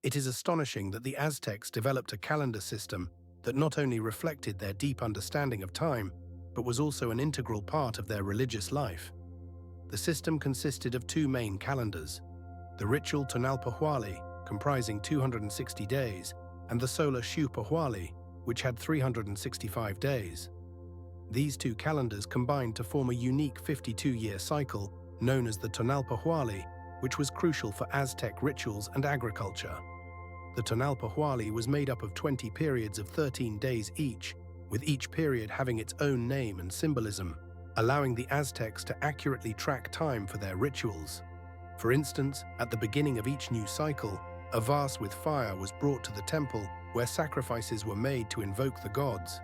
It is astonishing that the Aztecs developed a calendar system that not only reflected their deep understanding of time, but was also an integral part of their religious life. The system consisted of two main calendars: the ritual Tonalpohualli, comprising 260 days, and the solar Xiuhpohualli, which had 365 days. These two calendars combined to form a unique 52-year cycle known as the Tonalpohualli, which was crucial for Aztec rituals and agriculture. The Tonalpohualli was made up of 20 periods of 13 days each, with each period having its own name and symbolism, allowing the Aztecs to accurately track time for their rituals. For instance, at the beginning of each new cycle, a vase with fire was brought to the temple where sacrifices were made to invoke the gods.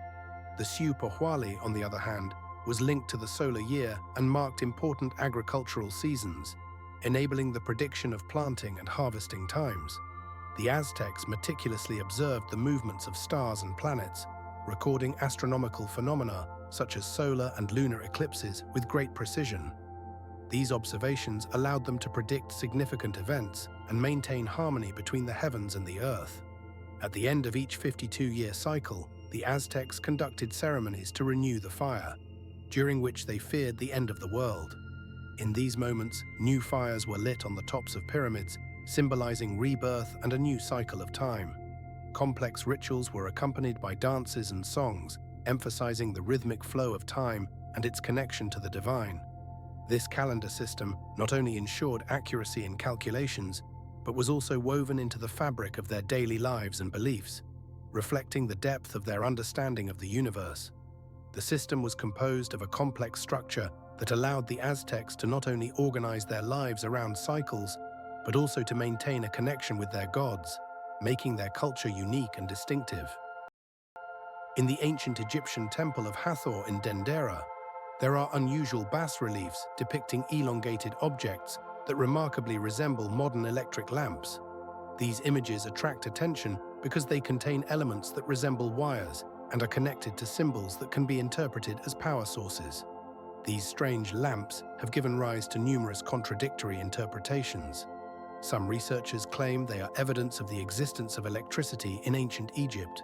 The Xiuhpohualli, on the other hand, was linked to the solar year and marked important agricultural seasons, enabling the prediction of planting and harvesting times. The Aztecs meticulously observed the movements of stars and planets, recording astronomical phenomena such as solar and lunar eclipses with great precision. These observations allowed them to predict significant events and maintain harmony between the heavens and the earth. At the end of each 52-year cycle, the Aztecs conducted ceremonies to renew the fire, during which they feared the end of the world. In these moments, new fires were lit on the tops of pyramids, symbolizing rebirth and a new cycle of time. Complex rituals were accompanied by dances and songs, emphasizing the rhythmic flow of time and its connection to the divine. This calendar system not only ensured accuracy in calculations, but was also woven into the fabric of their daily lives and beliefs, reflecting the depth of their understanding of the universe. The system was composed of a complex structure that allowed the Aztecs to not only organize their lives around cycles, but also to maintain a connection with their gods, making their culture unique and distinctive. In the ancient Egyptian temple of Hathor in Dendera, there are unusual bas-reliefs depicting elongated objects that remarkably resemble modern electric lamps. These images attract attention because they contain elements that resemble wires and are connected to symbols that can be interpreted as power sources. These strange lamps have given rise to numerous contradictory interpretations. Some researchers claim they are evidence of the existence of electricity in ancient Egypt,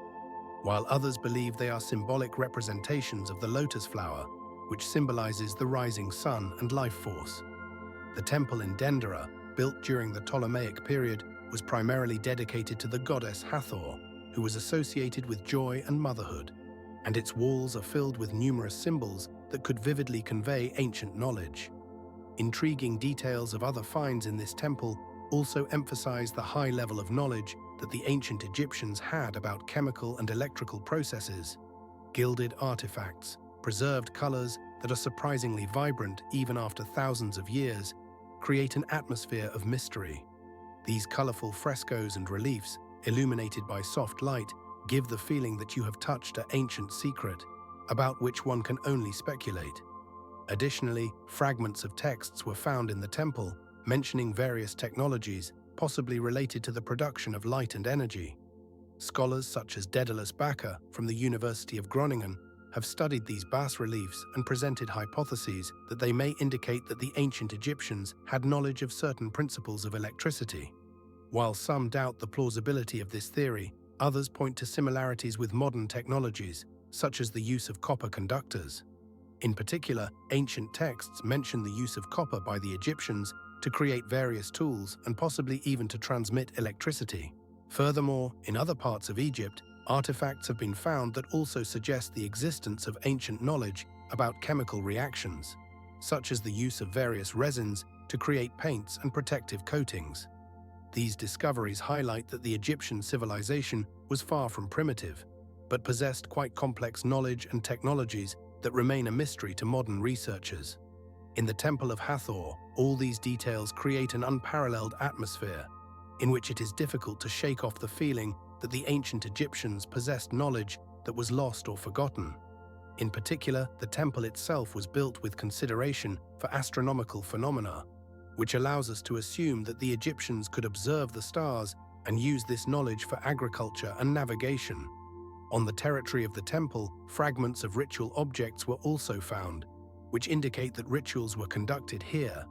while others believe they are symbolic representations of the lotus flower, which symbolizes the rising sun and life force. The temple in Dendera, built during the Ptolemaic period, was primarily dedicated to the goddess Hathor, who was associated with joy and motherhood, and its walls are filled with numerous symbols that could vividly convey ancient knowledge. Intriguing details of other finds in this temple also emphasize the high level of knowledge that the ancient Egyptians had about chemical and electrical processes. Gilded artifacts, preserved colors that are surprisingly vibrant even after thousands of years, create an atmosphere of mystery. These colorful frescoes and reliefs, illuminated by soft light, give the feeling that you have touched an ancient secret, about which one can only speculate. Additionally, fragments of texts were found in the temple, mentioning various technologies, possibly related to the production of light and energy. Scholars such as Daedalus Bakker from the University of Groningen have studied these bas-reliefs and presented hypotheses that they may indicate that the ancient Egyptians had knowledge of certain principles of electricity. While some doubt the plausibility of this theory, others point to similarities with modern technologies, such as the use of copper conductors. In particular, ancient texts mention the use of copper by the Egyptians to create various tools and possibly even to transmit electricity. Furthermore, in other parts of Egypt, artifacts have been found that also suggest the existence of ancient knowledge about chemical reactions, such as the use of various resins to create paints and protective coatings. These discoveries highlight that the Egyptian civilization was far from primitive, but possessed quite complex knowledge and technologies that remain a mystery to modern researchers. In the Temple of Hathor, all these details create an unparalleled atmosphere, in which it is difficult to shake off the feeling that the ancient Egyptians possessed knowledge that was lost or forgotten. In particular, the temple itself was built with consideration for astronomical phenomena, which allows us to assume that the Egyptians could observe the stars and use this knowledge for agriculture and navigation. On the territory of the temple, fragments of ritual objects were also found, which indicate that rituals were conducted here,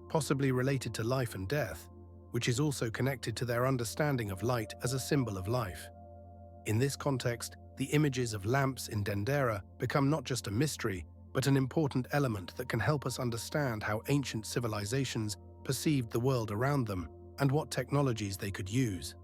possibly related to life and death. which is also connected to their understanding of light as a symbol of life. In this context, the images of lamps in Dendera become not just a mystery, but an important element that can help us understand how ancient civilizations perceived the world around them and what technologies they could use.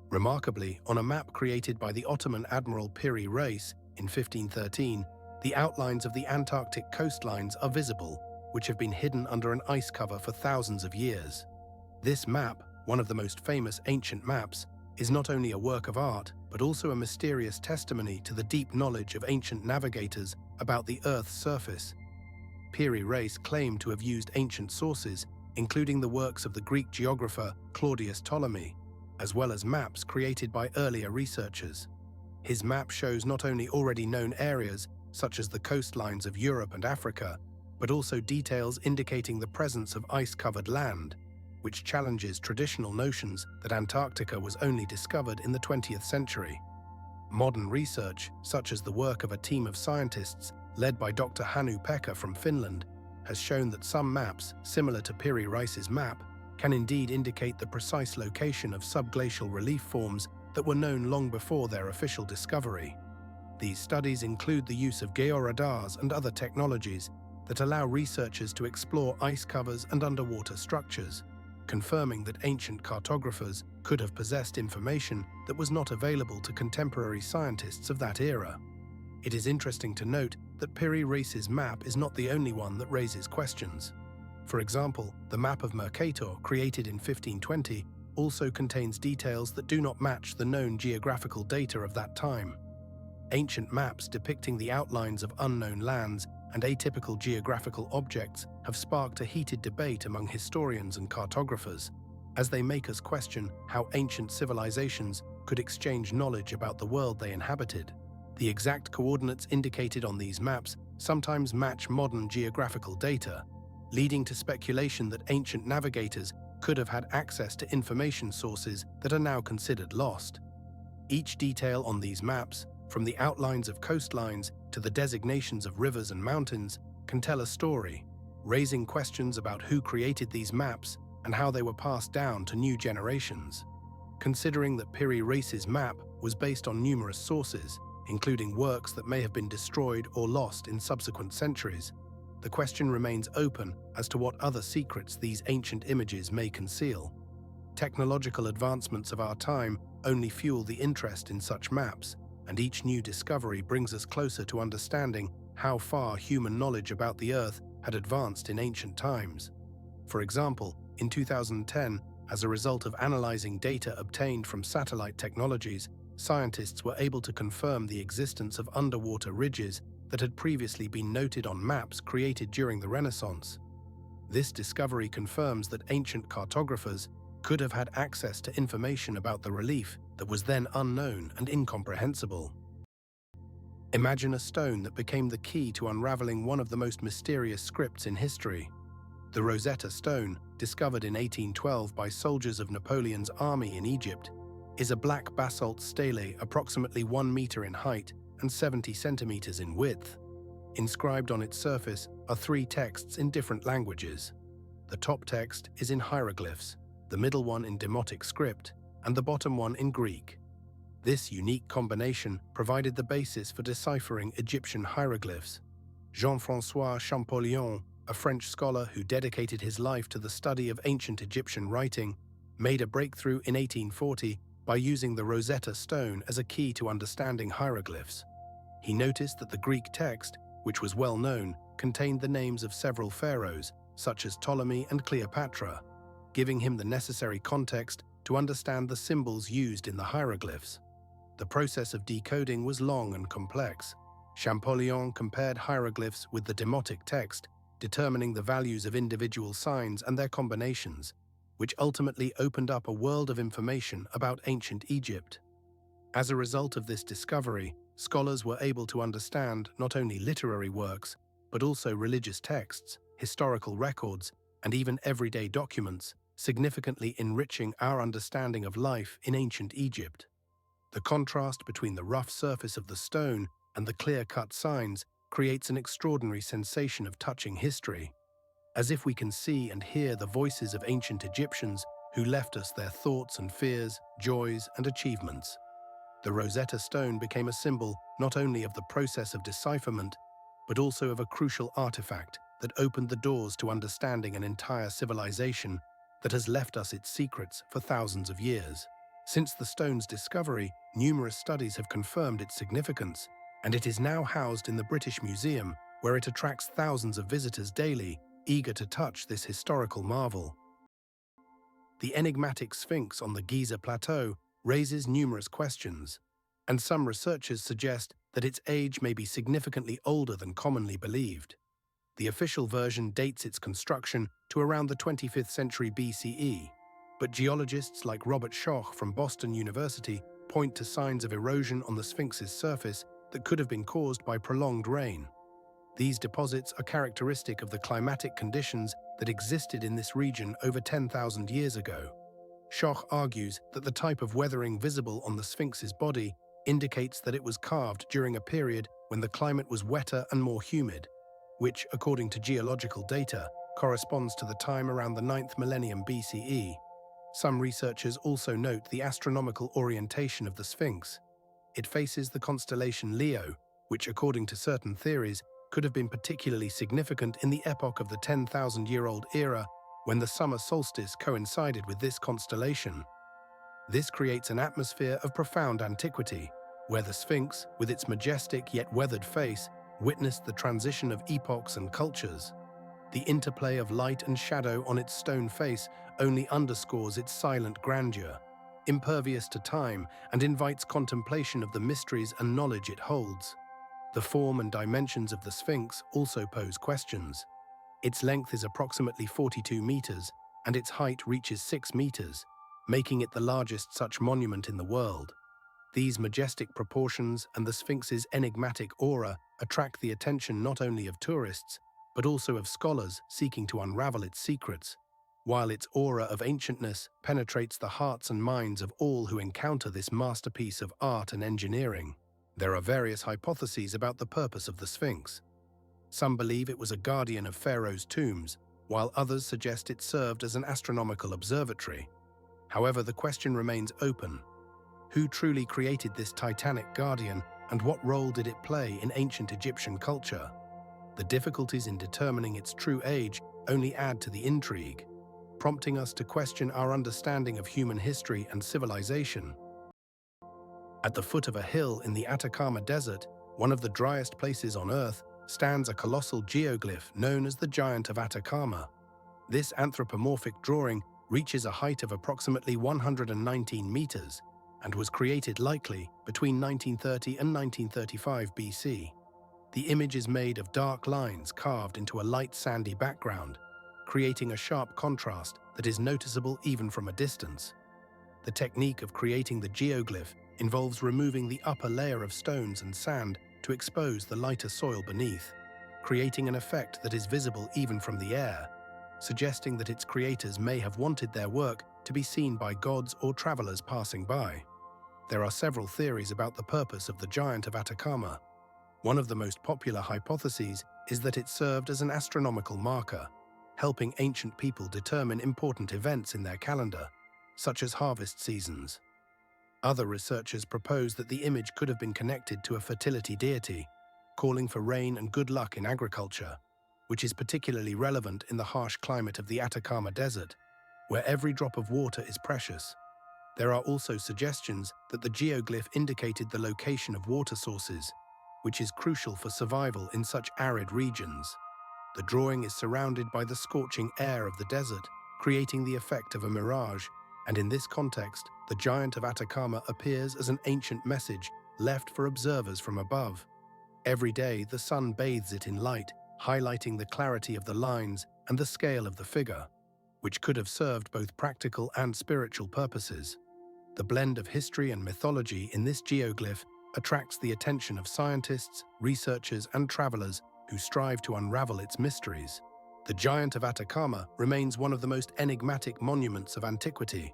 Remarkably, on a map created by the Ottoman Admiral Piri Reis in 1513, the outlines of the Antarctic coastlines are visible, which have been hidden under an ice cover for thousands of years. This map, one of the most famous ancient maps, is not only a work of art, but also a mysterious testimony to the deep knowledge of ancient navigators about the Earth's surface. Piri Reis claimed to have used ancient sources, including the works of the Greek geographer Claudius Ptolemy, as well as maps created by earlier researchers. His map shows not only already known areas, such as the coastlines of Europe and Africa, but also details indicating the presence of ice-covered land, which challenges traditional notions that Antarctica was only discovered in the 20th century. Modern research, such as the work of a team of scientists led by Dr. Hannu-Pekka from Finland, has shown that some maps, similar to Piri Reis's map, can indeed indicate the precise location of subglacial relief forms that were known long before their official discovery. These studies include the use of georadars and other technologies that allow researchers to explore ice covers and underwater structures, confirming that ancient cartographers could have possessed information that was not available to contemporary scientists of that era. It is interesting to note that Piri Reis's map is not the only one that raises questions. For example, the map of Mercator, created in 1520, also contains details that do not match the known geographical data of that time. Ancient maps depicting the outlines of unknown lands and atypical geographical objects have sparked a heated debate among historians and cartographers, as they make us question how ancient civilizations could exchange knowledge about the world they inhabited. The exact coordinates indicated on these maps sometimes match modern geographical data, leading to speculation that ancient navigators could have had access to information sources that are now considered lost. Each detail on these maps, from the outlines of coastlines to the designations of rivers and mountains, can tell a story, raising questions about who created these maps and how they were passed down to new generations. Considering that Piri Reis's map was based on numerous sources, including works that may have been destroyed or lost in subsequent centuries, the question remains open as to what other secrets these ancient images may conceal. Technological advancements of our time only fuel the interest in such maps, and each new discovery brings us closer to understanding how far human knowledge about the Earth had advanced in ancient times. For example, in 2010, as a result of analyzing data obtained from satellite technologies, scientists were able to confirm the existence of underwater ridges that had previously been noted on maps created during the Renaissance. This discovery confirms that ancient cartographers could have had access to information about the relief that was then unknown and incomprehensible. Imagine a stone that became the key to unraveling one of the most mysterious scripts in history. The Rosetta Stone, discovered in 1812 by soldiers of Napoleon's army in Egypt, is a black basalt stele approximately 1 meter in height and 70 centimeters in width. Inscribed on its surface are 3 texts in different languages. The top text is in hieroglyphs, the middle one in Demotic script, and the bottom one in Greek. This unique combination provided the basis for deciphering Egyptian hieroglyphs. Jean-François Champollion, a French scholar who dedicated his life to the study of ancient Egyptian writing, made a breakthrough in 1840 by using the Rosetta Stone as a key to understanding hieroglyphs. He noticed that the Greek text, which was well known, contained the names of several pharaohs, such as Ptolemy and Cleopatra, giving him the necessary context to understand the symbols used in the hieroglyphs. The process of decoding was long and complex. Champollion compared hieroglyphs with the Demotic text, determining the values of individual signs and their combinations, which ultimately opened up a world of information about ancient Egypt. As a result of this discovery, scholars were able to understand not only literary works, but also religious texts, historical records, and even everyday documents, significantly enriching our understanding of life in ancient Egypt. The contrast between the rough surface of the stone and the clear-cut signs creates an extraordinary sensation of touching history. as if we can see and hear the voices of ancient Egyptians who left us their thoughts and fears, joys and achievements. The Rosetta Stone became a symbol not only of the process of decipherment, but also of a crucial artifact that opened the doors to understanding an entire civilization that has left us its secrets for thousands of years. Since the stone's discovery, numerous studies have confirmed its significance, and it is now housed in the British Museum, where it attracts thousands of visitors daily, eager to touch this historical marvel. The enigmatic Sphinx on the Giza Plateau raises numerous questions, and some researchers suggest that its age may be significantly older than commonly believed. The official version dates its construction to around the 25th century BCE, but geologists like Robert Schoch from Boston University point to signs of erosion on the Sphinx's surface that could have been caused by prolonged rain. These deposits are characteristic of the climatic conditions that existed in this region over 10,000 years ago. Schoch argues that the type of weathering visible on the Sphinx's body indicates that it was carved during a period when the climate was wetter and more humid, which, according to geological data, corresponds to the time around the 9th millennium BCE. Some researchers also note the astronomical orientation of the Sphinx. It faces the constellation Leo, which, according to certain theories, could have been particularly significant in the epoch of the 10,000-year-old era when the summer solstice coincided with this constellation. This creates an atmosphere of profound antiquity, where the Sphinx, with its majestic yet weathered face, witnessed the transition of epochs and cultures. The interplay of light and shadow on its stone face only underscores its silent grandeur, impervious to time, and invites contemplation of the mysteries and knowledge it holds. The form and dimensions of the Sphinx also pose questions. Its length is approximately 42 meters, and its height reaches 6 meters, making it the largest such monument in the world. These majestic proportions and the Sphinx's enigmatic aura attract the attention not only of tourists, but also of scholars seeking to unravel its secrets, while its aura of ancientness penetrates the hearts and minds of all who encounter this masterpiece of art and engineering. There are various hypotheses about the purpose of the Sphinx. Some believe it was a guardian of pharaohs' tombs, while others suggest it served as an astronomical observatory. However, the question remains open. Who truly created this titanic guardian, and what role did it play in ancient Egyptian culture? The difficulties in determining its true age only add to the intrigue, prompting us to question our understanding of human history and civilization. At the foot of a hill in the Atacama Desert, one of the driest places on Earth, stands a colossal geoglyph known as the Giant of Atacama. This anthropomorphic drawing reaches a height of approximately 119 meters and was created likely between 1930 and 1935 BC. The image is made of dark lines carved into a light sandy background, creating a sharp contrast that is noticeable even from a distance. The technique of creating the geoglyph involves removing the upper layer of stones and sand to expose the lighter soil beneath, creating an effect that is visible even from the air, suggesting that its creators may have wanted their work to be seen by gods or travelers passing by. There are several theories about the purpose of the Giant of Atacama. One of the most popular hypotheses is that it served as an astronomical marker, helping ancient people determine important events in their calendar, such as harvest seasons. Other researchers propose that the image could have been connected to a fertility deity, calling for rain and good luck in agriculture, which is particularly relevant in the harsh climate of the Atacama Desert, where every drop of water is precious. There are also suggestions that the geoglyph indicated the location of water sources, which is crucial for survival in such arid regions. The drawing is surrounded by the scorching air of the desert, creating the effect of a mirage, and in this context, the Giant of Atacama appears as an ancient message left for observers from above. Every day, the sun bathes it in light, highlighting the clarity of the lines and the scale of the figure, which could have served both practical and spiritual purposes. The blend of history and mythology in this geoglyph attracts the attention of scientists, researchers, and travelers who strive to unravel its mysteries. The Giant of Atacama remains one of the most enigmatic monuments of antiquity,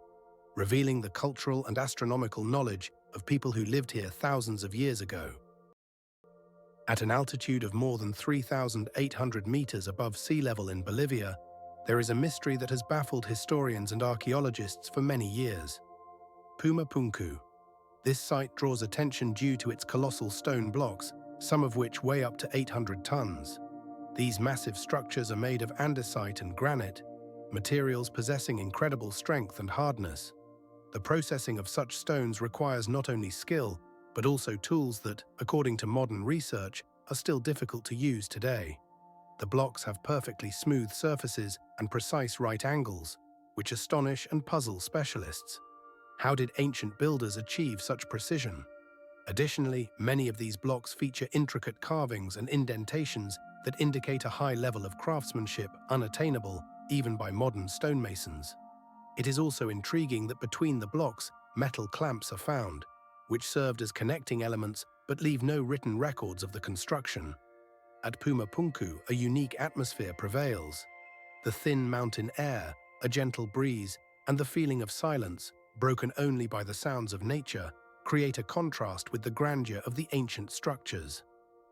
revealing the cultural and astronomical knowledge of people who lived here thousands of years ago. At an altitude of more than 3,800 meters above sea level in Bolivia, there is a mystery that has baffled historians and archaeologists for many years. Puma Punku. This site draws attention due to its colossal stone blocks, some of which weigh up to 800 tons. These massive structures are made of andesite and granite, materials possessing incredible strength and hardness. The processing of such stones requires not only skill, but also tools that, according to modern research, are still difficult to use today. The blocks have perfectly smooth surfaces and precise right angles, which astonish and puzzle specialists. How did ancient builders achieve such precision? Additionally, many of these blocks feature intricate carvings and indentations that indicate a high level of craftsmanship unattainable even by modern stonemasons. It is also intriguing that between the blocks, metal clamps are found, which served as connecting elements but leave no written records of the construction. At Puma Punku, a unique atmosphere prevails. The thin mountain air, a gentle breeze, and the feeling of silence, broken only by the sounds of nature, create a contrast with the grandeur of the ancient structures.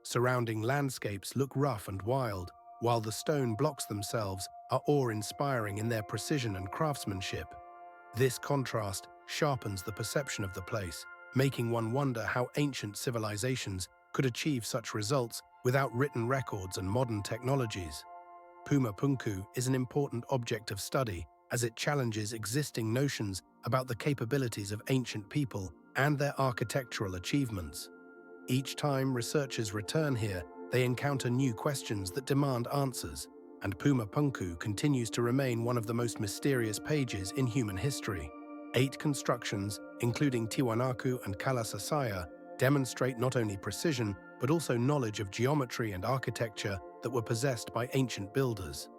Surrounding landscapes look rough and wild, while the stone blocks themselves are awe-inspiring in their precision and craftsmanship. This contrast sharpens the perception of the place, making one wonder how ancient civilizations could achieve such results without written records and modern technologies. Puma Punku is an important object of study as it challenges existing notions about the capabilities of ancient people and their architectural achievements. Each time researchers return here, they encounter new questions that demand answers, and Puma Punku continues to remain one of the most mysterious pages in human history. 8 constructions, including Tiwanaku and Kalasasaya, demonstrate not only precision but also knowledge of geometry and architecture that were possessed by ancient builders.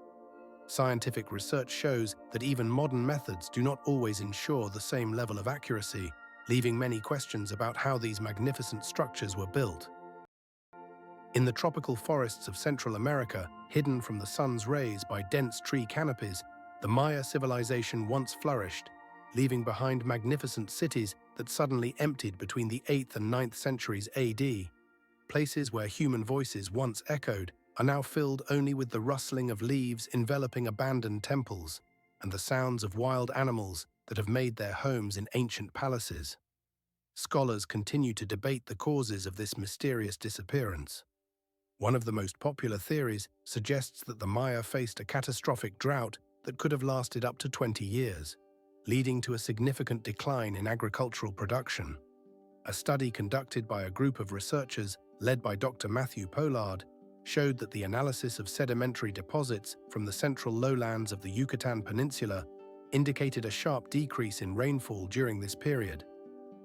Scientific research shows that even modern methods do not always ensure the same level of accuracy, leaving many questions about how these magnificent structures were built. In the tropical forests of Central America, hidden from the sun's rays by dense tree canopies, the Maya civilization once flourished, leaving behind magnificent cities that suddenly emptied between the 8th and 9th centuries AD. Places where human voices once echoed are now filled only with the rustling of leaves enveloping abandoned temples and the sounds of wild animals that have made their homes in ancient palaces. Scholars continue to debate the causes of this mysterious disappearance. One of the most popular theories suggests that the Maya faced a catastrophic drought that could have lasted up to 20 years, leading to a significant decline in agricultural production. A study conducted by a group of researchers led by Dr. Matthew Pollard showed that the analysis of sedimentary deposits from the central lowlands of the Yucatan Peninsula indicated a sharp decrease in rainfall during this period.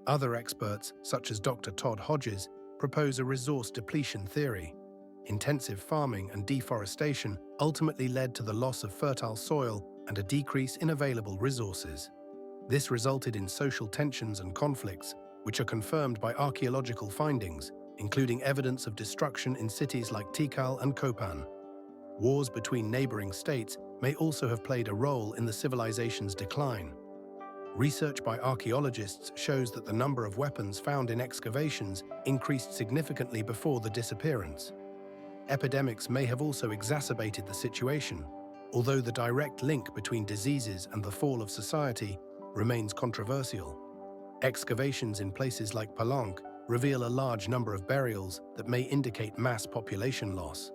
Other experts, such as Dr. Todd Hodges, propose a resource depletion theory. Intensive farming and deforestation ultimately led to the loss of fertile soil and a decrease in available resources. This resulted in social tensions and conflicts, which are confirmed by archaeological findings, including evidence of destruction in cities like Tikal and Copan. Wars between neighboring states may also have played a role in the civilization's decline. Research by archaeologists shows that the number of weapons found in excavations increased significantly before the disappearance. Epidemics may have also exacerbated the situation, although the direct link between diseases and the fall of society remains controversial. Excavations in places like Palenque reveal a large number of burials that may indicate mass population loss.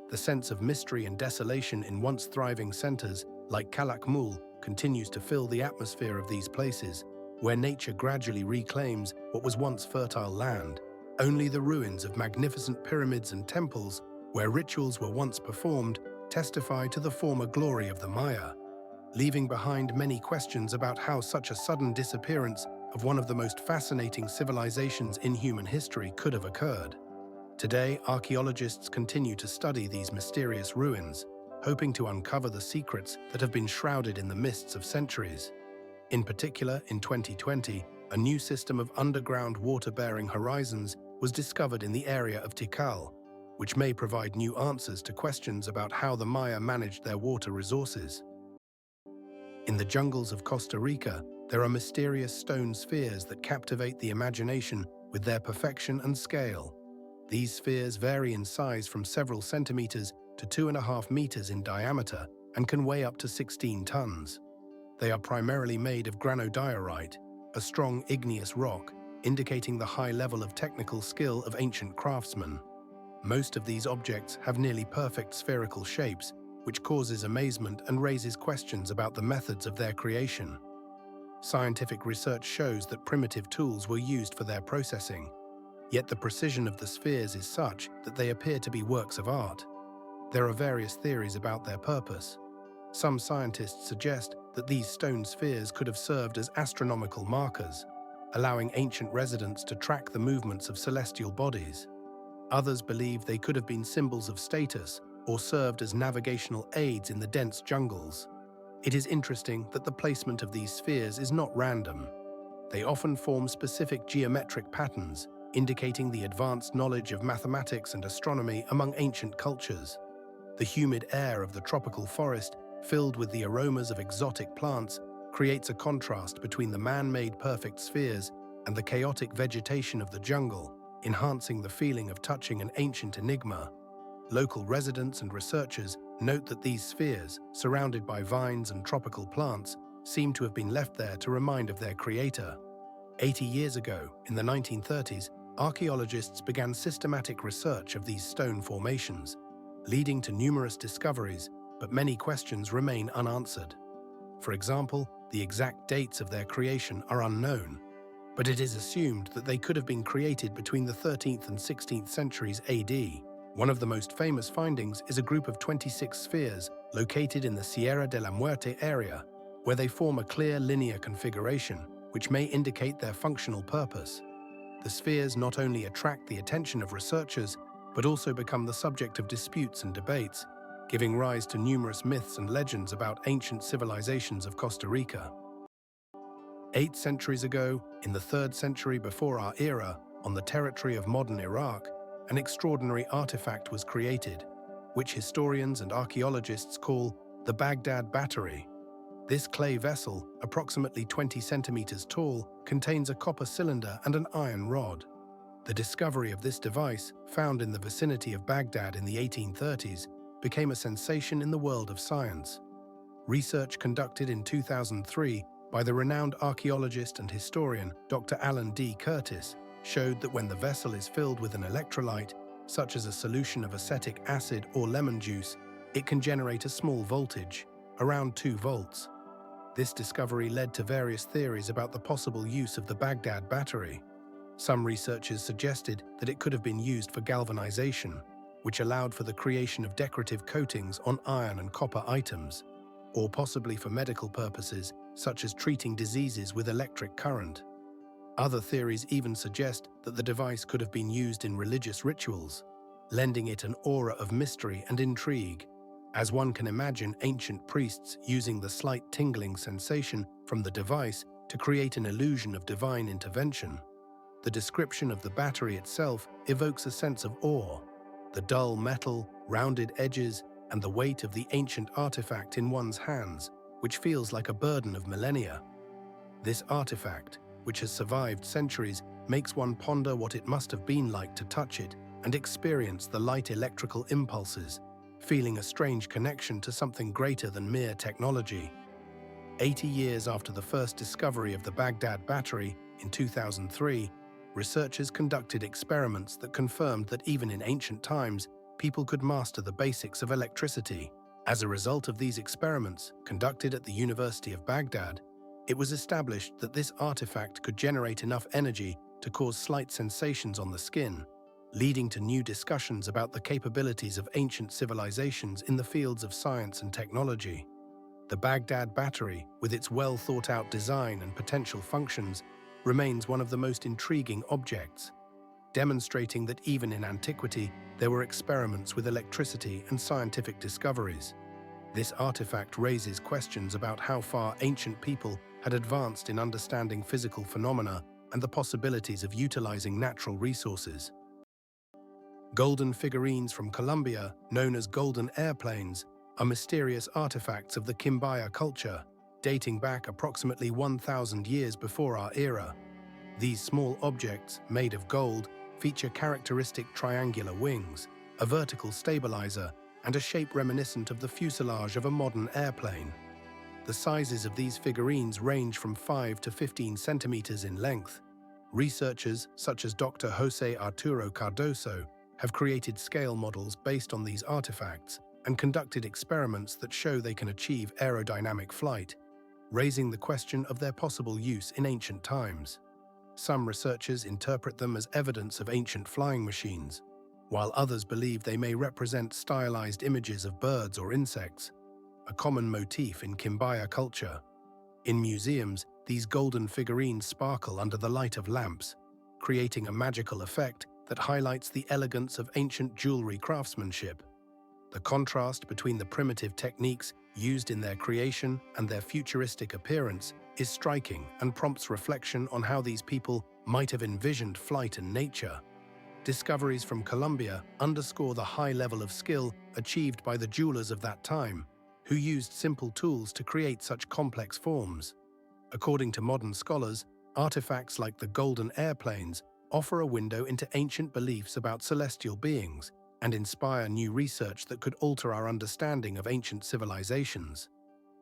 The sense of mystery and desolation in once thriving centers like Calakmul continues to fill the atmosphere of these places, where nature gradually reclaims what was once fertile land. Only the ruins of magnificent pyramids and temples, where rituals were once performed, testify to the former glory of the Maya, leaving behind many questions about how such a sudden disappearance of one of the most fascinating civilizations in human history could have occurred. Today, archaeologists continue to study these mysterious ruins, hoping to uncover the secrets that have been shrouded in the mists of centuries. In particular, in 2020, a new system of underground water-bearing horizons was discovered in the area of Tikal, which may provide new answers to questions about how the Maya managed their water resources. In the jungles of Costa Rica, there are mysterious stone spheres that captivate the imagination with their perfection and scale. These spheres vary in size from several centimeters to 2.5 meters in diameter and can weigh up to 16 tons. They are primarily made of granodiorite, a strong igneous rock, indicating the high level of technical skill of ancient craftsmen. Most of these objects have nearly perfect spherical shapes, which causes amazement and raises questions about the methods of their creation. Scientific research shows that primitive tools were used for their processing, yet the precision of the spheres is such that they appear to be works of art. There are various theories about their purpose. Some scientists suggest that these stone spheres could have served as astronomical markers, allowing ancient residents to track the movements of celestial bodies. Others believe they could have been symbols of status or served as navigational aids in the dense jungles. It is interesting that the placement of these spheres is not random. They often form specific geometric patterns, indicating the advanced knowledge of mathematics and astronomy among ancient cultures. The humid air of the tropical forest, filled with the aromas of exotic plants, creates a contrast between the man-made perfect spheres and the chaotic vegetation of the jungle, enhancing the feeling of touching an ancient enigma. Local residents and researchers note that these spheres, surrounded by vines and tropical plants, seem to have been left there to remind of their creator. 80 years ago, in the 1930s, archaeologists began systematic research of these stone formations, leading to numerous discoveries, but many questions remain unanswered. For example, the exact dates of their creation are unknown, but it is assumed that they could have been created between the 13th and 16th centuries AD. One of the most famous findings is a group of 26 spheres located in the Sierra de la Muerte area, where they form a clear linear configuration, which may indicate their functional purpose. The spheres not only attract the attention of researchers, but also become the subject of disputes and debates, giving rise to numerous myths and legends about ancient civilizations of Costa Rica. 8 centuries ago, in the 3rd century before our era, on the territory of modern Iraq, an extraordinary artifact was created, which historians and archaeologists call the Baghdad Battery. This clay vessel, approximately 20 centimeters tall, contains a copper cylinder and an iron rod. The discovery of this device, found in the vicinity of Baghdad in the 1830s, became a sensation in the world of science. Research conducted in 2003 by the renowned archaeologist and historian Dr. Alan D. Curtis showed that when the vessel is filled with an electrolyte, such as a solution of acetic acid or lemon juice, it can generate a small voltage, around 2 volts. This discovery led to various theories about the possible use of the Baghdad Battery. Some researchers suggested that it could have been used for galvanization, which allowed for the creation of decorative coatings on iron and copper items, or possibly for medical purposes, such as treating diseases with electric current. Other theories even suggest that the device could have been used in religious rituals, lending it an aura of mystery and intrigue, as one can imagine ancient priests using the slight tingling sensation from the device to create an illusion of divine intervention. The description of the battery itself evokes a sense of awe, the dull metal, rounded edges, and the weight of the ancient artifact in one's hands, which feels like a burden of millennia. This artifact, which has survived centuries, makes one ponder what it must have been like to touch it and experience the light electrical impulses, feeling a strange connection to something greater than mere technology. 80 years after the first discovery of the Baghdad Battery, in 2003, researchers conducted experiments that confirmed that even in ancient times, people could master the basics of electricity. As a result of these experiments, conducted at the University of Baghdad, it was established that this artifact could generate enough energy to cause slight sensations on the skin, leading to new discussions about the capabilities of ancient civilizations in the fields of science and technology. The Baghdad Battery, with its well-thought-out design and potential functions, remains one of the most intriguing objects, demonstrating that even in antiquity, there were experiments with electricity and scientific discoveries. This artifact raises questions about how far ancient people had advanced in understanding physical phenomena and the possibilities of utilizing natural resources. Golden figurines from Colombia, known as golden airplanes, are mysterious artifacts of the Quimbaya culture, dating back approximately 1,000 years before our era. These small objects, made of gold, feature characteristic triangular wings, a vertical stabilizer, and a shape reminiscent of the fuselage of a modern airplane. The sizes of these figurines range from 5 to 15 centimeters in length. Researchers, such as Dr. José Arturo Cardoso, have created scale models based on these artifacts and conducted experiments that show they can achieve aerodynamic flight, raising the question of their possible use in ancient times. Some researchers interpret them as evidence of ancient flying machines, while others believe they may represent stylized images of birds or insects, a common motif in Quimbaya culture. In museums, these golden figurines sparkle under the light of lamps, creating a magical effect that highlights the elegance of ancient jewelry craftsmanship. The contrast between the primitive techniques used in their creation and their futuristic appearance is striking and prompts reflection on how these people might have envisioned flight and nature. Discoveries from Colombia underscore the high level of skill achieved by the jewelers of that time, who used simple tools to create such complex forms. According to modern scholars, artifacts like the golden airplanes offer a window into ancient beliefs about celestial beings and inspire new research that could alter our understanding of ancient civilizations.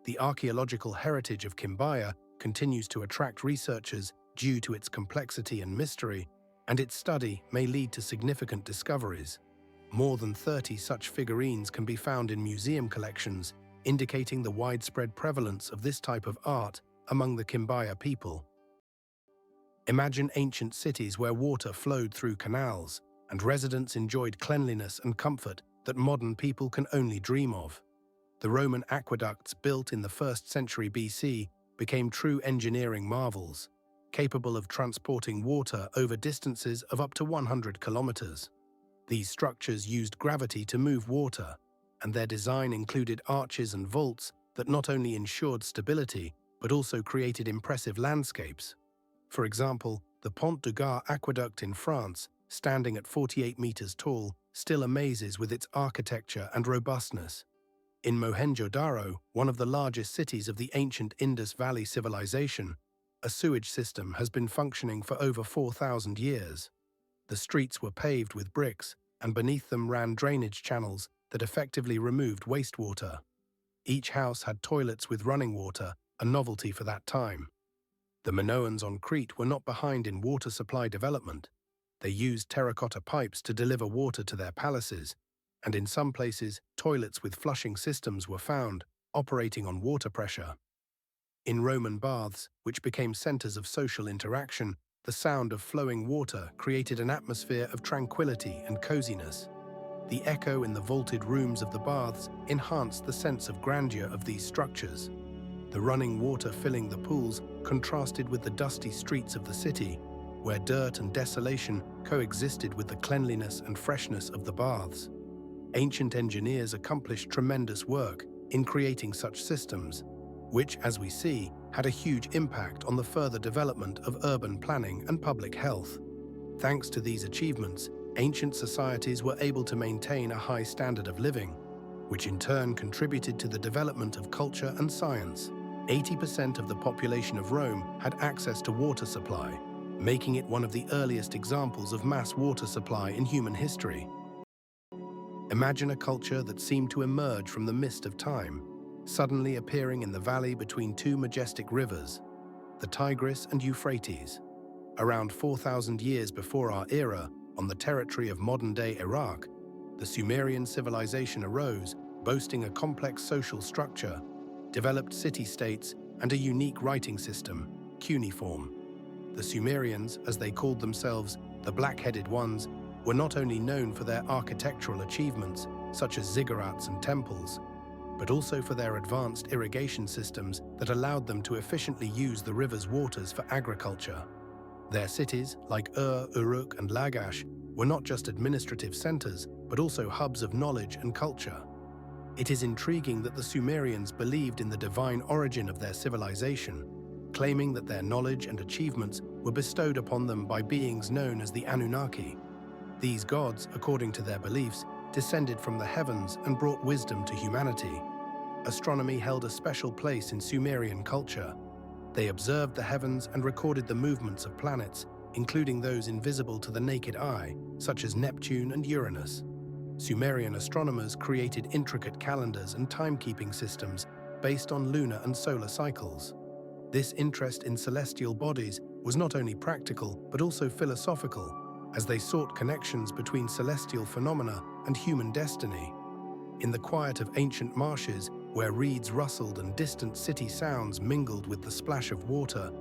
The archaeological heritage of Quimbaya continues to attract researchers due to its complexity and mystery, and its study may lead to significant discoveries. More than 30 such figurines can be found in museum collections, indicating the widespread prevalence of this type of art among the Quimbaya people. Imagine ancient cities where water flowed through canals, and residents enjoyed cleanliness and comfort that modern people can only dream of. The Roman aqueducts built in the 1st century BC became true engineering marvels, capable of transporting water over distances of up to 100 kilometers. These structures used gravity to move water, and their design included arches and vaults that not only ensured stability, but also created impressive landscapes. For example, the Pont du Gard aqueduct in France, standing at 48 meters tall, still amazes with its architecture and robustness. In Mohenjo-Daro, one of the largest cities of the ancient Indus Valley civilization, a sewage system has been functioning for over 4,000 years. The streets were paved with bricks, and beneath them ran drainage channels that effectively removed wastewater. Each house had toilets with running water, a novelty for that time. The Minoans on Crete were not behind in water supply development. They used terracotta pipes to deliver water to their palaces, and in some places, toilets with flushing systems were found, operating on water pressure. In Roman baths, which became centers of social interaction, the sound of flowing water created an atmosphere of tranquility and coziness. The echo in the vaulted rooms of the baths enhanced the sense of grandeur of these structures. The running water filling the pools contrasted with the dusty streets of the city, where dirt and desolation coexisted with the cleanliness and freshness of the baths. Ancient engineers accomplished tremendous work in creating such systems, which, as we see, had a huge impact on the further development of urban planning and public health. Thanks to these achievements, ancient societies were able to maintain a high standard of living, which in turn contributed to the development of culture and science. 80% of the population of Rome had access to water supply, making it one of the earliest examples of mass water supply in human history. Imagine a culture that seemed to emerge from the mist of time, suddenly appearing in the valley between two majestic rivers, the Tigris and Euphrates. Around 4,000 years before our era, on the territory of modern-day Iraq, the Sumerian civilization arose, boasting a complex social structure, developed city-states, and a unique writing system, cuneiform. The Sumerians, as they called themselves, the Black-Headed Ones, were not only known for their architectural achievements, such as ziggurats and temples, but also for their advanced irrigation systems that allowed them to efficiently use the river's waters for agriculture. Their cities, like Uruk, and Lagash, were not just administrative centers, but also hubs of knowledge and culture. It is intriguing that the Sumerians believed in the divine origin of their civilization, claiming that their knowledge and achievements were bestowed upon them by beings known as the Anunnaki. These gods, according to their beliefs, descended from the heavens and brought wisdom to humanity. Astronomy held a special place in Sumerian culture. They observed the heavens and recorded the movements of planets, including those invisible to the naked eye, such as Neptune and Uranus. Sumerian astronomers created intricate calendars and timekeeping systems based on lunar and solar cycles. This interest in celestial bodies was not only practical but also philosophical, as they sought connections between celestial phenomena and human destiny. In the quiet of ancient marshes, where reeds rustled and distant city sounds mingled with the splash of water,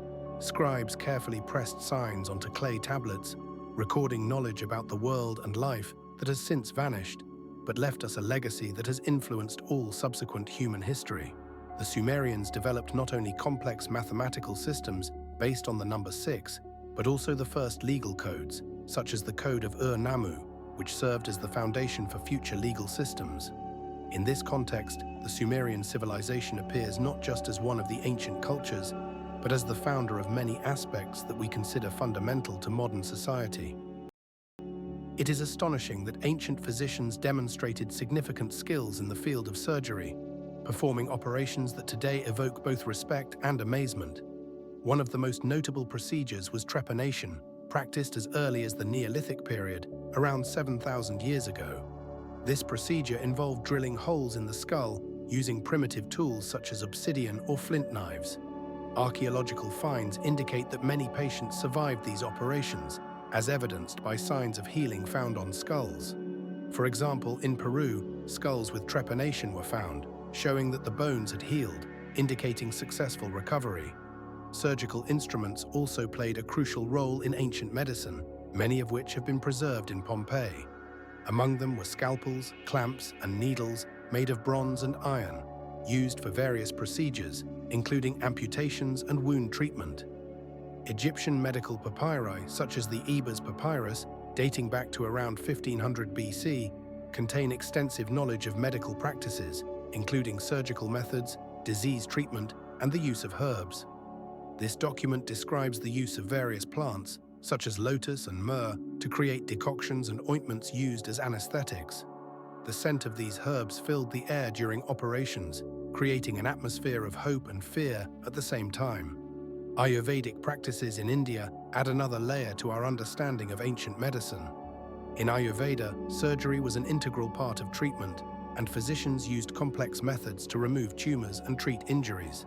scribes carefully pressed signs onto clay tablets, recording knowledge about the world and life that has since vanished, but left us a legacy that has influenced all subsequent human history. The Sumerians developed not only complex mathematical systems based on the number 6, but also the first legal codes, such as the Code of Ur-Nammu, which served as the foundation for future legal systems. In this context, the Sumerian civilization appears not just as one of the ancient cultures, but as the founder of many aspects that we consider fundamental to modern society. It is astonishing that ancient physicians demonstrated significant skills in the field of surgery, performing operations that today evoke both respect and amazement. One of the most notable procedures was trepanation, practiced as early as the Neolithic period, around 7,000 years ago. This procedure involved drilling holes in the skull using primitive tools such as obsidian or flint knives. Archaeological finds indicate that many patients survived these operations, as evidenced by signs of healing found on skulls. For example, in Peru, skulls with trepanation were found, showing that the bones had healed, indicating successful recovery. Surgical instruments also played a crucial role in ancient medicine, many of which have been preserved in Pompeii. Among them were scalpels, clamps, and needles made of bronze and iron, used for various procedures, including amputations and wound treatment. Egyptian medical papyri, such as the Ebers Papyrus, dating back to around 1500 BC, contain extensive knowledge of medical practices, including surgical methods, disease treatment, and the use of herbs. This document describes the use of various plants, such as lotus and myrrh, to create decoctions and ointments used as anesthetics. The scent of these herbs filled the air during operations, creating an atmosphere of hope and fear at the same time. Ayurvedic practices in India add another layer to our understanding of ancient medicine. In Ayurveda, surgery was an integral part of treatment, and physicians used complex methods to remove tumors and treat injuries.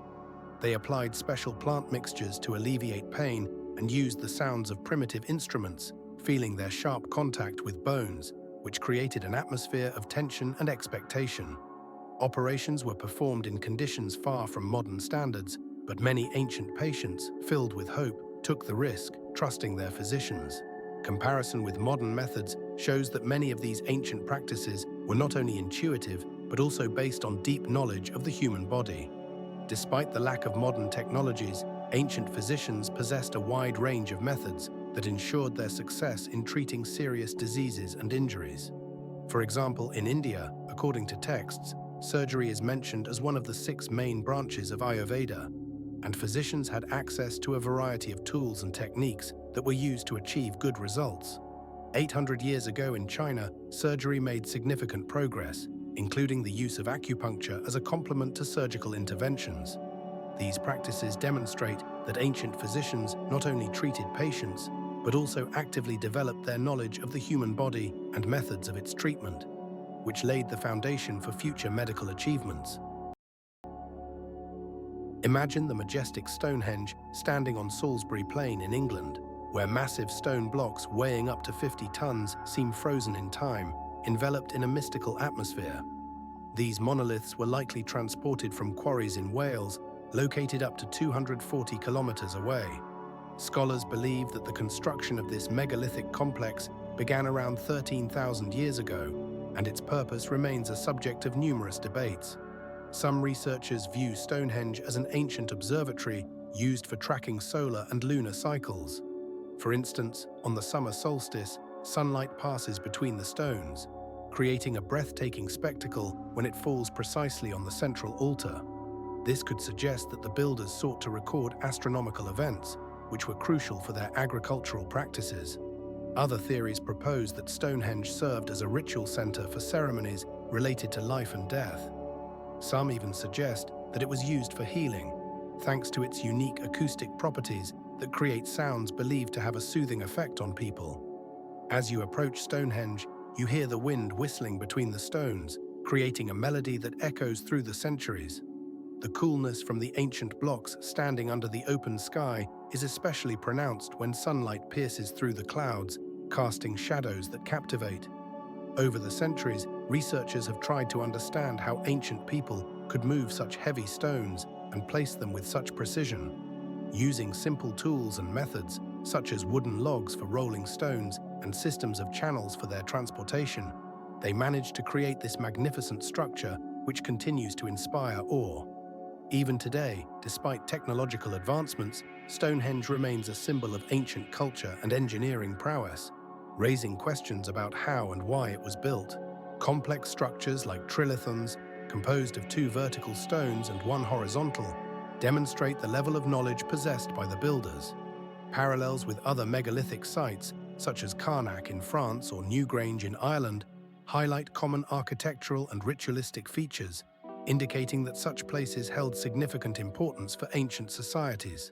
They applied special plant mixtures to alleviate pain and used the sounds of primitive instruments, feeling their sharp contact with bones, which created an atmosphere of tension and expectation. Operations were performed in conditions far from modern standards, but many ancient patients, filled with hope, took the risk, trusting their physicians. Comparison with modern methods shows that many of these ancient practices were not only intuitive, but also based on deep knowledge of the human body. Despite the lack of modern technologies, ancient physicians possessed a wide range of methods that ensured their success in treating serious diseases and injuries. For example, in India, according to texts, surgery is mentioned as one of the 6 main branches of Ayurveda, and physicians had access to a variety of tools and techniques that were used to achieve good results. 800 years ago in China, surgery made significant progress, including the use of acupuncture as a complement to surgical interventions. These practices demonstrate that ancient physicians not only treated patients, but also actively developed their knowledge of the human body and methods of its treatment, which laid the foundation for future medical achievements. Imagine the majestic Stonehenge standing on Salisbury Plain in England, where massive stone blocks weighing up to 50 tons seem frozen in time, enveloped in a mystical atmosphere. These monoliths were likely transported from quarries in Wales, located up to 240 kilometers away. Scholars believe that the construction of this megalithic complex began around 13,000 years ago, and its purpose remains a subject of numerous debates. Some researchers view Stonehenge as an ancient observatory used for tracking solar and lunar cycles. For instance, on the summer solstice, sunlight passes between the stones, creating a breathtaking spectacle when it falls precisely on the central altar. This could suggest that the builders sought to record astronomical events, which were crucial for their agricultural practices. Other theories propose that Stonehenge served as a ritual center for ceremonies related to life and death. Some even suggest that it was used for healing, thanks to its unique acoustic properties that create sounds believed to have a soothing effect on people. As you approach Stonehenge, you hear the wind whistling between the stones, creating a melody that echoes through the centuries. The coolness from the ancient blocks standing under the open sky is especially pronounced when sunlight pierces through the clouds, casting shadows that captivate. Over the centuries, researchers have tried to understand how ancient people could move such heavy stones and place them with such precision. Using simple tools and methods, such as wooden logs for rolling stones and systems of channels for their transportation, they managed to create this magnificent structure which continues to inspire awe. Even today, despite technological advancements, Stonehenge remains a symbol of ancient culture and engineering prowess, raising questions about how and why it was built. Complex structures like trilithons, composed of 2 vertical stones and 1 horizontal, demonstrate the level of knowledge possessed by the builders. Parallels with other megalithic sites, such as Carnac in France or Newgrange in Ireland, highlight common architectural and ritualistic features, indicating that such places held significant importance for ancient societies.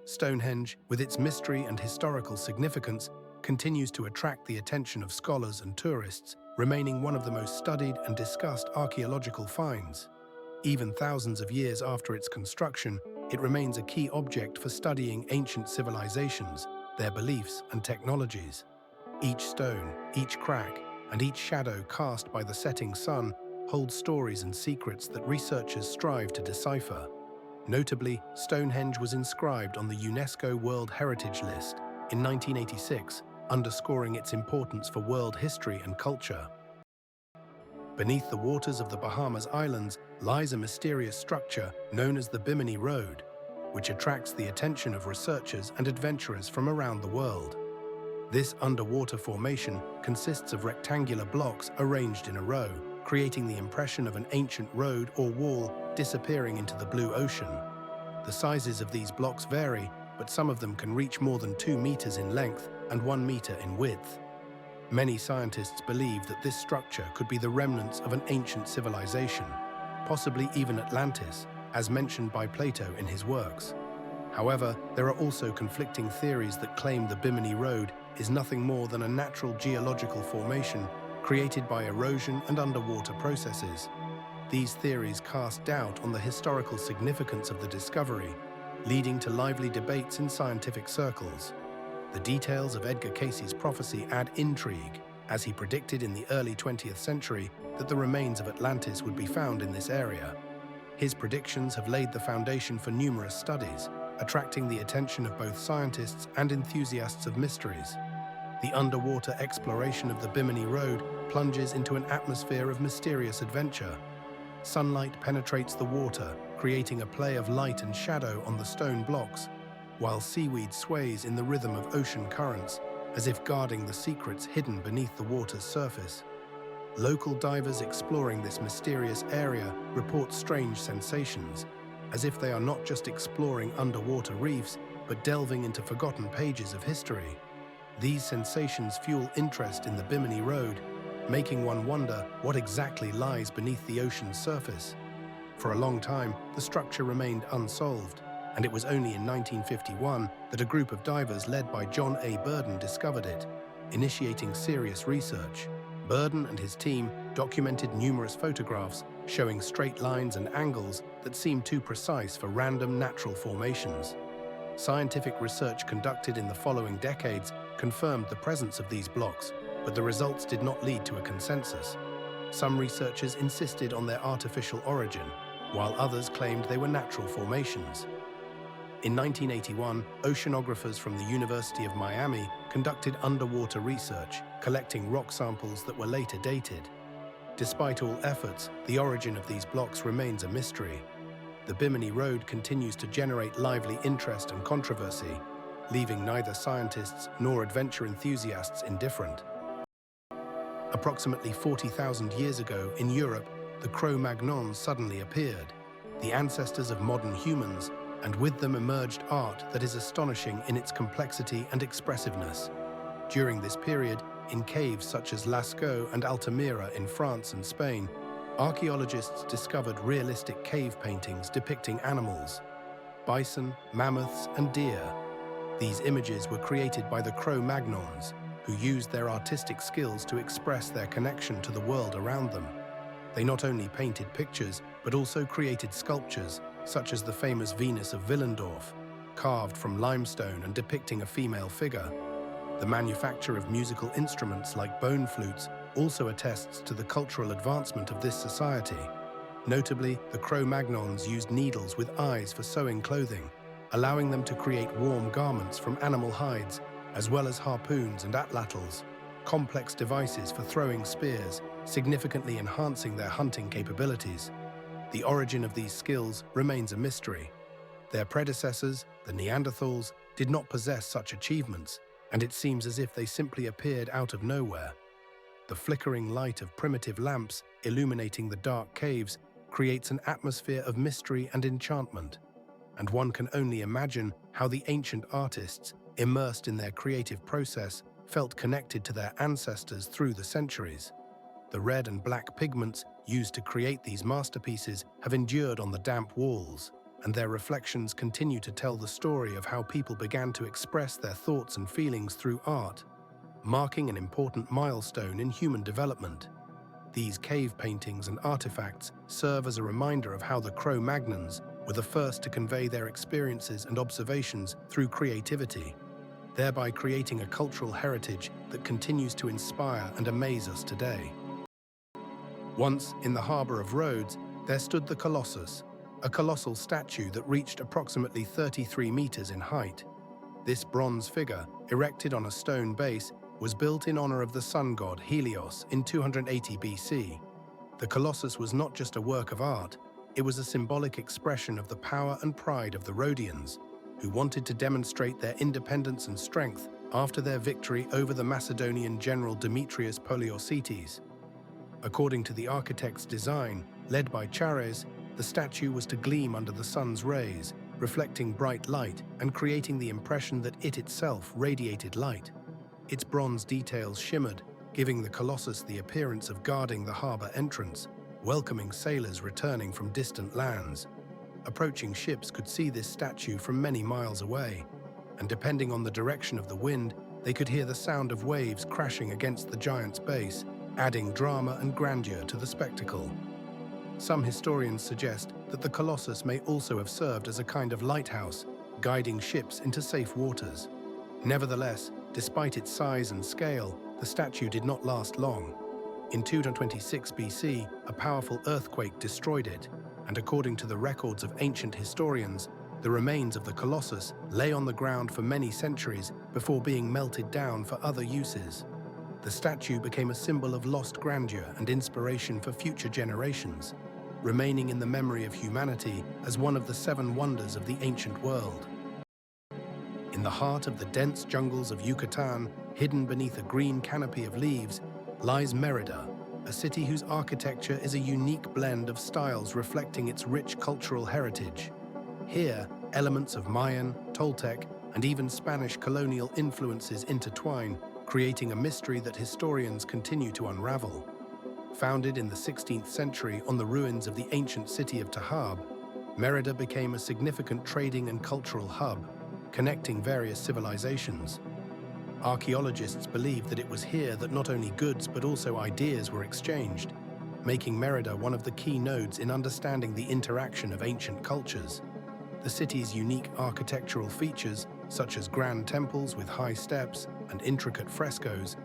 Stonehenge, with its mystery and historical significance, continues to attract the attention of scholars and tourists, remaining one of the most studied and discussed archaeological finds. Even thousands of years after its construction, it remains a key object for studying ancient civilizations, their beliefs and technologies. Each stone, each crack, and each shadow cast by the setting sun holds stories and secrets that researchers strive to decipher. Notably, Stonehenge was inscribed on the UNESCO World Heritage List in 1986, underscoring its importance for world history and culture. Beneath the waters of the Bahamas Islands lies a mysterious structure known as the Bimini Road, which attracts the attention of researchers and adventurers from around the world. This underwater formation consists of rectangular blocks arranged in a row, creating the impression of an ancient road or wall disappearing into the blue ocean. The sizes of these blocks vary, but some of them can reach more than 2 meters in length and 1 meter in width. Many scientists believe that this structure could be the remnants of an ancient civilization, possibly even Atlantis, as mentioned by Plato in his works. However, there are also conflicting theories that claim the Bimini Road is nothing more than a natural geological formation created by erosion and underwater processes. These theories cast doubt on the historical significance of the discovery, leading to lively debates in scientific circles. The details of Edgar Cayce's prophecy add intrigue, as he predicted in the early 20th century that the remains of Atlantis would be found in this area. His predictions have laid the foundation for numerous studies, attracting the attention of both scientists and enthusiasts of mysteries. The underwater exploration of the Bimini Road plunges into an atmosphere of mysterious adventure. Sunlight penetrates the water, creating a play of light and shadow on the stone blocks, while seaweed sways in the rhythm of ocean currents, as if guarding the secrets hidden beneath the water's surface. Local divers exploring this mysterious area report strange sensations, as if they are not just exploring underwater reefs, but delving into forgotten pages of history. These sensations fuel interest in the Bimini Road, making one wonder what exactly lies beneath the ocean's surface. For a long time, the structure remained unsolved, and it was only in 1951 that a group of divers led by John A. Burden discovered it, initiating serious research. Burden and his team documented numerous photographs showing straight lines and angles that seemed too precise for random natural formations. Scientific research conducted in the following decades confirmed the presence of these blocks, but the results did not lead to a consensus. Some researchers insisted on their artificial origin, while others claimed they were natural formations. In 1981, oceanographers from the University of Miami conducted underwater research, collecting rock samples that were later dated. Despite all efforts, the origin of these blocks remains a mystery. The Bimini Road continues to generate lively interest and controversy, leaving neither scientists nor adventure enthusiasts indifferent. Approximately 40,000 years ago in Europe, the Cro-Magnons suddenly appeared, the ancestors of modern humans, and with them emerged art that is astonishing in its complexity and expressiveness. During this period, in caves such as Lascaux and Altamira in France and Spain, archaeologists discovered realistic cave paintings depicting animals, bison, mammoths, and deer. These images were created by the Cro-Magnons, who used their artistic skills to express their connection to the world around them. They not only painted pictures, but also created sculptures, such as the famous Venus of Willendorf, carved from limestone and depicting a female figure. The manufacture of musical instruments like bone flutes also attests to the cultural advancement of this society. Notably, the Cro-Magnons used needles with eyes for sewing clothing, allowing them to create warm garments from animal hides, as well as harpoons and atlatls, complex devices for throwing spears, significantly enhancing their hunting capabilities. The origin of these skills remains a mystery. Their predecessors, the Neanderthals, did not possess such achievements, and it seems as if they simply appeared out of nowhere. The flickering light of primitive lamps illuminating the dark caves creates an atmosphere of mystery and enchantment, and one can only imagine how the ancient artists, immersed in their creative process, felt connected to their ancestors through the centuries. The red and black pigments used to create these masterpieces have endured on the damp walls, and their reflections continue to tell the story of how people began to express their thoughts and feelings through art, marking an important milestone in human development. These cave paintings and artifacts serve as a reminder of how the Cro-Magnons were the first to convey their experiences and observations through creativity, thereby creating a cultural heritage that continues to inspire and amaze us today. Once, in the harbor of Rhodes, there stood the Colossus, a colossal statue that reached approximately 33 meters in height. This bronze figure, erected on a stone base, was built in honor of the sun god Helios in 280 BC. The Colossus was not just a work of art, it was a symbolic expression of the power and pride of the Rhodians, who wanted to demonstrate their independence and strength after their victory over the Macedonian general Demetrius Poliorcetes. According to the architect's design, led by Chares, the statue was to gleam under the sun's rays, reflecting bright light and creating the impression that it itself radiated light. Its bronze details shimmered, giving the Colossus the appearance of guarding the harbor entrance, welcoming sailors returning from distant lands. Approaching ships could see this statue from many miles away, and depending on the direction of the wind, they could hear the sound of waves crashing against the giant's base, adding drama and grandeur to the spectacle. Some historians suggest that the Colossus may also have served as a kind of lighthouse, guiding ships into safe waters. Nevertheless, despite its size and scale, the statue did not last long. In 226 BC, a powerful earthquake destroyed it, and according to the records of ancient historians, the remains of the Colossus lay on the ground for many centuries before being melted down for other uses. The statue became a symbol of lost grandeur and inspiration for future generations, remaining in the memory of humanity as one of the 7 wonders of the ancient world. In the heart of the dense jungles of Yucatan, hidden beneath a green canopy of leaves, lies Mérida, a city whose architecture is a unique blend of styles reflecting its rich cultural heritage. Here, elements of Mayan, Toltec, and even Spanish colonial influences intertwine, creating a mystery that historians continue to unravel. Founded in the 16th century on the ruins of the ancient city of Tahab, Mérida became a significant trading and cultural hub, connecting various civilizations. Archaeologists believe that it was here that not only goods but also ideas were exchanged, making Mérida one of the key nodes in understanding the interaction of ancient cultures. The city's unique architectural features, such as grand temples with high steps and intricate frescoes,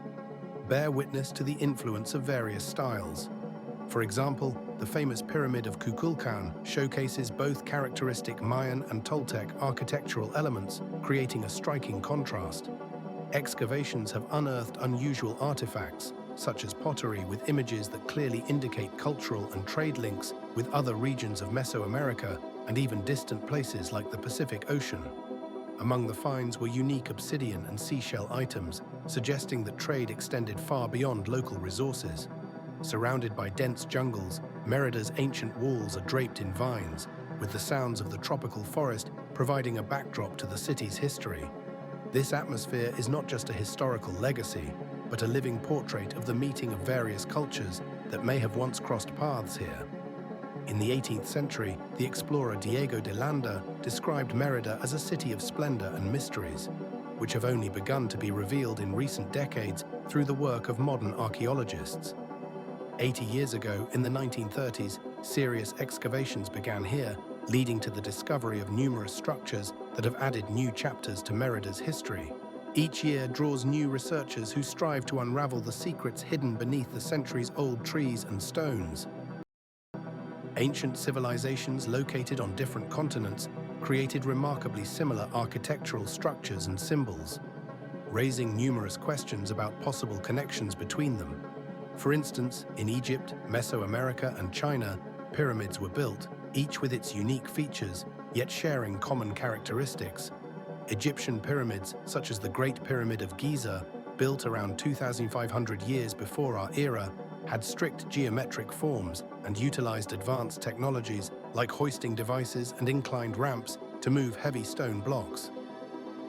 bear witness to the influence of various styles. For example, the famous Pyramid of Kukulkan showcases both characteristic Mayan and Toltec architectural elements, creating a striking contrast. Excavations have unearthed unusual artifacts, such as pottery with images that clearly indicate cultural and trade links with other regions of Mesoamerica and even distant places like the Pacific Ocean. Among the finds were unique obsidian and seashell items, suggesting that trade extended far beyond local resources. Surrounded by dense jungles, Mérida's ancient walls are draped in vines, with the sounds of the tropical forest providing a backdrop to the city's history. This atmosphere is not just a historical legacy, but a living portrait of the meeting of various cultures that may have once crossed paths here. In the 18th century, the explorer Diego de Landa described Mérida as a city of splendor and mysteries, which have only begun to be revealed in recent decades through the work of modern archaeologists. 80 years ago, in the 1930s, serious excavations began here, leading to the discovery of numerous structures that have added new chapters to Merida's history. Each year draws new researchers who strive to unravel the secrets hidden beneath the centuries-old trees and stones. Ancient civilizations located on different continents created remarkably similar architectural structures and symbols, raising numerous questions about possible connections between them. For instance, in Egypt, Mesoamerica, and China, pyramids were built, each with its unique features, yet sharing common characteristics. Egyptian pyramids, such as the Great Pyramid of Giza, built around 2,500 years before our era, had strict geometric forms and utilized advanced technologies like hoisting devices and inclined ramps to move heavy stone blocks.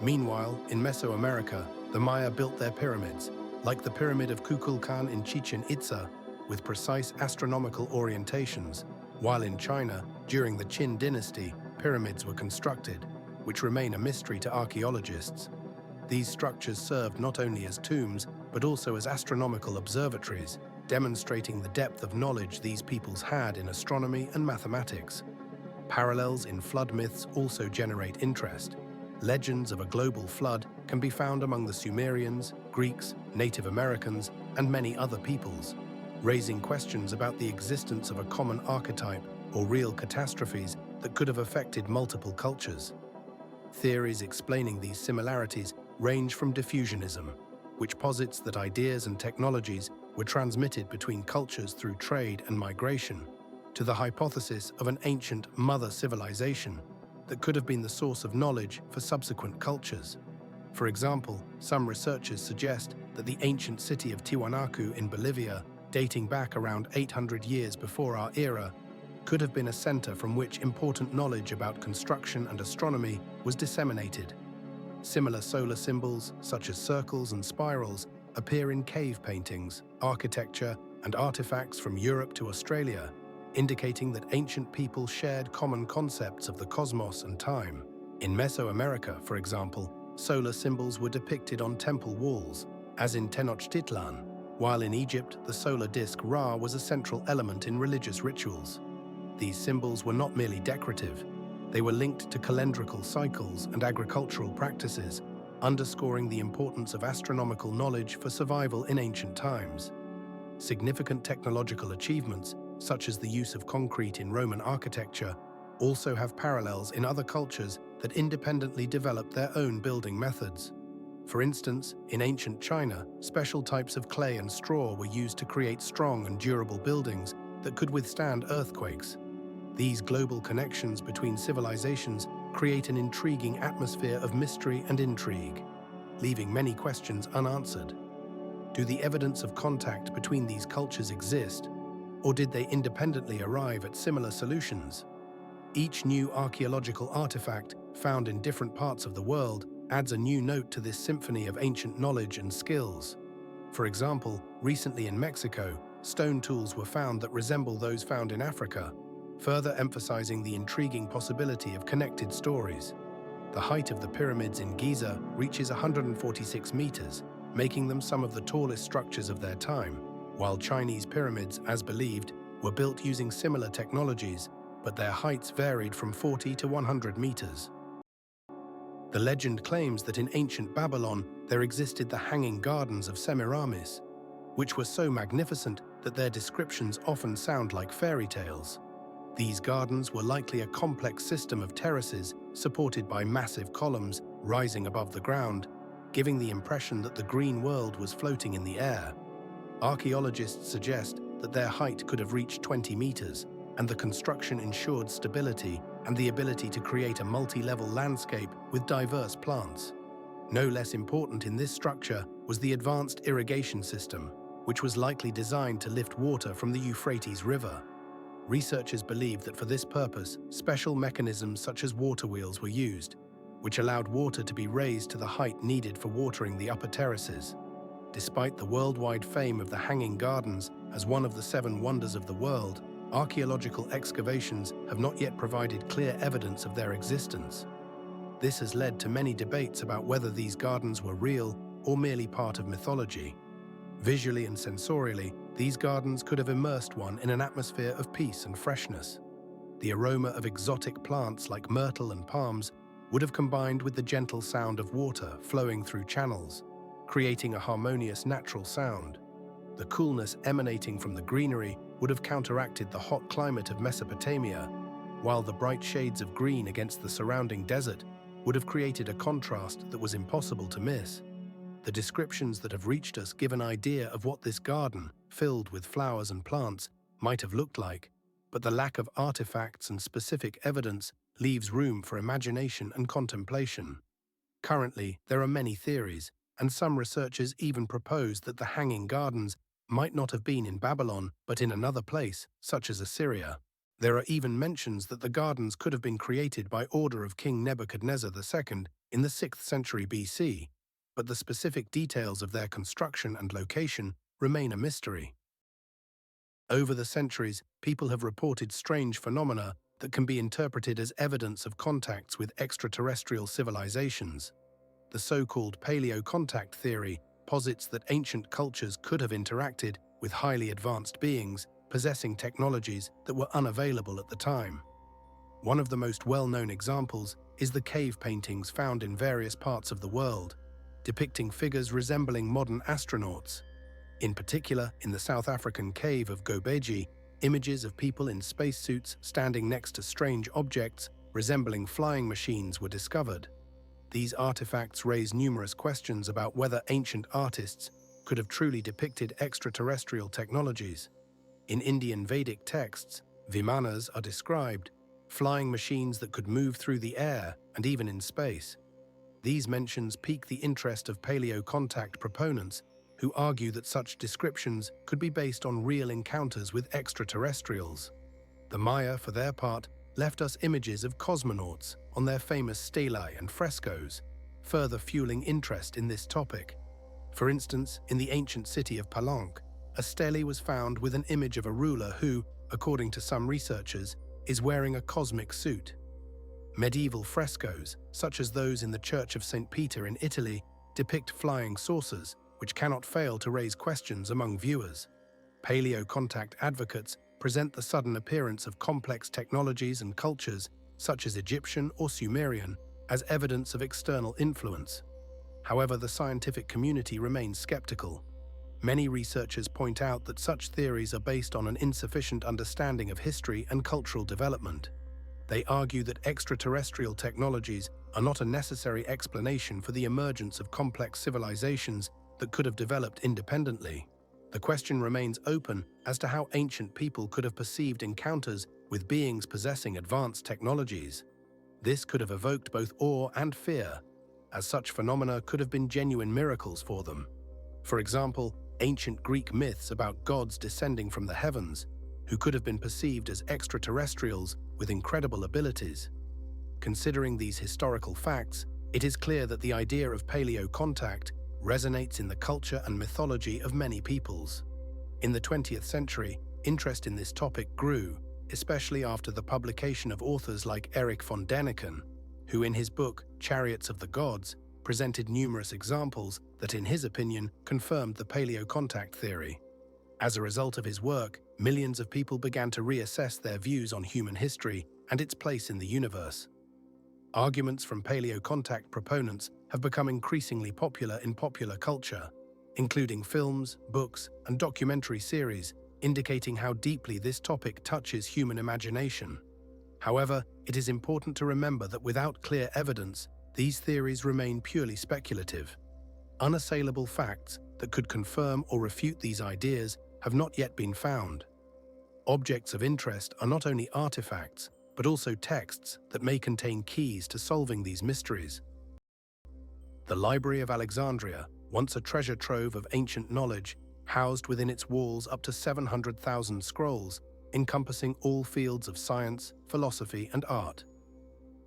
Meanwhile, in Mesoamerica, the Maya built their pyramids, like the Pyramid of Kukulkan in Chichen Itza, with precise astronomical orientations, while in China, during the Qin dynasty, pyramids were constructed, which remain a mystery to archaeologists. These structures served not only as tombs, but also as astronomical observatories, demonstrating the depth of knowledge these peoples had in astronomy and mathematics. Parallels in flood myths also generate interest. Legends of a global flood can be found among the Sumerians, Greeks, Native Americans, and many other peoples, raising questions about the existence of a common archetype or real catastrophes that could have affected multiple cultures. Theories explaining these similarities range from diffusionism, which posits that ideas and technologies were transmitted between cultures through trade and migration, to the hypothesis of an ancient mother civilization that could have been the source of knowledge for subsequent cultures. For example, some researchers suggest that the ancient city of Tiwanaku in Bolivia, dating back around 800 years before our era, could have been a center from which important knowledge about construction and astronomy was disseminated. Similar solar symbols, such as circles and spirals, appear in cave paintings, architecture, and artifacts from Europe to Australia, indicating that ancient people shared common concepts of the cosmos and time. In Mesoamerica, for example, solar symbols were depicted on temple walls, as in Tenochtitlan, while in Egypt, the solar disk Ra was a central element in religious rituals. These symbols were not merely decorative. They were linked to calendrical cycles and agricultural practices, underscoring the importance of astronomical knowledge for survival in ancient times. Significant technological achievements, such as the use of concrete in Roman architecture, also have parallels in other cultures that independently developed their own building methods. For instance, in ancient China, special types of clay and straw were used to create strong and durable buildings that could withstand earthquakes. These global connections between civilizations create an intriguing atmosphere of mystery and intrigue, leaving many questions unanswered. Do the evidence of contact between these cultures exist, or did they independently arrive at similar solutions? Each new archaeological artifact found in different parts of the world adds a new note to this symphony of ancient knowledge and skills. For example, recently in Mexico, stone tools were found that resemble those found in Africa, further emphasizing the intriguing possibility of connected stories. The height of the pyramids in Giza reaches 146 meters, making them some of the tallest structures of their time, while Chinese pyramids, as believed, were built using similar technologies, but their heights varied from 40 to 100 meters. The legend claims that in ancient Babylon there existed the Hanging Gardens of Semiramis, which were so magnificent that their descriptions often sound like fairy tales. These gardens were likely a complex system of terraces supported by massive columns rising above the ground, giving the impression that the green world was floating in the air. Archaeologists suggest that their height could have reached 20 meters, and the construction ensured stability and the ability to create a multi-level landscape with diverse plants. No less important in this structure was the advanced irrigation system, which was likely designed to lift water from the Euphrates River. Researchers believe that for this purpose, special mechanisms such as water wheels were used, which allowed water to be raised to the height needed for watering the upper terraces. Despite the worldwide fame of the Hanging Gardens as one of the 7 wonders of the world, archaeological excavations have not yet provided clear evidence of their existence. This has led to many debates about whether these gardens were real or merely part of mythology. Visually and sensorially, these gardens could have immersed one in an atmosphere of peace and freshness. The aroma of exotic plants like myrtle and palms would have combined with the gentle sound of water flowing through channels, creating a harmonious natural sound. The coolness emanating from the greenery would have counteracted the hot climate of Mesopotamia, while the bright shades of green against the surrounding desert would have created a contrast that was impossible to miss. The descriptions that have reached us give an idea of what this garden, filled with flowers and plants, might have looked like, but the lack of artifacts and specific evidence leaves room for imagination and contemplation. Currently, there are many theories, and some researchers even propose that the Hanging Gardens might not have been in Babylon, but in another place, such as Assyria. There are even mentions that the gardens could have been created by order of King Nebuchadnezzar II in the 6th century BC, but the specific details of their construction and location remain a mystery. Over the centuries, people have reported strange phenomena that can be interpreted as evidence of contacts with extraterrestrial civilizations. The so-called paleo-contact theory posits that ancient cultures could have interacted with highly advanced beings possessing technologies that were unavailable at the time. One of the most well-known examples is the cave paintings found in various parts of the world, depicting figures resembling modern astronauts. In particular, in the South African cave of Gobekli, images of people in spacesuits standing next to strange objects resembling flying machines were discovered. These artifacts raise numerous questions about whether ancient artists could have truly depicted extraterrestrial technologies. In Indian Vedic texts, Vimanas are described, flying machines that could move through the air and even in space. These mentions pique the interest of paleo-contact proponents who argue that such descriptions could be based on real encounters with extraterrestrials. The Maya, for their part, left us images of cosmonauts on their famous stelae and frescoes, further fueling interest in this topic. For instance, in the ancient city of Palenque, a stele was found with an image of a ruler who, according to some researchers, is wearing a cosmic suit. Medieval frescoes, such as those in the Church of St. Peter in Italy, depict flying saucers, which cannot fail to raise questions among viewers. Paleo-contact advocates present the sudden appearance of complex technologies and cultures, such as Egyptian or Sumerian, as evidence of external influence. However, the scientific community remains skeptical. Many researchers point out that such theories are based on an insufficient understanding of history and cultural development. They argue that extraterrestrial technologies are not a necessary explanation for the emergence of complex civilizations that could have developed independently. The question remains open as to how ancient people could have perceived encounters with beings possessing advanced technologies. This could have evoked both awe and fear, as such phenomena could have been genuine miracles for them. For example, ancient Greek myths about gods descending from the heavens, who could have been perceived as extraterrestrials with incredible abilities. Considering these historical facts, it is clear that the idea of paleo-contact resonates in the culture and mythology of many peoples. In the 20th century, interest in this topic grew, especially after the publication of authors like Erich von Däniken, who in his book Chariots of the Gods presented numerous examples that, in his opinion, confirmed the paleo-contact theory. As a result of his work, millions of people began to reassess their views on human history and its place in the universe. Arguments from paleo-contact proponents have become increasingly popular in popular culture, including films, books, and documentary series, indicating how deeply this topic touches human imagination. However, it is important to remember that without clear evidence, these theories remain purely speculative. Unassailable facts that could confirm or refute these ideas have not yet been found. Objects of interest are not only artifacts, but also texts that may contain keys to solving these mysteries. The Library of Alexandria, once a treasure trove of ancient knowledge, housed within its walls up to 700,000 scrolls, encompassing all fields of science, philosophy, and art.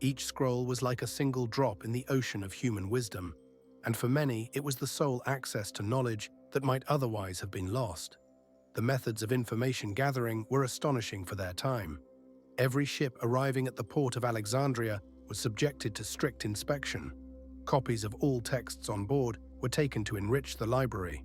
Each scroll was like a single drop in the ocean of human wisdom, and for many it was the sole access to knowledge that might otherwise have been lost. The methods of information gathering were astonishing for their time. Every ship arriving at the port of Alexandria was subjected to strict inspection. Copies of all texts on board were taken to enrich the library.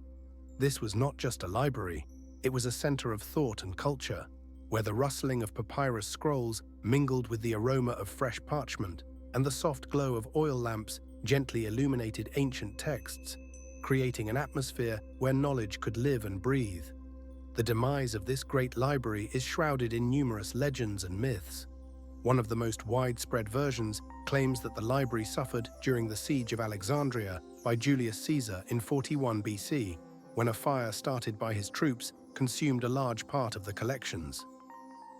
This was not just a library, it was a center of thought and culture, where the rustling of papyrus scrolls mingled with the aroma of fresh parchment, and the soft glow of oil lamps gently illuminated ancient texts, creating an atmosphere where knowledge could live and breathe. The demise of this great library is shrouded in numerous legends and myths. One of the most widespread versions claims that the library suffered during the siege of Alexandria by Julius Caesar in 41 BC, when a fire started by his troops consumed a large part of the collections.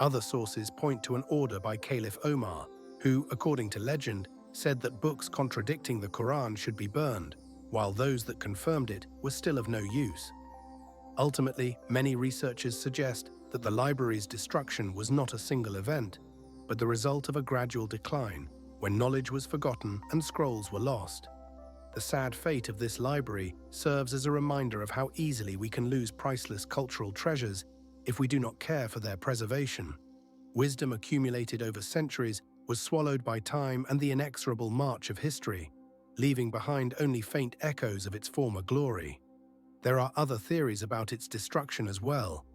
Other sources point to an order by Caliph Omar, who, according to legend, said that books contradicting the Quran should be burned, while those that confirmed it were still of no use. Ultimately, many researchers suggest that the library's destruction was not a single event, but the result of a gradual decline, when knowledge was forgotten and scrolls were lost. The sad fate of this library serves as a reminder of how easily we can lose priceless cultural treasures if we do not care for their preservation. Wisdom accumulated over centuries was swallowed by time and the inexorable march of history, leaving behind only faint echoes of its former glory. There are other theories about its destruction as well.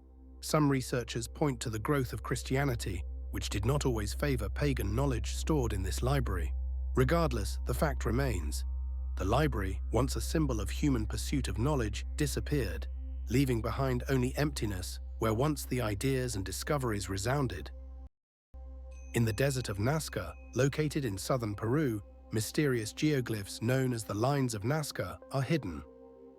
Some researchers point to the growth of Christianity, which did not always favor pagan knowledge stored in this library. Regardless, the fact remains. The library, once a symbol of human pursuit of knowledge, disappeared, leaving behind only emptiness where once the ideas and discoveries resounded. In the desert of Nazca, located in southern Peru, mysterious geoglyphs known as the Lines of Nazca are hidden.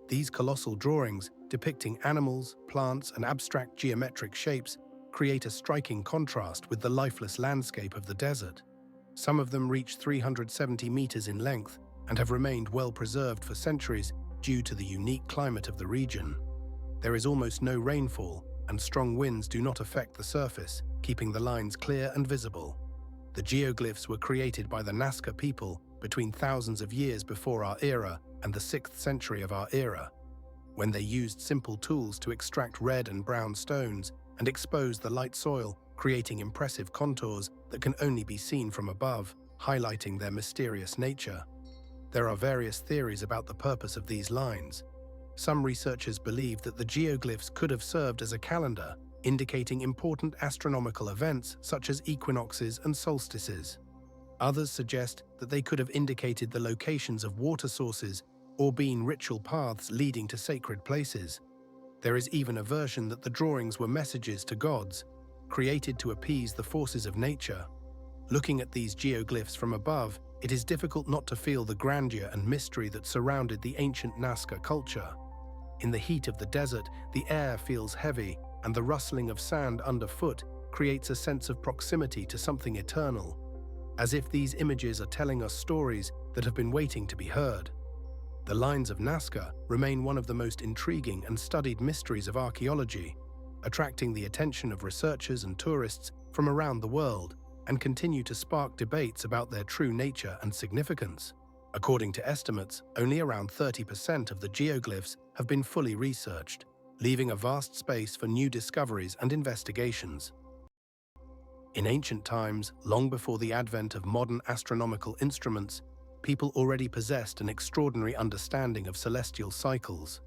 These colossal drawings, depicting animals, plants, and abstract geometric shapes, create a striking contrast with the lifeless landscape of the desert. Some of them reach 370 meters in length and have remained well preserved for centuries due to the unique climate of the region. There is almost no rainfall, and strong winds do not affect the surface, keeping the lines clear and visible. The geoglyphs were created by the Nazca people between thousands of years before our era and the 6th century of our era, when they used simple tools to extract red and brown stones and expose the light soil, creating impressive contours that can only be seen from above, highlighting their mysterious nature. There are various theories about the purpose of these lines. Some researchers believe that the geoglyphs could have served as a calendar, indicating important astronomical events such as equinoxes and solstices. Others suggest that they could have indicated the locations of water sources or been ritual paths leading to sacred places. There is even a version that the drawings were messages to gods, created to appease the forces of nature. Looking at these geoglyphs from above, it is difficult not to feel the grandeur and mystery that surrounded the ancient Nazca culture. In the heat of the desert, the air feels heavy, and the rustling of sand underfoot creates a sense of proximity to something eternal, as if these images are telling us stories that have been waiting to be heard. The Lines of Nazca remain one of the most intriguing and studied mysteries of archaeology, attracting the attention of researchers and tourists from around the world, and continue to spark debates about their true nature and significance. According to estimates, only around 30% of the geoglyphs have been fully researched, leaving a vast space for new discoveries and investigations. In ancient times, long before the advent of modern astronomical instruments, people already possessed an extraordinary understanding of celestial cycles.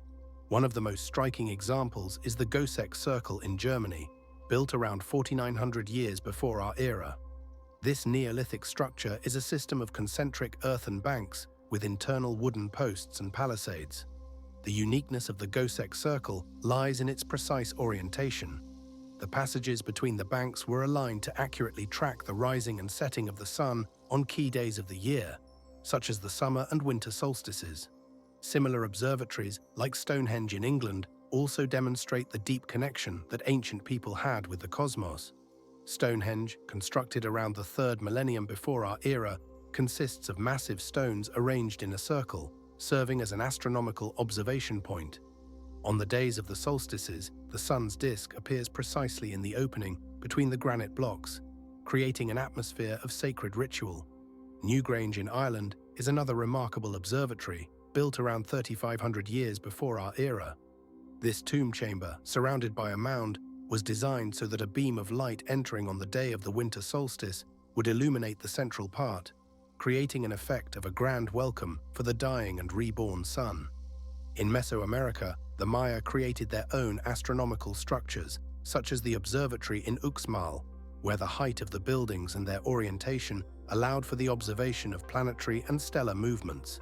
One of the most striking examples is the Gössek Circle in Germany, built around 4,900 years before our era. This Neolithic structure is a system of concentric earthen banks with internal wooden posts and palisades. The uniqueness of the Gössek Circle lies in its precise orientation. The passages between the banks were aligned to accurately track the rising and setting of the sun on key days of the year, such as the summer and winter solstices. Similar observatories, like Stonehenge in England, also demonstrate the deep connection that ancient people had with the cosmos. Stonehenge, constructed around the 3rd millennium before our era, consists of massive stones arranged in a circle, serving as an astronomical observation point. On the days of the solstices, the sun's disk appears precisely in the opening between the granite blocks, creating an atmosphere of sacred ritual. Newgrange in Ireland is another remarkable observatory, built around 3,500 years before our era. This tomb chamber, surrounded by a mound, was designed so that a beam of light entering on the day of the winter solstice would illuminate the central part, creating an effect of a grand welcome for the dying and reborn sun. In Mesoamerica, the Maya created their own astronomical structures, such as the observatory in Uxmal, where the height of the buildings and their orientation allowed for the observation of planetary and stellar movements.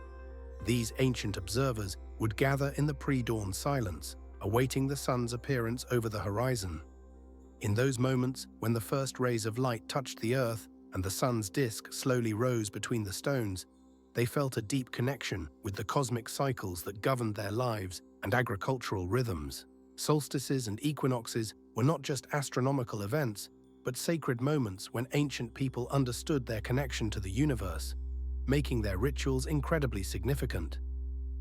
These ancient observers would gather in the pre-dawn silence, awaiting the sun's appearance over the horizon. In those moments when the first rays of light touched the earth and the sun's disk slowly rose between the stones, they felt a deep connection with the cosmic cycles that governed their lives and agricultural rhythms. Solstices and equinoxes were not just astronomical events, but sacred moments when ancient people understood their connection to the universe, making their rituals incredibly significant.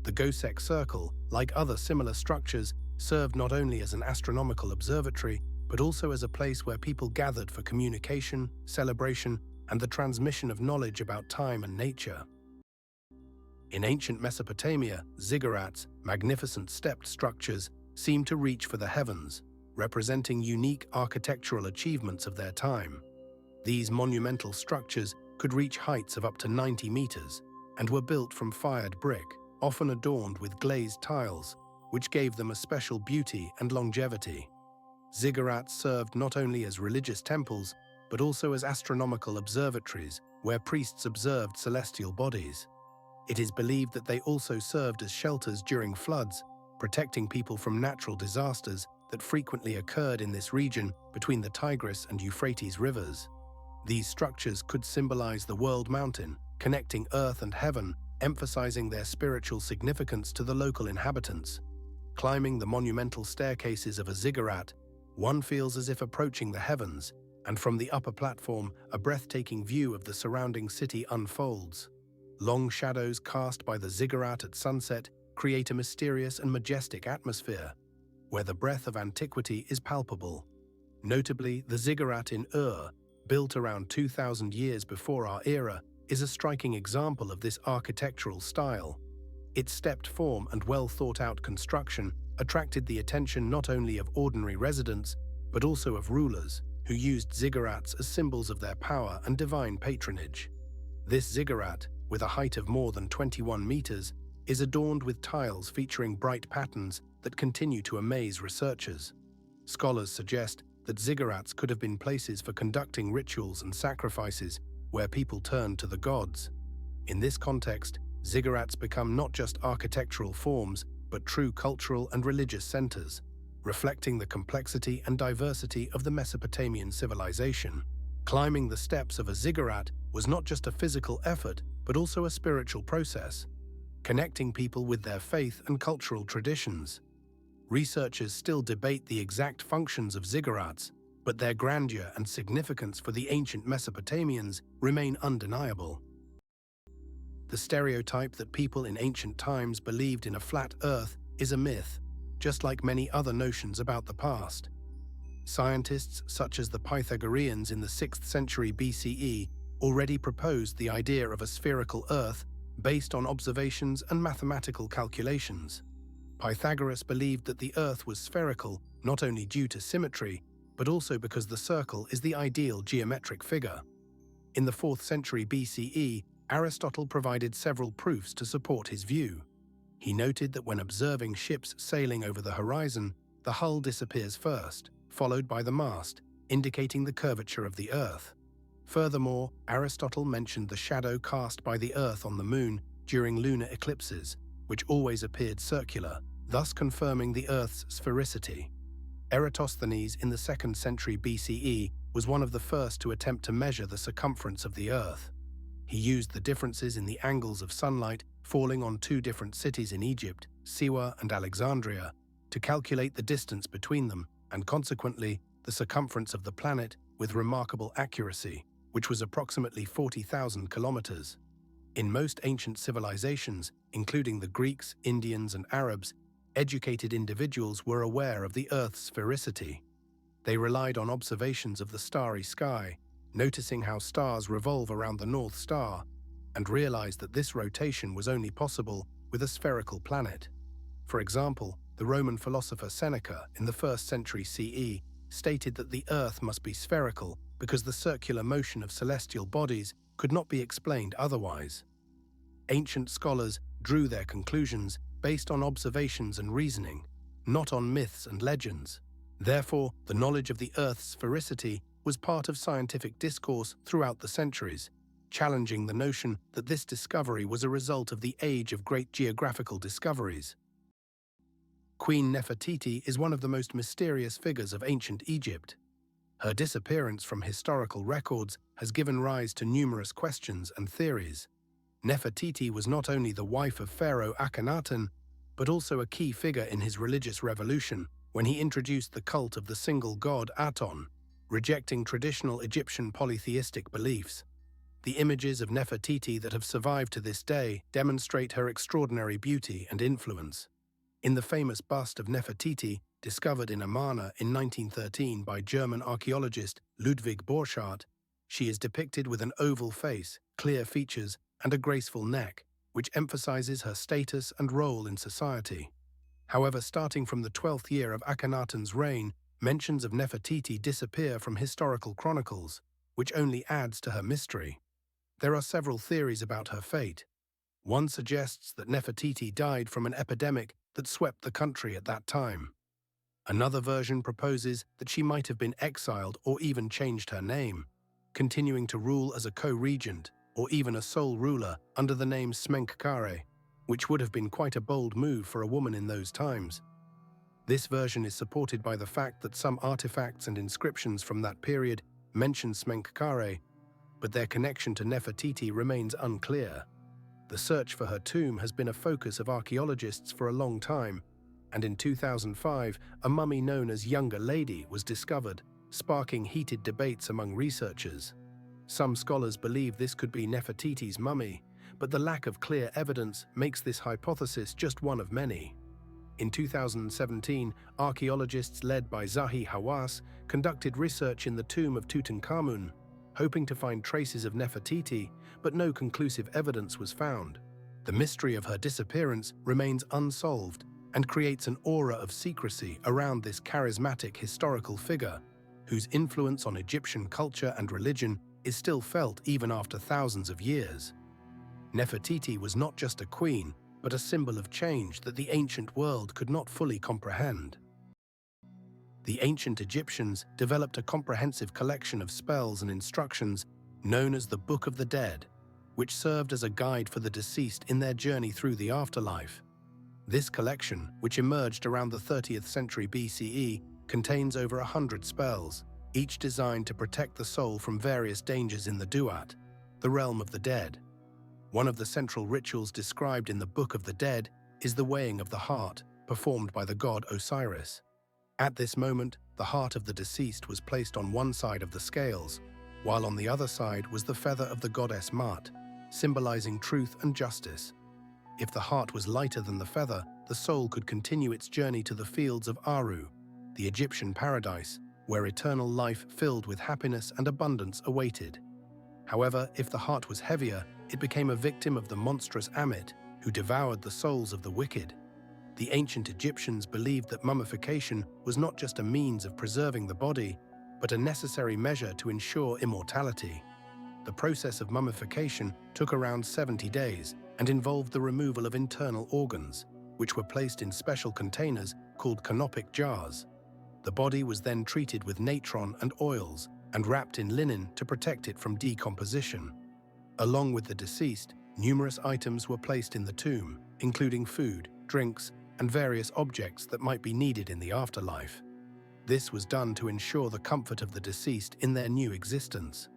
The Göcek Circle, like other similar structures, served not only as an astronomical observatory, but also as a place where people gathered for communication, celebration, and the transmission of knowledge about time and nature. In ancient Mesopotamia, ziggurats, magnificent stepped structures, seemed to reach for the heavens, representing unique architectural achievements of their time. These monumental structures could reach heights of up to 90 meters and were built from fired brick, often adorned with glazed tiles, which gave them a special beauty and longevity. Ziggurats served not only as religious temples, but also as astronomical observatories where priests observed celestial bodies. It is believed that they also served as shelters during floods, protecting people from natural disasters that frequently occurred in this region between the Tigris and Euphrates rivers. These structures could symbolize the world mountain, connecting earth and heaven, emphasizing their spiritual significance to the local inhabitants. Climbing the monumental staircases of a ziggurat, one feels as if approaching the heavens, and from the upper platform, a breathtaking view of the surrounding city unfolds. Long shadows cast by the ziggurat at sunset create a mysterious and majestic atmosphere, where the breath of antiquity is palpable. Notably, the ziggurat in Ur, built around 2,000 years before our era, is a striking example of this architectural style. Its stepped form and well-thought-out construction attracted the attention not only of ordinary residents, but also of rulers, who used ziggurats as symbols of their power and divine patronage. This ziggurat, with a height of more than 21 meters, is adorned with tiles featuring bright patterns that continue to amaze researchers. Scholars suggest that ziggurats could have been places for conducting rituals and sacrifices where people turned to the gods. In this context, ziggurats become not just architectural forms, but true cultural and religious centers, reflecting the complexity and diversity of the Mesopotamian civilization. Climbing the steps of a ziggurat was not just a physical effort, but also a spiritual process, connecting people with their faith and cultural traditions. Researchers still debate the exact functions of ziggurats, but their grandeur and significance for the ancient Mesopotamians remain undeniable. The stereotype that people in ancient times believed in a flat earth is a myth, just like many other notions about the past. Scientists such as the Pythagoreans in the 6th century BCE already proposed the idea of a spherical earth based on observations and mathematical calculations. Pythagoras believed that the earth was spherical not only due to symmetry, but also because the circle is the ideal geometric figure. In the 4th century BCE, Aristotle provided several proofs to support his view. He noted that when observing ships sailing over the horizon, the hull disappears first, followed by the mast, indicating the curvature of the Earth. Furthermore, Aristotle mentioned the shadow cast by the Earth on the Moon during lunar eclipses, which always appeared circular, thus confirming the Earth's sphericity. Eratosthenes in the 2nd century BCE was one of the first to attempt to measure the circumference of the Earth. He used the differences in the angles of sunlight falling on two different cities in Egypt, Siwa and Alexandria, to calculate the distance between them and consequently the circumference of the planet with remarkable accuracy, which was approximately 40,000 kilometers. In most ancient civilizations, including the Greeks, Indians, and Arabs, educated individuals were aware of the Earth's sphericity. They relied on observations of the starry sky, noticing how stars revolve around the North Star, and realized that this rotation was only possible with a spherical planet. For example, the Roman philosopher Seneca in the 1st century CE stated that the Earth must be spherical because the circular motion of celestial bodies could not be explained otherwise. Ancient scholars drew their conclusions based on observations and reasoning, not on myths and legends. Therefore, the knowledge of the Earth's sphericity was part of scientific discourse throughout the centuries, challenging the notion that this discovery was a result of the age of great geographical discoveries. Queen Nefertiti is one of the most mysterious figures of ancient Egypt. Her disappearance from historical records has given rise to numerous questions and theories. Nefertiti was not only the wife of Pharaoh Akhenaten, but also a key figure in his religious revolution when he introduced the cult of the single god Aton, rejecting traditional Egyptian polytheistic beliefs. The images of Nefertiti that have survived to this day demonstrate her extraordinary beauty and influence. In the famous bust of Nefertiti, discovered in Amarna in 1913 by German archaeologist Ludwig Borchardt, she is depicted with an oval face, clear features, and a graceful neck, which emphasizes her status and role in society. However, starting from the 12th year of Akhenaten's reign, mentions of Nefertiti disappear from historical chronicles, which only adds to her mystery. There are several theories about her fate. One suggests that Nefertiti died from an epidemic that swept the country at that time. Another version proposes that she might have been exiled or even changed her name, continuing to rule as a co-regent or even a sole ruler under the name Smenkhkare, which would have been quite a bold move for a woman in those times. This version is supported by the fact that some artifacts and inscriptions from that period mention Smenkhkare, but their connection to Nefertiti remains unclear. The search for her tomb has been a focus of archaeologists for a long time, and in 2005, a mummy known as Younger Lady was discovered, sparking heated debates among researchers. Some scholars believe this could be Nefertiti's mummy, but the lack of clear evidence makes this hypothesis just one of many. In 2017, archaeologists led by Zahi Hawass conducted research in the tomb of Tutankhamun, hoping to find traces of Nefertiti, but no conclusive evidence was found. The mystery of her disappearance remains unsolved and creates an aura of secrecy around this charismatic historical figure, whose influence on Egyptian culture and religion is still felt even after thousands of years. Nefertiti was not just a queen, but a symbol of change that the ancient world could not fully comprehend. The ancient Egyptians developed a comprehensive collection of spells and instructions known as the Book of the Dead, which served as a guide for the deceased in their journey through the afterlife. This collection, which emerged around the 30th century BCE, contains over 100 spells, each designed to protect the soul from various dangers in the Duat, the realm of the dead. One of the central rituals described in the Book of the Dead is the weighing of the heart, performed by the god Osiris. At this moment, the heart of the deceased was placed on one side of the scales, while on the other side was the feather of the goddess Ma'at, symbolizing truth and justice. If the heart was lighter than the feather, the soul could continue its journey to the fields of Aru, the Egyptian paradise, where eternal life filled with happiness and abundance awaited. However, if the heart was heavier, it became a victim of the monstrous Ammit, who devoured the souls of the wicked. The ancient Egyptians believed that mummification was not just a means of preserving the body, but a necessary measure to ensure immortality. The process of mummification took around 70 days and involved the removal of internal organs, which were placed in special containers called canopic jars. The body was then treated with natron and oils and wrapped in linen to protect it from decomposition. Along with the deceased, numerous items were placed in the tomb, including food, drinks, and various objects that might be needed in the afterlife. This was done to ensure the comfort of the deceased in their new existence.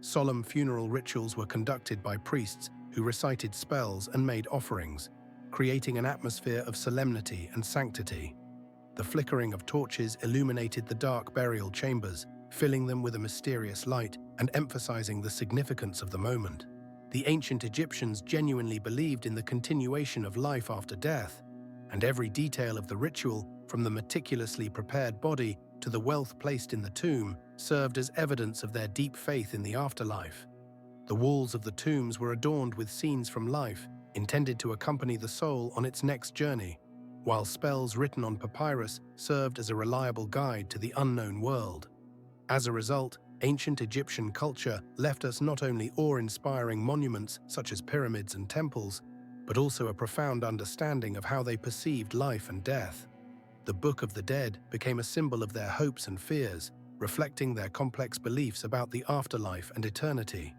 Solemn funeral rituals were conducted by priests who recited spells and made offerings, creating an atmosphere of solemnity and sanctity. The flickering of torches illuminated the dark burial chambers, filling them with a mysterious light and emphasizing the significance of the moment. The ancient Egyptians genuinely believed in the continuation of life after death, and every detail of the ritual, from the meticulously prepared body to the wealth placed in the tomb, served as evidence of their deep faith in the afterlife. The walls of the tombs were adorned with scenes from life, intended to accompany the soul on its next journey, while spells written on papyrus served as a reliable guide to the unknown world. As a result, Ancient Egyptian culture left us not only awe-inspiring monuments such as pyramids and temples, but also a profound understanding of how they perceived life and death. The Book of the Dead became a symbol of their hopes and fears, reflecting their complex beliefs about the afterlife and eternity.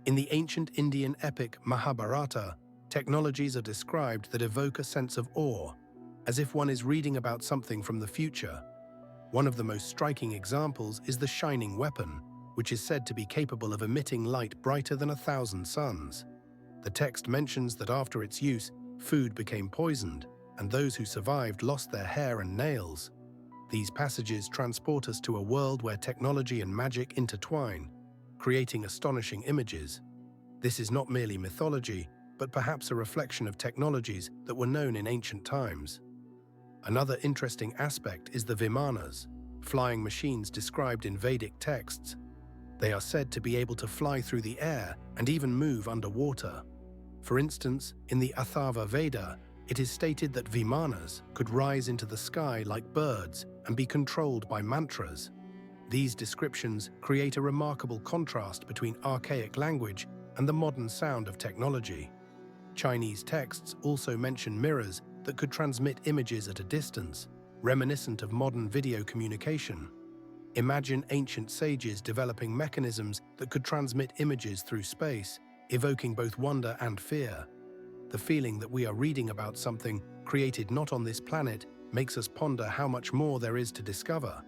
In the ancient Indian epic Mahabharata, technologies are described that evoke a sense of awe, as if one is reading about something from the future. One of the most striking examples is the shining weapon, which is said to be capable of emitting light brighter than 1,000 suns. The text mentions that after its use, food became poisoned, and those who survived lost their hair and nails. These passages transport us to a world where technology and magic intertwine, creating astonishing images. This is not merely mythology, but perhaps a reflection of technologies that were known in ancient times. Another interesting aspect is the Vimanas, flying machines described in Vedic texts. They are said to be able to fly through the air and even move underwater. For instance, in the Atharva Veda, it is stated that Vimanas could rise into the sky like birds and be controlled by mantras. These descriptions create a remarkable contrast between archaic language and the modern sound of technology. Chinese texts also mention mirrors that could transmit images at a distance, reminiscent of modern video communication. Imagine ancient sages developing mechanisms that could transmit images through space, evoking both wonder and fear. The feeling that we are reading about something created not on this planet makes us ponder how much more there is to discover.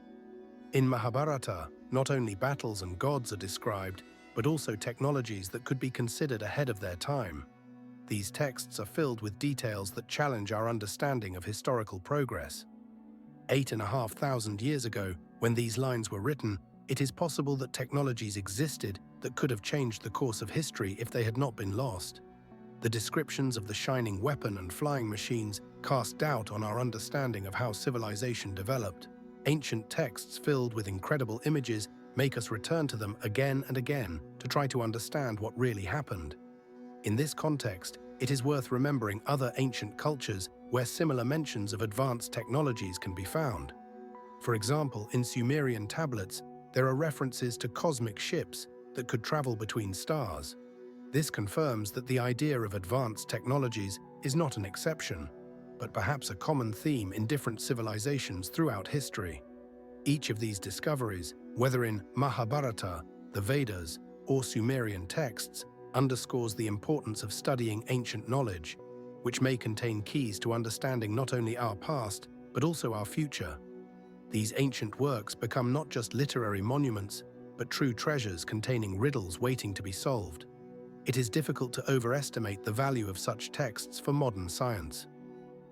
In Mahabharata, not only battles and gods are described, but also technologies that could be considered ahead of their time. These texts are filled with details that challenge our understanding of historical progress. 8,500 years ago, when these lines were written, it is possible that technologies existed that could have changed the course of history if they had not been lost. The descriptions of the shining weapon and flying machines cast doubt on our understanding of how civilization developed. Ancient texts filled with incredible images make us return to them again and again to try to understand what really happened. In this context, it is worth remembering other ancient cultures where similar mentions of advanced technologies can be found. For example, in Sumerian tablets, there are references to cosmic ships that could travel between stars. This confirms that the idea of advanced technologies is not an exception, but perhaps a common theme in different civilizations throughout history. Each of these discoveries, whether in Mahabharata, the Vedas, or Sumerian texts, underscores the importance of studying ancient knowledge, which may contain keys to understanding not only our past, but also our future. These ancient works become not just literary monuments, but true treasures containing riddles waiting to be solved. It is difficult to overestimate the value of such texts for modern science.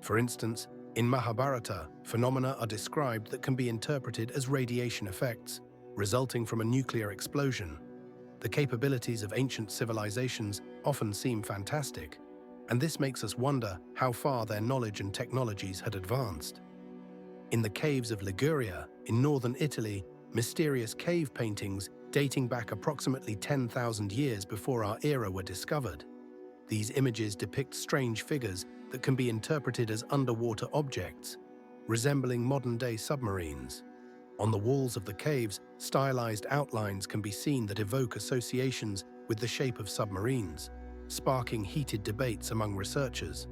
For instance, in Mahabharata, phenomena are described that can be interpreted as radiation effects, resulting from a nuclear explosion. The capabilities of ancient civilizations often seem fantastic, and this makes us wonder how far their knowledge and technologies had advanced. In the caves of Liguria, in northern Italy, mysterious cave paintings dating back approximately 10,000 years before our era were discovered. These images depict strange figures that can be interpreted as underwater objects, resembling modern-day submarines. On the walls of the caves, stylized outlines can be seen that evoke associations with the shape of submarines, sparking heated debates among researchers.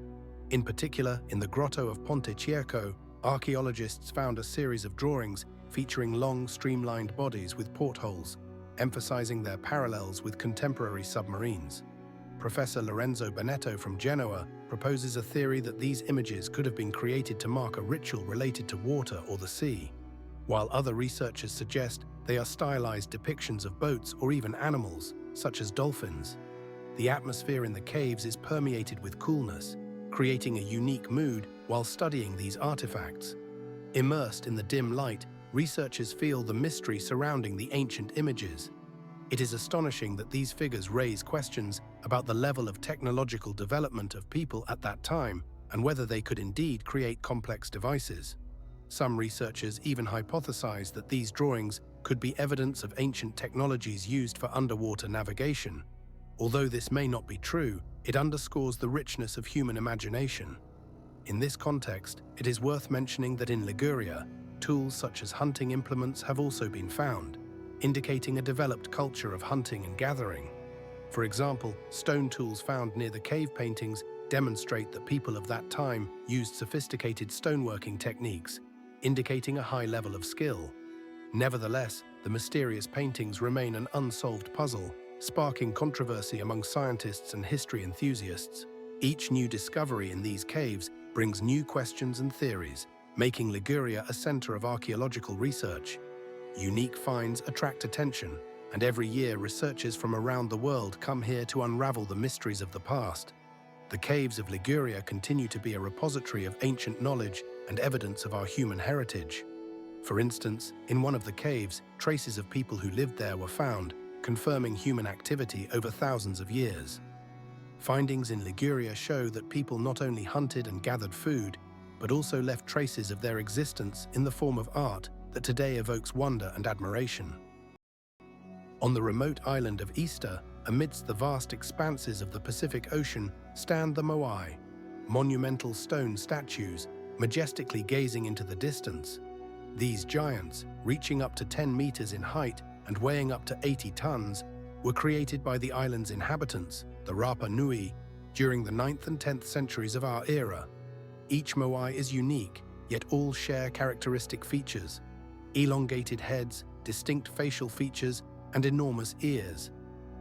In particular, in the Grotto of Ponte Cierco, archaeologists found a series of drawings featuring long, streamlined bodies with portholes, emphasizing their parallels with contemporary submarines. Professor Lorenzo Bonetto from Genoa proposes a theory that these images could have been created to mark a ritual related to water or the sea, while other researchers suggest they are stylized depictions of boats or even animals, such as dolphins. The atmosphere in the caves is permeated with coolness, creating a unique mood while studying these artifacts. Immersed in the dim light, researchers feel the mystery surrounding the ancient images. It is astonishing that these figures raise questions about the level of technological development of people at that time and whether they could indeed create complex devices. Some researchers even hypothesize that these drawings could be evidence of ancient technologies used for underwater navigation. Although this may not be true, it underscores the richness of human imagination. In this context, it is worth mentioning that in Liguria, tools such as hunting implements have also been found. indicating a developed culture of hunting and gathering. For example, stone tools found near the cave paintings demonstrate that people of that time used sophisticated stoneworking techniques, indicating a high level of skill. Nevertheless, the mysterious paintings remain an unsolved puzzle, sparking controversy among scientists and history enthusiasts. Each new discovery in these caves brings new questions and theories, making Liguria a center of archaeological research. Unique finds attract attention, and every year researchers from around the world come here to unravel the mysteries of the past. The caves of Liguria continue to be a repository of ancient knowledge and evidence of our human heritage. For instance, in one of the caves, traces of people who lived there were found, confirming human activity over thousands of years. Findings in Liguria show that people not only hunted and gathered food, but also left traces of their existence in the form of art that today evokes wonder and admiration. On the remote island of Easter, amidst the vast expanses of the Pacific Ocean, stand the Moai, monumental stone statues, majestically gazing into the distance. These giants, reaching up to 10 meters in height and weighing up to 80 tons, were created by the island's inhabitants, the Rapa Nui, during the 9th and 10th centuries of our era. Each Moai is unique, yet all share characteristic features: elongated heads, distinct facial features, and enormous ears.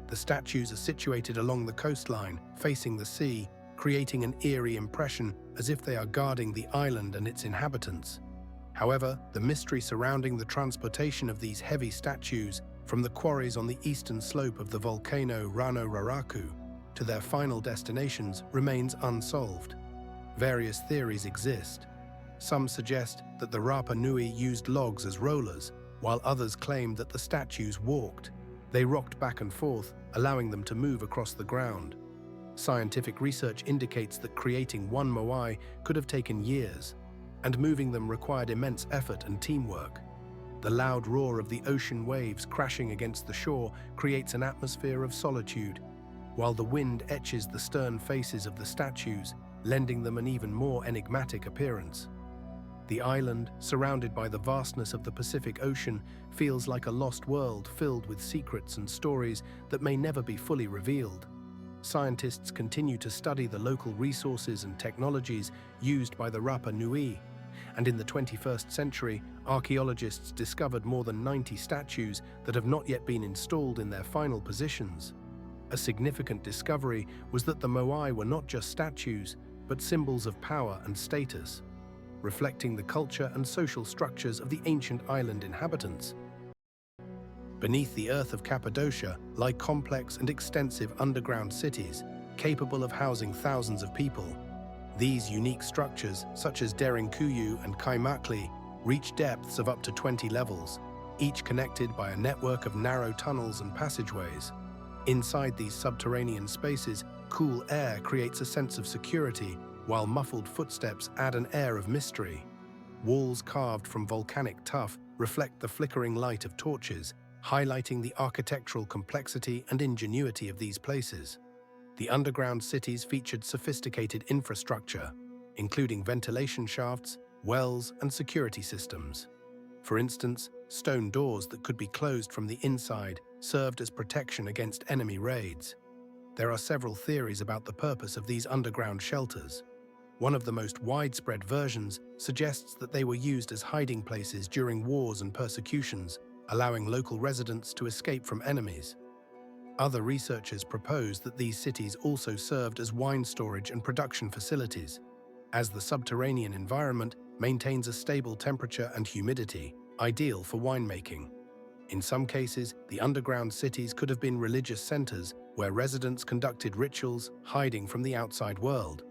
The statues are situated along the coastline, facing the sea, creating an eerie impression as if they are guarding the island and its inhabitants. However, the mystery surrounding the transportation of these heavy statues from the quarries on the eastern slope of the volcano Rano Raraku to their final destinations remains unsolved. Various theories exist. Some suggest that the Rapa Nui used logs as rollers, while others claim that the statues walked. They rocked back and forth, allowing them to move across the ground. Scientific research indicates that creating one Moai could have taken years, and moving them required immense effort and teamwork. The loud roar of the ocean waves crashing against the shore creates an atmosphere of solitude, while the wind etches the stern faces of the statues, lending them an even more enigmatic appearance. The island, surrounded by the vastness of the Pacific Ocean, feels like a lost world filled with secrets and stories that may never be fully revealed. Scientists continue to study the local resources and technologies used by the Rapa Nui, and in the 21st century, archaeologists discovered more than 90 statues that have not yet been installed in their final positions. A significant discovery was that the Moai were not just statues, but symbols of power and status, reflecting the culture and social structures of the ancient island inhabitants. Beneath the earth of Cappadocia lie complex and extensive underground cities, capable of housing thousands of people. These unique structures, such as Derinkuyu and Kaimakli, reach depths of up to 20 levels, each connected by a network of narrow tunnels and passageways. Inside these subterranean spaces, cool air creates a sense of security, while muffled footsteps add an air of mystery. Walls carved from volcanic tuff reflect the flickering light of torches, highlighting the architectural complexity and ingenuity of these places. The underground cities featured sophisticated infrastructure, including ventilation shafts, wells, and security systems. For instance, stone doors that could be closed from the inside served as protection against enemy raids. There are several theories about the purpose of these underground shelters. One of the most widespread versions suggests that they were used as hiding places during wars and persecutions, allowing local residents to escape from enemies. Other researchers propose that these cities also served as wine storage and production facilities, as the subterranean environment maintains a stable temperature and humidity, ideal for winemaking. In some cases, the underground cities could have been religious centers where residents conducted rituals, hiding from the outside world.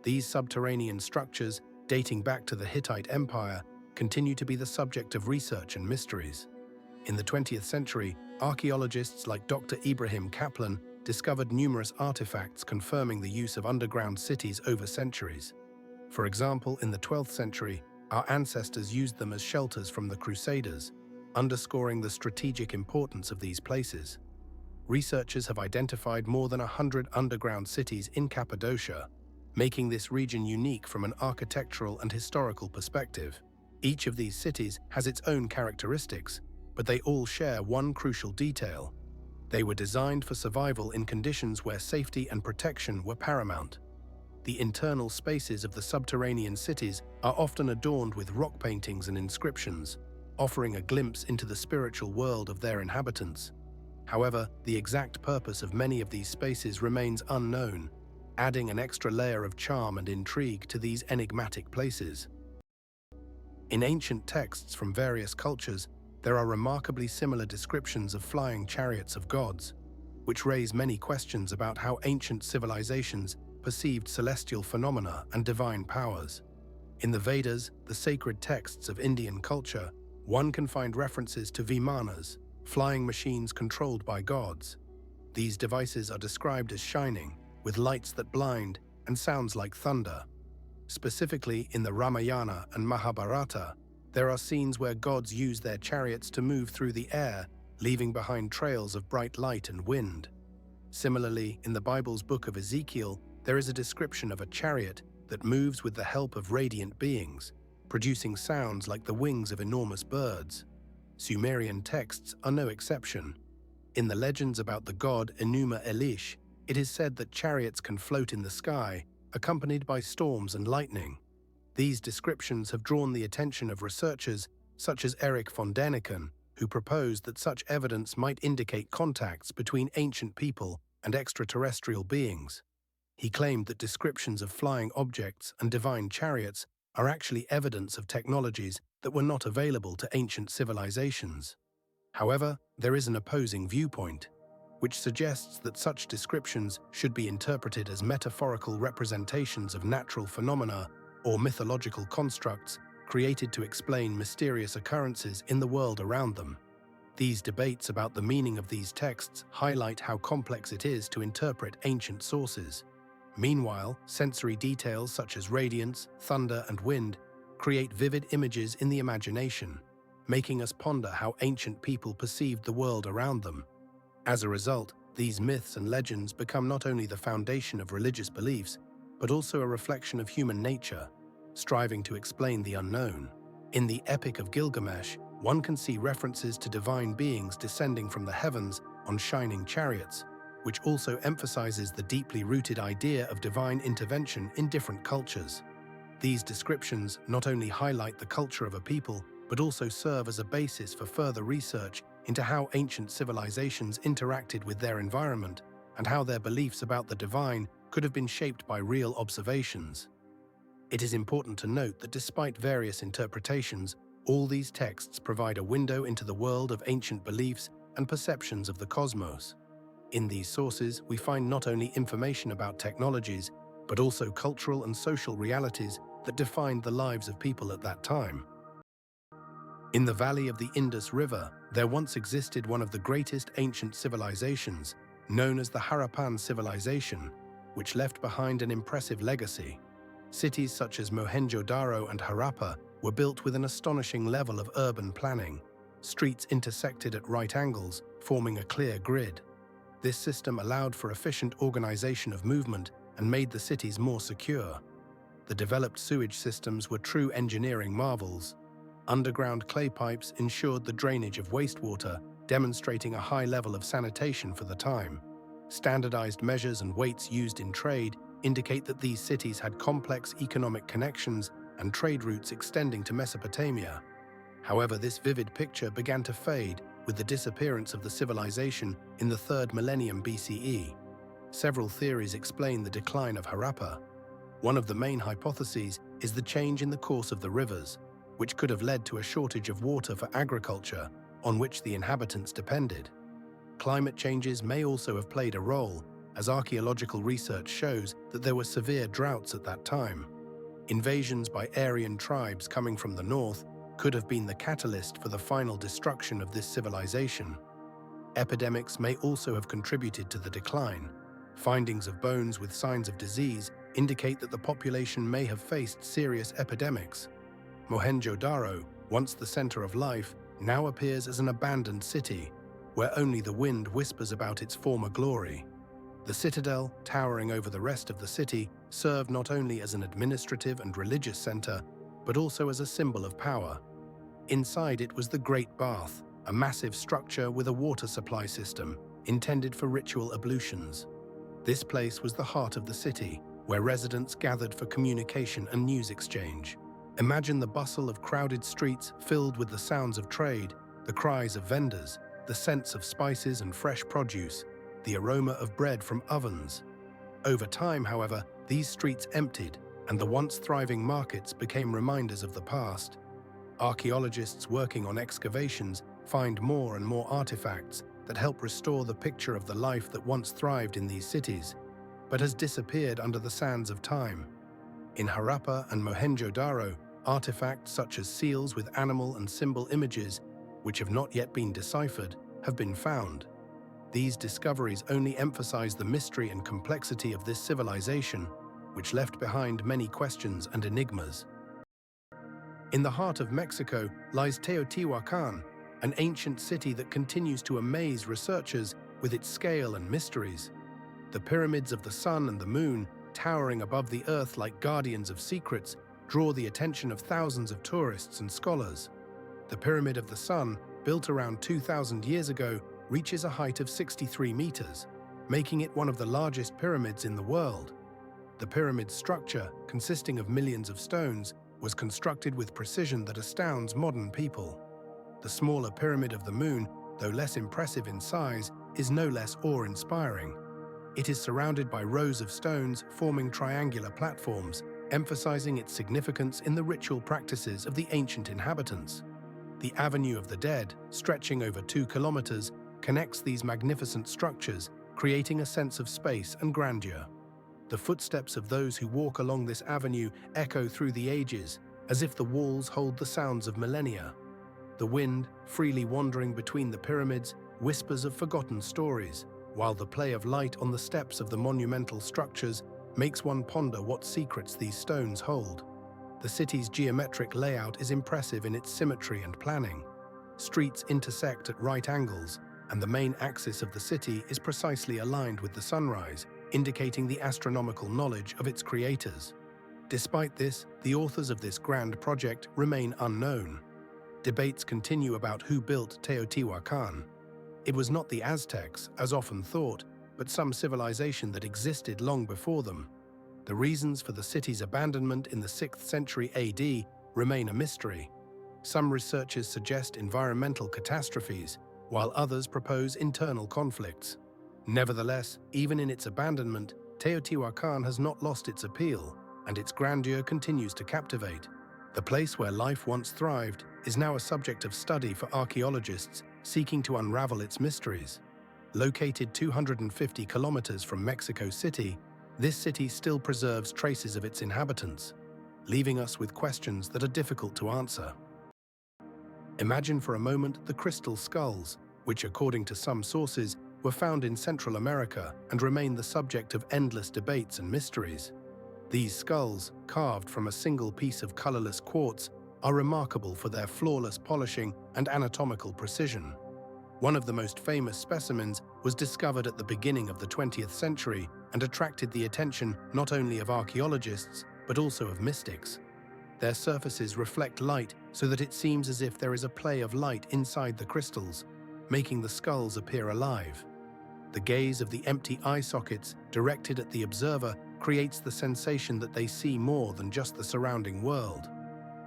These subterranean structures, dating back to the Hittite Empire, continue to be the subject of research and mysteries. In the 20th century, archaeologists like Dr. Ibrahim Kaplan discovered numerous artifacts confirming the use of underground cities over centuries. For example, in the 12th century, our ancestors used them as shelters from the Crusaders, underscoring the strategic importance of these places. Researchers have identified more than 100 underground cities in Cappadocia, making this region unique from an architectural and historical perspective. Each of these cities has its own characteristics, but they all share one crucial detail. They were designed for survival in conditions where safety and protection were paramount. The internal spaces of the subterranean cities are often adorned with rock paintings and inscriptions, offering a glimpse into the spiritual world of their inhabitants. However, the exact purpose of many of these spaces remains unknown, adding an extra layer of charm and intrigue to these enigmatic places. In ancient texts from various cultures, there are remarkably similar descriptions of flying chariots of gods, which raise many questions about how ancient civilizations perceived celestial phenomena and divine powers. In the Vedas, the sacred texts of Indian culture, one can find references to Vimanas, flying machines controlled by gods. These devices are described as shining, with lights that blind and sounds like thunder. Specifically, in the Ramayana and Mahabharata, there are scenes where gods use their chariots to move through the air, leaving behind trails of bright light and wind. Similarly, in the Bible's book of Ezekiel, there is a description of a chariot that moves with the help of radiant beings, producing sounds like the wings of enormous birds. Sumerian texts are no exception. In the legends about the god Enuma Elish, it is said that chariots can float in the sky, accompanied by storms and lightning. These descriptions have drawn the attention of researchers such as Erich von Däniken, who proposed that such evidence might indicate contacts between ancient people and extraterrestrial beings. He claimed that descriptions of flying objects and divine chariots are actually evidence of technologies that were not available to ancient civilizations. However, there is an opposing viewpoint, which suggests that such descriptions should be interpreted as metaphorical representations of natural phenomena or mythological constructs created to explain mysterious occurrences in the world around them. These debates about the meaning of these texts highlight how complex it is to interpret ancient sources. Meanwhile, sensory details such as radiance, thunder, and wind create vivid images in the imagination, making us ponder how ancient people perceived the world around them. As a result, these myths and legends become not only the foundation of religious beliefs, but also a reflection of human nature, striving to explain the unknown. In the Epic of Gilgamesh, one can see references to divine beings descending from the heavens on shining chariots, which also emphasizes the deeply rooted idea of divine intervention in different cultures. These descriptions not only highlight the culture of a people, but also serve as a basis for further research into how ancient civilizations interacted with their environment and how their beliefs about the divine could have been shaped by real observations. It is important to note that despite various interpretations, all these texts provide a window into the world of ancient beliefs and perceptions of the cosmos. In these sources, we find not only information about technologies, but also cultural and social realities that defined the lives of people at that time. In the valley of the Indus River, there once existed one of the greatest ancient civilizations, known as the Harappan civilization, which left behind an impressive legacy. Cities such as Mohenjo-Daro and Harappa were built with an astonishing level of urban planning. Streets intersected at right angles, forming a clear grid. This system allowed for efficient organization of movement and made the cities more secure. The developed sewage systems were true engineering marvels. Underground clay pipes ensured the drainage of wastewater, demonstrating a high level of sanitation for the time. Standardized measures and weights used in trade indicate that these cities had complex economic connections and trade routes extending to Mesopotamia. However, this vivid picture began to fade with the disappearance of the civilization in the 3rd millennium BCE. Several theories explain the decline of Harappa. One of the main hypotheses is the change in the course of the rivers, which could have led to a shortage of water for agriculture, on which the inhabitants depended. Climate changes may also have played a role, as archaeological research shows that there were severe droughts at that time. Invasions by Aryan tribes coming from the north could have been the catalyst for the final destruction of this civilization. Epidemics may also have contributed to the decline. Findings of bones with signs of disease indicate that the population may have faced serious epidemics. Mohenjo-Daro, once the center of life, now appears as an abandoned city, where only the wind whispers about its former glory. The citadel, towering over the rest of the city, served not only as an administrative and religious center, but also as a symbol of power. Inside it was the Great Bath, a massive structure with a water supply system intended for ritual ablutions. This place was the heart of the city, where residents gathered for communication and news exchange. Imagine the bustle of crowded streets filled with the sounds of trade, the cries of vendors, the scents of spices and fresh produce, the aroma of bread from ovens. Over time, however, these streets emptied, and the once thriving markets became reminders of the past. Archaeologists working on excavations find more and more artifacts that help restore the picture of the life that once thrived in these cities, but has disappeared under the sands of time. In Harappa and Mohenjo-Daro, artifacts such as seals with animal and symbol images, which have not yet been deciphered, have been found. These discoveries only emphasize the mystery and complexity of this civilization, which left behind many questions and enigmas. In the heart of Mexico lies Teotihuacan, an ancient city that continues to amaze researchers with its scale and mysteries. The pyramids of the sun and the moon, towering above the earth like guardians of secrets, draw the attention of thousands of tourists and scholars. The Pyramid of the Sun, built around 2,000 years ago, reaches a height of 63 meters, making it one of the largest pyramids in the world. The pyramid's structure, consisting of millions of stones, was constructed with precision that astounds modern people. The smaller Pyramid of the Moon, though less impressive in size, is no less awe-inspiring. It is surrounded by rows of stones forming triangular platforms, emphasizing its significance in the ritual practices of the ancient inhabitants. The Avenue of the Dead, stretching over 2 kilometers, connects these magnificent structures, creating a sense of space and grandeur. The footsteps of those who walk along this avenue echo through the ages, as if the walls hold the sounds of millennia. The wind, freely wandering between the pyramids, whispers of forgotten stories, while the play of light on the steps of the monumental structures makes one ponder what secrets these stones hold. The city's geometric layout is impressive in its symmetry and planning. Streets intersect at right angles, and the main axis of the city is precisely aligned with the sunrise, indicating the astronomical knowledge of its creators. Despite this, the authors of this grand project remain unknown. Debates continue about who built Teotihuacan. It was not the Aztecs, as often thought, but some civilization that existed long before them. The reasons for the city's abandonment in the 6th century AD remain a mystery. Some researchers suggest environmental catastrophes, while others propose internal conflicts. Nevertheless, even in its abandonment, Teotihuacan has not lost its appeal, and its grandeur continues to captivate. The place where life once thrived is now a subject of study for archaeologists seeking to unravel its mysteries. Located 250 kilometers from Mexico City, this city still preserves traces of its inhabitants, leaving us with questions that are difficult to answer. Imagine for a moment the crystal skulls, which according to some sources were found in Central America and remain the subject of endless debates and mysteries. These skulls, carved from a single piece of colorless quartz, are remarkable for their flawless polishing and anatomical precision. One of the most famous specimens was discovered at the beginning of the 20th century and attracted the attention not only of archaeologists, but also of mystics. Their surfaces reflect light so that it seems as if there is a play of light inside the crystals, making the skulls appear alive. The gaze of the empty eye sockets directed at the observer creates the sensation that they see more than just the surrounding world.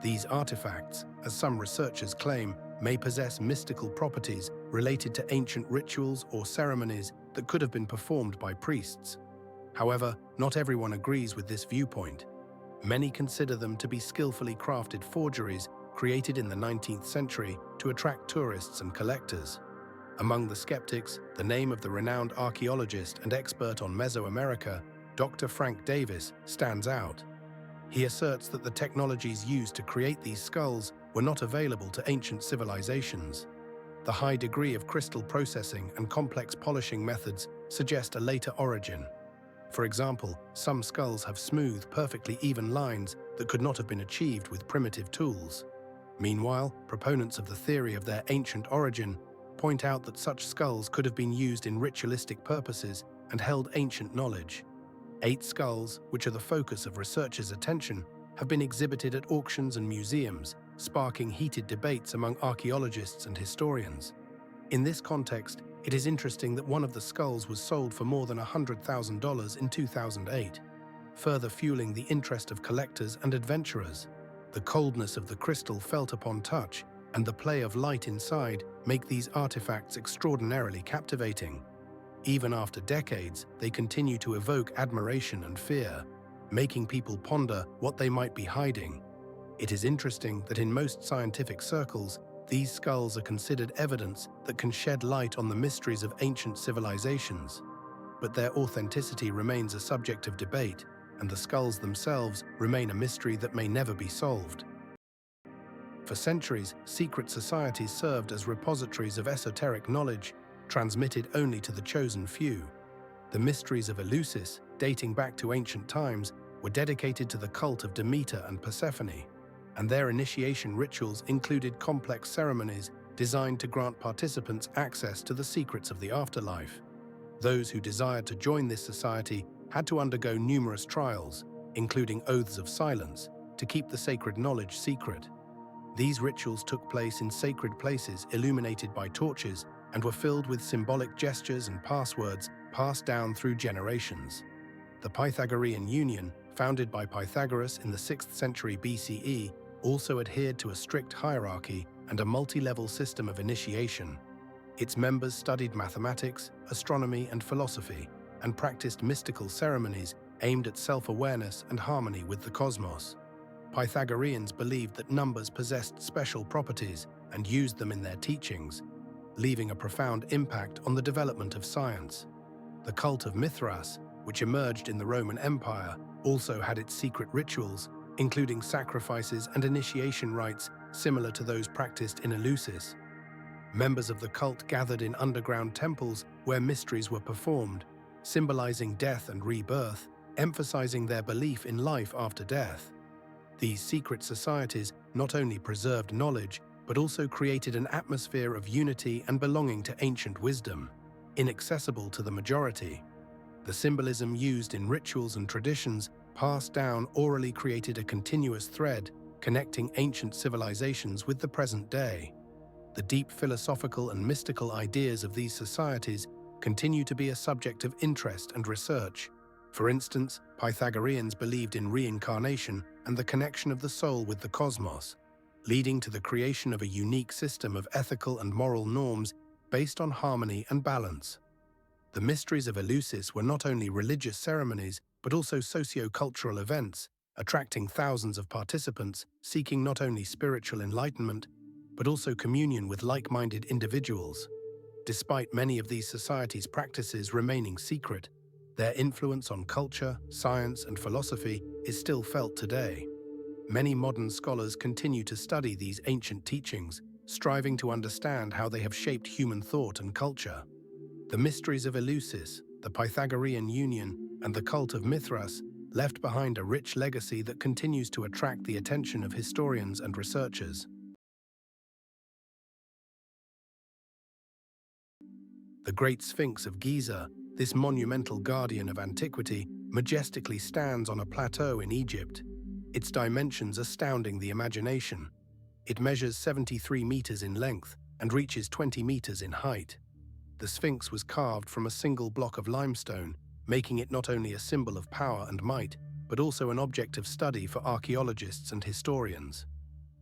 These artifacts, as some researchers claim, may possess mystical properties related to ancient rituals or ceremonies that could have been performed by priests. However, not everyone agrees with this viewpoint. Many consider them to be skillfully crafted forgeries created in the 19th century to attract tourists and collectors. Among the skeptics, the name of the renowned archaeologist and expert on Mesoamerica, Dr. Frank Davis, stands out. He asserts that the technologies used to create these skulls were not available to ancient civilizations. The high degree of crystal processing and complex polishing methods suggest a later origin. For example, some skulls have smooth, perfectly even lines that could not have been achieved with primitive tools. Meanwhile, proponents of the theory of their ancient origin point out that such skulls could have been used in ritualistic purposes and held ancient knowledge. 8 skulls, which are the focus of researchers' attention, have been exhibited at auctions and museums, sparking heated debates among archaeologists and historians. In this context, it is interesting that one of the skulls was sold for more than $100,000 in 2008, further fueling the interest of collectors and adventurers. The coldness of the crystal felt upon touch and the play of light inside make these artifacts extraordinarily captivating. Even after decades, they continue to evoke admiration and fear, making people ponder what they might be hiding. It is interesting that in most scientific circles, these skulls are considered evidence that can shed light on the mysteries of ancient civilizations. But their authenticity remains a subject of debate, and the skulls themselves remain a mystery that may never be solved. For centuries, secret societies served as repositories of esoteric knowledge, transmitted only to the chosen few. The mysteries of Eleusis, dating back to ancient times, were dedicated to the cult of Demeter and Persephone, and their initiation rituals included complex ceremonies designed to grant participants access to the secrets of the afterlife. Those who desired to join this society had to undergo numerous trials, including oaths of silence, to keep the sacred knowledge secret. These rituals took place in sacred places illuminated by torches and were filled with symbolic gestures and passwords passed down through generations. The Pythagorean Union, founded by Pythagoras in the 6th century BCE, also adhered to a strict hierarchy and a multi-level system of initiation. Its members studied mathematics, astronomy, and philosophy, and practiced mystical ceremonies aimed at self-awareness and harmony with the cosmos. Pythagoreans believed that numbers possessed special properties and used them in their teachings, leaving a profound impact on the development of science. The cult of Mithras, which emerged in the Roman Empire, also had its secret rituals, including sacrifices and initiation rites similar to those practiced in Eleusis. Members of the cult gathered in underground temples where mysteries were performed, symbolizing death and rebirth, emphasizing their belief in life after death. These secret societies not only preserved knowledge, but also created an atmosphere of unity and belonging to ancient wisdom, inaccessible to the majority. The symbolism used in rituals and traditions passed down orally created a continuous thread connecting ancient civilizations with the present day. The deep philosophical and mystical ideas of these societies continue to be a subject of interest and research. For instance, Pythagoreans believed in reincarnation and the connection of the soul with the cosmos, leading to the creation of a unique system of ethical and moral norms based on harmony and balance. The mysteries of Eleusis were not only religious ceremonies, but also socio-cultural events, attracting thousands of participants seeking not only spiritual enlightenment, but also communion with like-minded individuals. Despite many of these societies' practices remaining secret, their influence on culture, science, and philosophy is still felt today. Many modern scholars continue to study these ancient teachings, striving to understand how they have shaped human thought and culture. The mysteries of Eleusis, the Pythagorean Union, and the cult of Mithras left behind a rich legacy that continues to attract the attention of historians and researchers. The Great Sphinx of Giza, this monumental guardian of antiquity, majestically stands on a plateau in Egypt, its dimensions astounding the imagination. It measures 73 meters in length and reaches 20 meters in height. The Sphinx was carved from a single block of limestone, making it not only a symbol of power and might, but also an object of study for archaeologists and historians.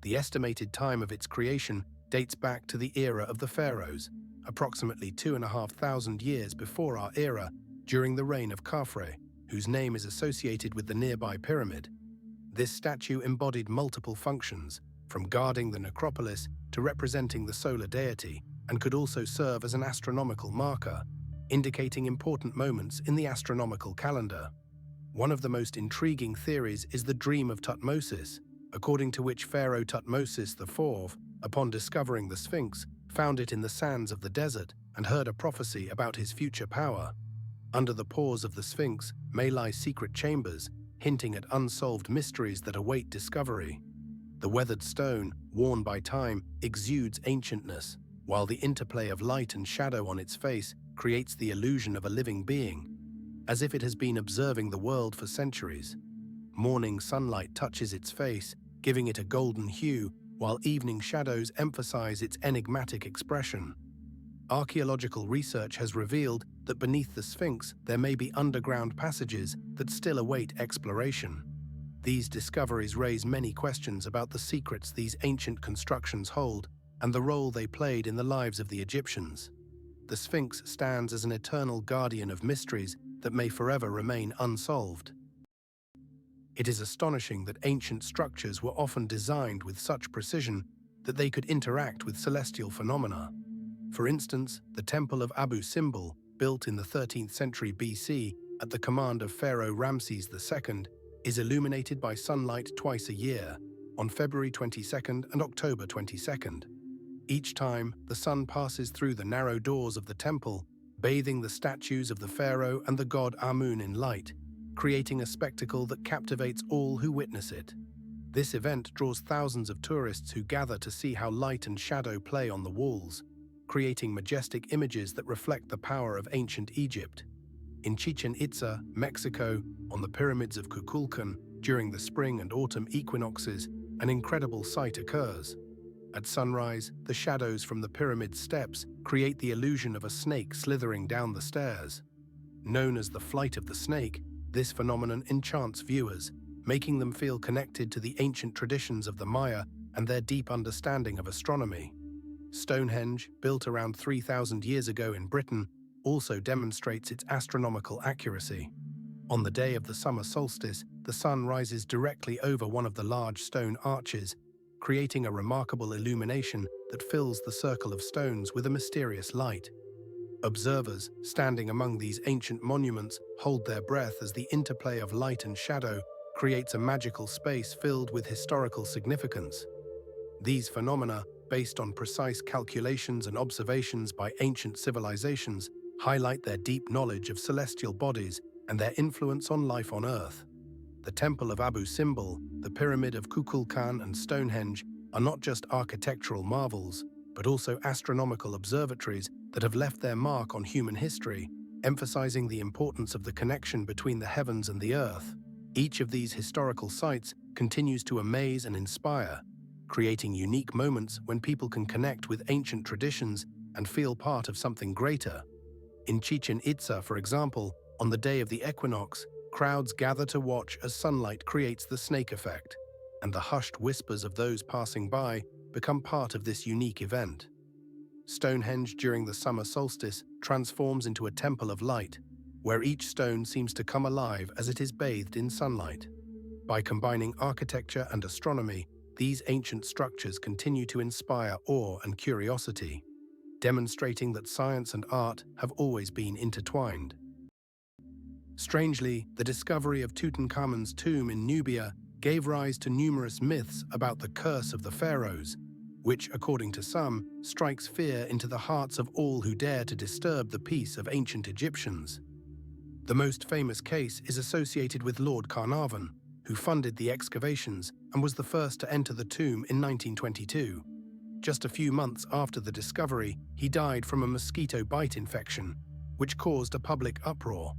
The estimated time of its creation dates back to the era of the pharaohs, approximately 2,500 years before our era, during the reign of Khafre, whose name is associated with the nearby pyramid. This statue embodied multiple functions, from guarding the necropolis to representing the solar deity, and could also serve as an astronomical marker, indicating important moments in the astronomical calendar. One of the most intriguing theories is the dream of Tutmosis, according to which Pharaoh Tutmosis IV, upon discovering the Sphinx, found it in the sands of the desert and heard a prophecy about his future power. Under the paws of the Sphinx may lie secret chambers, hinting at unsolved mysteries that await discovery. The weathered stone, worn by time, exudes ancientness, while the interplay of light and shadow on its face creates the illusion of a living being, as if it has been observing the world for centuries. Morning sunlight touches its face, giving it a golden hue, while evening shadows emphasize its enigmatic expression. Archaeological research has revealed that beneath the Sphinx there may be underground passages that still await exploration. These discoveries raise many questions about the secrets these ancient constructions hold and the role they played in the lives of the Egyptians. The Sphinx stands as an eternal guardian of mysteries that may forever remain unsolved. It is astonishing that ancient structures were often designed with such precision that they could interact with celestial phenomena. For instance, the Temple of Abu Simbel, built in the 13th century BC at the command of Pharaoh Ramses II, is illuminated by sunlight twice a year, on February 22nd and October 22nd. Each time, the sun passes through the narrow doors of the temple, bathing the statues of the pharaoh and the god Amun in light, creating a spectacle that captivates all who witness it. This event draws thousands of tourists who gather to see how light and shadow play on the walls, creating majestic images that reflect the power of ancient Egypt. In Chichen Itza, Mexico, on the pyramids of Kukulkan, during the spring and autumn equinoxes, an incredible sight occurs. At sunrise, the shadows from the pyramid steps create the illusion of a snake slithering down the stairs. Known as the flight of the snake, this phenomenon enchants viewers, making them feel connected to the ancient traditions of the Maya and their deep understanding of astronomy. Stonehenge, built around 3,000 years ago in Britain, also demonstrates its astronomical accuracy. On the day of the summer solstice, the sun rises directly over one of the large stone arches, creating a remarkable illumination that fills the circle of stones with a mysterious light. Observers, standing among these ancient monuments, hold their breath as the interplay of light and shadow creates a magical space filled with historical significance. These phenomena, based on precise calculations and observations by ancient civilizations, highlight their deep knowledge of celestial bodies and their influence on life on Earth. The Temple of Abu Simbel, the Pyramid of Kukulkan, and Stonehenge are not just architectural marvels, but also astronomical observatories that have left their mark on human history, emphasizing the importance of the connection between the heavens and the Earth. Each of these historical sites continues to amaze and inspire, creating unique moments when people can connect with ancient traditions and feel part of something greater. In Chichen Itza, for example, on the day of the equinox, crowds gather to watch as sunlight creates the snake effect, and the hushed whispers of those passing by become part of this unique event. Stonehenge during the summer solstice transforms into a temple of light, where each stone seems to come alive as it is bathed in sunlight. By combining architecture and astronomy, these ancient structures continue to inspire awe and curiosity, demonstrating that science and art have always been intertwined. Strangely, the discovery of Tutankhamun's tomb in Nubia gave rise to numerous myths about the curse of the pharaohs, which, according to some, strikes fear into the hearts of all who dare to disturb the peace of ancient Egyptians. The most famous case is associated with Lord Carnarvon, who funded the excavations and was the first to enter the tomb in 1922. Just a few months after the discovery, he died from a mosquito bite infection, which caused a public uproar.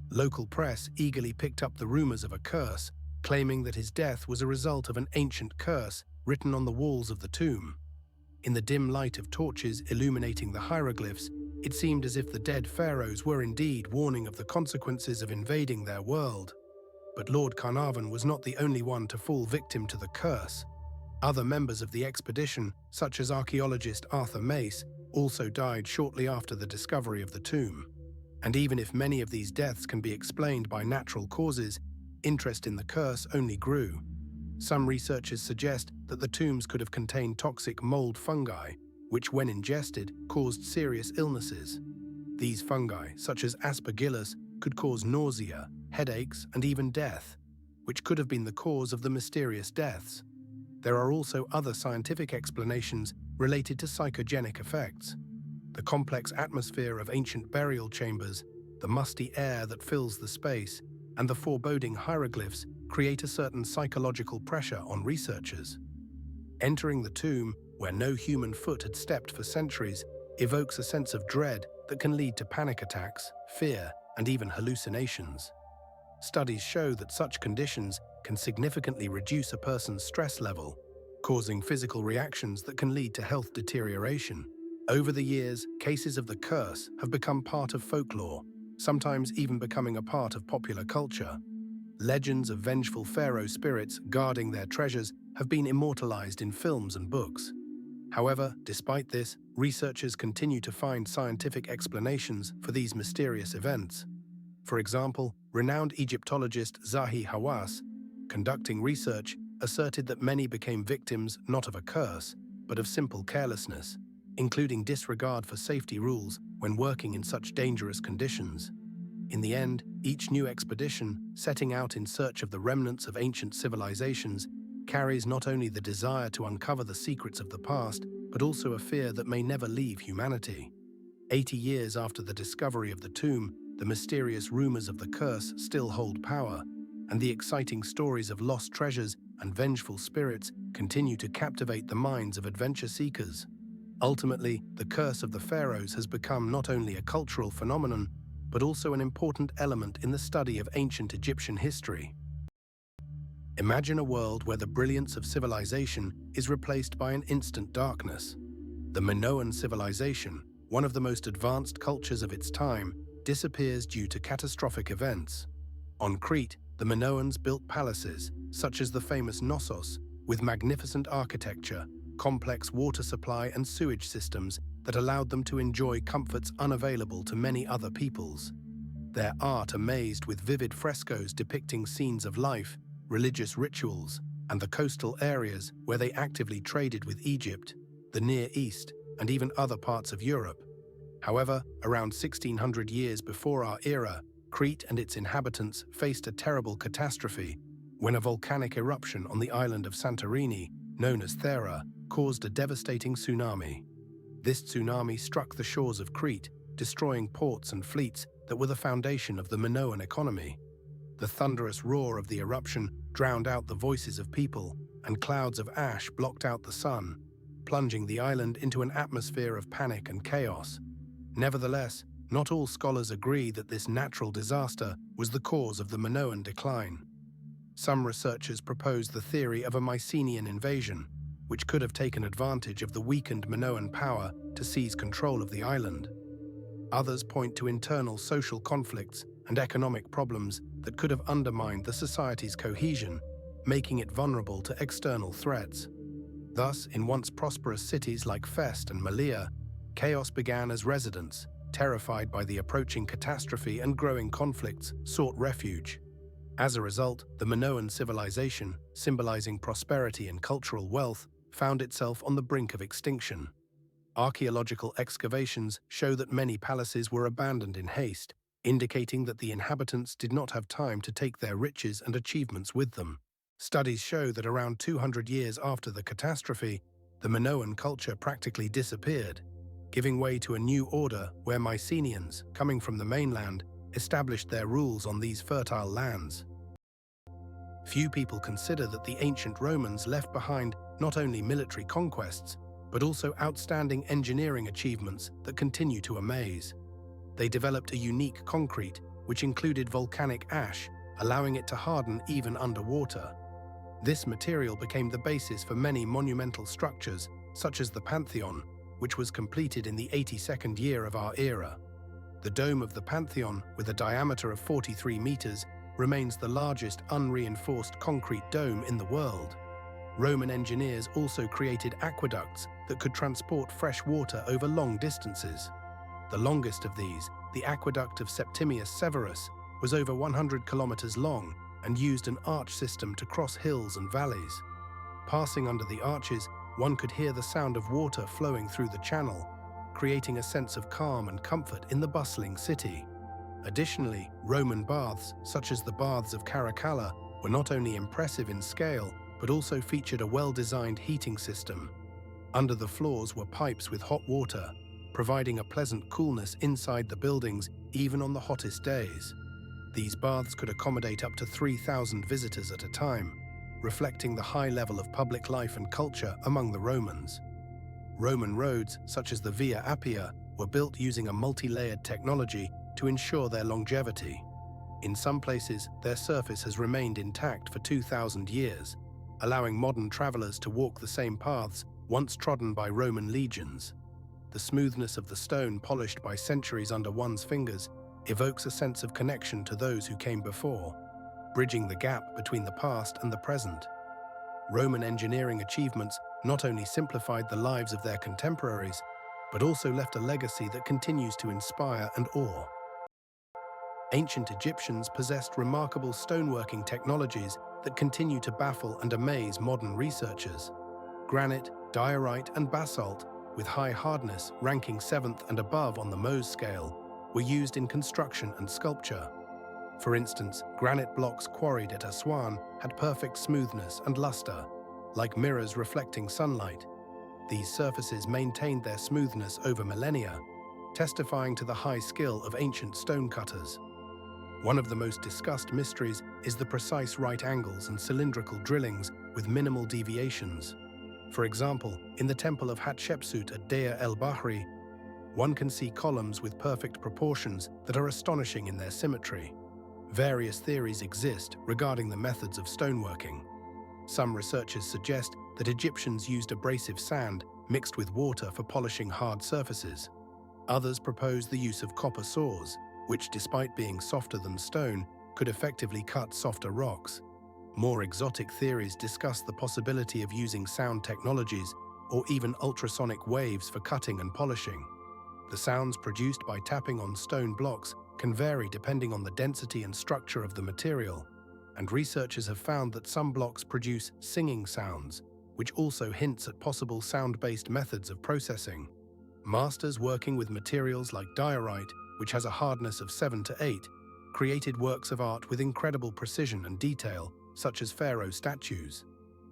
Local press eagerly picked up the rumors of a curse, claiming that his death was a result of an ancient curse written on the walls of the tomb. In the dim light of torches illuminating the hieroglyphs, it seemed as if the dead pharaohs were indeed warning of the consequences of invading their world. But Lord Carnarvon was not the only one to fall victim to the curse. Other members of the expedition, such as archaeologist Arthur Mace, also died shortly after the discovery of the tomb. And even if many of these deaths can be explained by natural causes, interest in the curse only grew. Some researchers suggest that the tombs could have contained toxic mold fungi, which when ingested caused serious illnesses. These fungi, such as Aspergillus, could cause nausea, headaches, and even death, which could have been the cause of the mysterious deaths. There are also other scientific explanations related to psychogenic effects. The complex atmosphere of ancient burial chambers, the musty air that fills the space, and the foreboding hieroglyphs create a certain psychological pressure on researchers. Entering the tomb, where no human foot had stepped for centuries, evokes a sense of dread that can lead to panic attacks, fear, and even hallucinations. Studies show that such conditions can significantly reduce a person's stress level, causing physical reactions that can lead to health deterioration. Over the years, cases of the curse have become part of folklore, sometimes even becoming a part of popular culture. Legends of vengeful pharaoh spirits guarding their treasures have been immortalized in films and books. However, despite this, researchers continue to find scientific explanations for these mysterious events. For example, renowned Egyptologist Zahi Hawass, conducting research, asserted that many became victims not of a curse, but of simple carelessness, including disregard for safety rules when working in such dangerous conditions. In the end, each new expedition, setting out in search of the remnants of ancient civilizations, carries not only the desire to uncover the secrets of the past, but also a fear that may never leave humanity. 80 years after the discovery of the tomb, the mysterious rumors of the curse still hold power, and the exciting stories of lost treasures and vengeful spirits continue to captivate the minds of adventure seekers. Ultimately, the curse of the pharaohs has become not only a cultural phenomenon, but also an important element in the study of ancient Egyptian history. Imagine a world where the brilliance of civilization is replaced by an instant darkness. The Minoan civilization, one of the most advanced cultures of its time, disappears due to catastrophic events. On Crete, the Minoans built palaces, such as the famous Knossos, with magnificent architecture, complex water supply and sewage systems that allowed them to enjoy comforts unavailable to many other peoples. Their art amazed with vivid frescoes depicting scenes of life, religious rituals, and the coastal areas where they actively traded with Egypt, the Near East, and even other parts of Europe. However, around 1600 years before our era, Crete and its inhabitants faced a terrible catastrophe when a volcanic eruption on the island of Santorini, known as Thera, caused a devastating tsunami. This tsunami struck the shores of Crete, destroying ports and fleets that were the foundation of the Minoan economy. The thunderous roar of the eruption drowned out the voices of people, and clouds of ash blocked out the sun, plunging the island into an atmosphere of panic and chaos. Nevertheless, not all scholars agree that this natural disaster was the cause of the Minoan decline. Some researchers propose the theory of a Mycenaean invasion, which could have taken advantage of the weakened Minoan power to seize control of the island. Others point to internal social conflicts and economic problems that could have undermined the society's cohesion, making it vulnerable to external threats. Thus, in once prosperous cities like Fes and Malea, chaos began as residents, terrified by the approaching catastrophe and growing conflicts, sought refuge. As a result, the Minoan civilization, symbolizing prosperity and cultural wealth, found itself on the brink of extinction. Archaeological excavations show that many palaces were abandoned in haste, indicating that the inhabitants did not have time to take their riches and achievements with them. Studies show that around 200 years after the catastrophe, the Minoan culture practically disappeared, giving way to a new order where Mycenaeans, coming from the mainland, established their rules on these fertile lands. Few people consider that the ancient Romans left behind not only military conquests, but also outstanding engineering achievements that continue to amaze. They developed a unique concrete, which included volcanic ash, allowing it to harden even underwater. This material became the basis for many monumental structures, such as the Pantheon, which was completed in the 82nd year of our era. The dome of the Pantheon, with a diameter of 43 meters, remains the largest unreinforced concrete dome in the world. Roman engineers also created aqueducts that could transport fresh water over long distances. The longest of these, the Aqueduct of Septimius Severus, was over 100 kilometers long and used an arch system to cross hills and valleys. Passing under the arches, one could hear the sound of water flowing through the channel, creating a sense of calm and comfort in the bustling city. Additionally, Roman baths, such as the Baths of Caracalla, were not only impressive in scale, but also featured a well-designed heating system. Under the floors were pipes with hot water, providing a pleasant coolness inside the buildings even on the hottest days. These baths could accommodate up to 3,000 visitors at a time, reflecting the high level of public life and culture among the Romans. Roman roads, such as the Via Appia, were built using a multi-layered technology to ensure their longevity. In some places, their surface has remained intact for 2,000 years, allowing modern travelers to walk the same paths once trodden by Roman legions. The smoothness of the stone polished by centuries under one's fingers evokes a sense of connection to those who came before, bridging the gap between the past and the present. Roman engineering achievements not only simplified the lives of their contemporaries, but also left a legacy that continues to inspire and awe. Ancient Egyptians possessed remarkable stoneworking technologies that continue to baffle and amaze modern researchers. Granite, diorite, and basalt, with high hardness ranking 7th and above on the Mohs scale, were used in construction and sculpture. For instance, granite blocks quarried at Aswan had perfect smoothness and luster, like mirrors reflecting sunlight. These surfaces maintained their smoothness over millennia, testifying to the high skill of ancient stonecutters. One of the most discussed mysteries is the precise right angles and cylindrical drillings with minimal deviations. For example, in the Temple of Hatshepsut at Deir el-Bahri, one can see columns with perfect proportions that are astonishing in their symmetry. Various theories exist regarding the methods of stoneworking. Some researchers suggest that Egyptians used abrasive sand mixed with water for polishing hard surfaces. Others propose the use of copper saws, which, despite being softer than stone, could effectively cut softer rocks. More exotic theories discuss the possibility of using sound technologies or even ultrasonic waves for cutting and polishing. The sounds produced by tapping on stone blocks can vary depending on the density and structure of the material, and researchers have found that some blocks produce singing sounds, which also hints at possible sound-based methods of processing. Masters working with materials like diorite, which has a hardness of 7 to 8, created works of art with incredible precision and detail, such as pharaoh statues.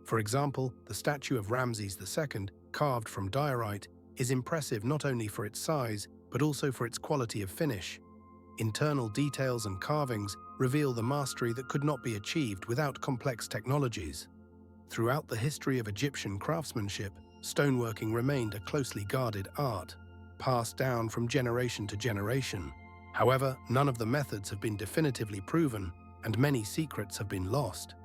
For example, the statue of Ramses II, carved from diorite, is impressive not only for its size, but also for its quality of finish. Internal details and carvings reveal the mastery that could not be achieved without complex technologies. Throughout the history of Egyptian craftsmanship, stoneworking remained a closely guarded art, passed down from generation to generation. However, none of the methods have been definitively proven, and many secrets have been lost.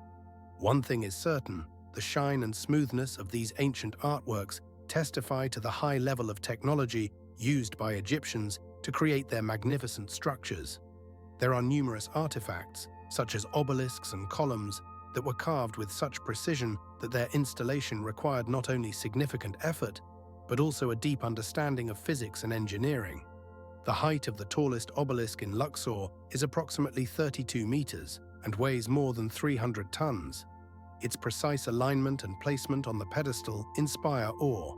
One thing is certain: the shine and smoothness of these ancient artworks testify to the high level of technology used by Egyptians to create their magnificent structures. There are numerous artifacts, such as obelisks and columns, that were carved with such precision that their installation required not only significant effort, but also a deep understanding of physics and engineering. The height of the tallest obelisk in Luxor is approximately 32 meters and weighs more than 300 tons. Its precise alignment and placement on the pedestal inspire awe.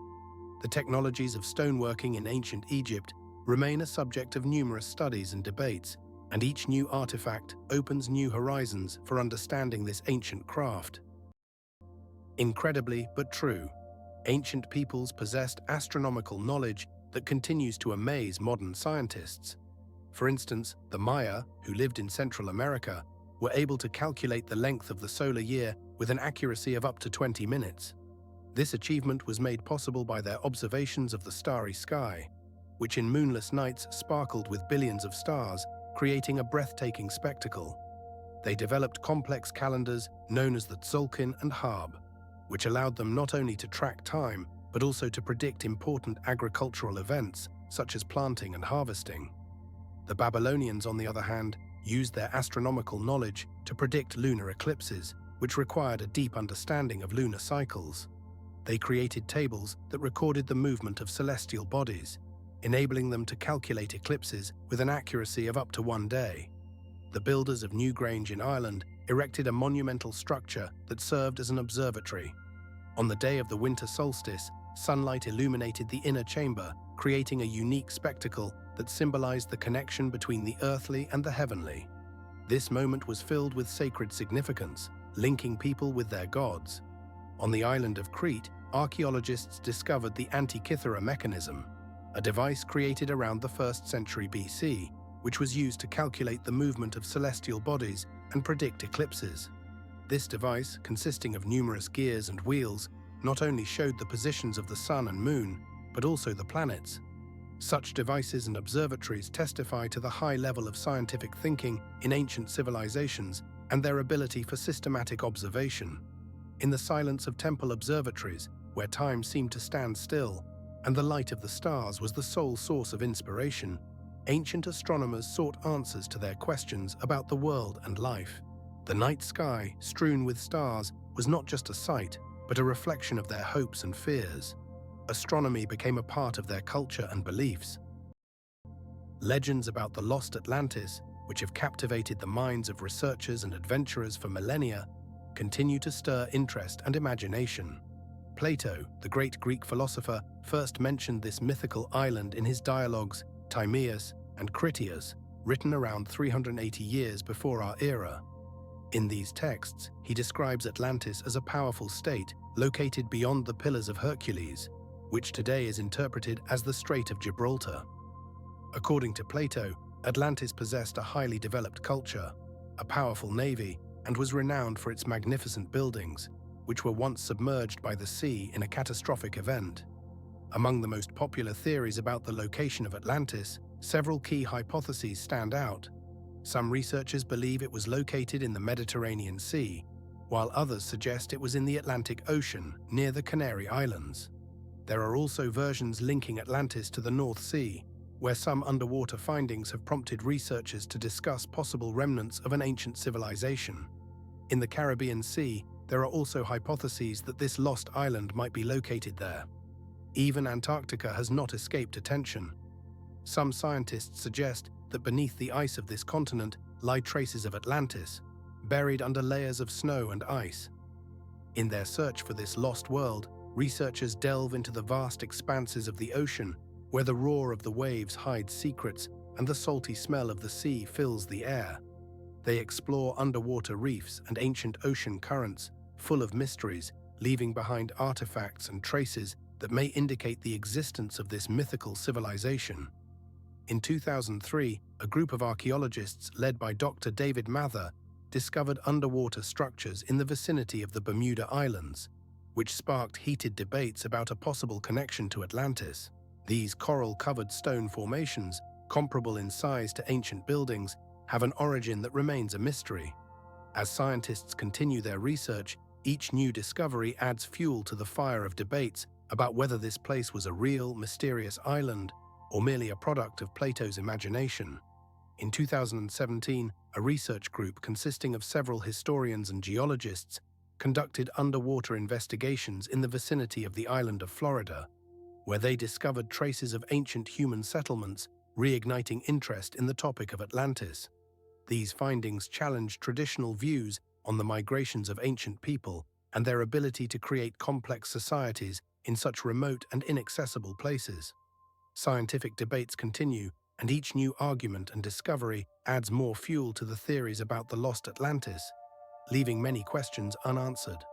The technologies of stoneworking in ancient Egypt remain a subject of numerous studies and debates, and each new artifact opens new horizons for understanding this ancient craft. Incredibly but true, ancient peoples possessed astronomical knowledge that continues to amaze modern scientists. For instance, the Maya, who lived in Central America, were able to calculate the length of the solar year with an accuracy of up to 20 minutes. This achievement was made possible by their observations of the starry sky, which in moonless nights sparkled with billions of stars, creating a breathtaking spectacle. They developed complex calendars known as the Tzolk'in and Hab, which allowed them not only to track time, but also to predict important agricultural events, such as planting and harvesting. The Babylonians, on the other hand, used their astronomical knowledge to predict lunar eclipses, which required a deep understanding of lunar cycles. They created tables that recorded the movement of celestial bodies, enabling them to calculate eclipses with an accuracy of up to 1 day. The builders of Newgrange in Ireland erected a monumental structure that served as an observatory. On the day of the winter solstice, sunlight illuminated the inner chamber, creating a unique spectacle that symbolized the connection between the earthly and the heavenly. This moment was filled with sacred significance, linking people with their gods. On the island of Crete, archaeologists discovered the Antikythera mechanism, a device created around the 1st century BC, which was used to calculate the movement of celestial bodies and predict eclipses. This device, consisting of numerous gears and wheels, not only showed the positions of the sun and moon, but also the planets. Such devices and observatories testify to the high level of scientific thinking in ancient civilizations and their ability for systematic observation. In the silence of temple observatories, where time seemed to stand still, and the light of the stars was the sole source of inspiration, ancient astronomers sought answers to their questions about the world and life. The night sky, strewn with stars, was not just a sight, but a reflection of their hopes and fears. Astronomy became a part of their culture and beliefs. Legends about the lost Atlantis, which have captivated the minds of researchers and adventurers for millennia, continue to stir interest and imagination. Plato, the great Greek philosopher, first mentioned this mythical island in his dialogues Timaeus and Critias, written around 380 years before our era. In these texts, he describes Atlantis as a powerful state located beyond the Pillars of Hercules, which today is interpreted as the Strait of Gibraltar. According to Plato, Atlantis possessed a highly developed culture, a powerful navy, and was renowned for its magnificent buildings, which were once submerged by the sea in a catastrophic event. Among the most popular theories about the location of Atlantis, several key hypotheses stand out. Some researchers believe it was located in the Mediterranean Sea, while others suggest it was in the Atlantic Ocean, near the Canary Islands. There are also versions linking Atlantis to the North Sea, where some underwater findings have prompted researchers to discuss possible remnants of an ancient civilization. In the Caribbean Sea, there are also hypotheses that this lost island might be located there. Even Antarctica has not escaped attention. Some scientists suggest that beneath the ice of this continent lie traces of Atlantis, buried under layers of snow and ice. In their search for this lost world, researchers delve into the vast expanses of the ocean, where the roar of the waves hides secrets and the salty smell of the sea fills the air. They explore underwater reefs and ancient ocean currents, full of mysteries, leaving behind artifacts and traces that may indicate the existence of this mythical civilization. In 2003, a group of archaeologists led by Dr. David Mather discovered underwater structures in the vicinity of the Bermuda Islands, which sparked heated debates about a possible connection to Atlantis. These coral-covered stone formations, comparable in size to ancient buildings, have an origin that remains a mystery. As scientists continue their research, each new discovery adds fuel to the fire of debates about whether this place was a real, mysterious island or merely a product of Plato's imagination. In 2017, a research group consisting of several historians and geologists conducted underwater investigations in the vicinity of the island of Florida, where they discovered traces of ancient human settlements, reigniting interest in the topic of Atlantis. These findings challenge traditional views on the migrations of ancient people and their ability to create complex societies in such remote and inaccessible places. Scientific debates continue, and each new argument and discovery adds more fuel to the theories about the lost Atlantis, leaving many questions unanswered.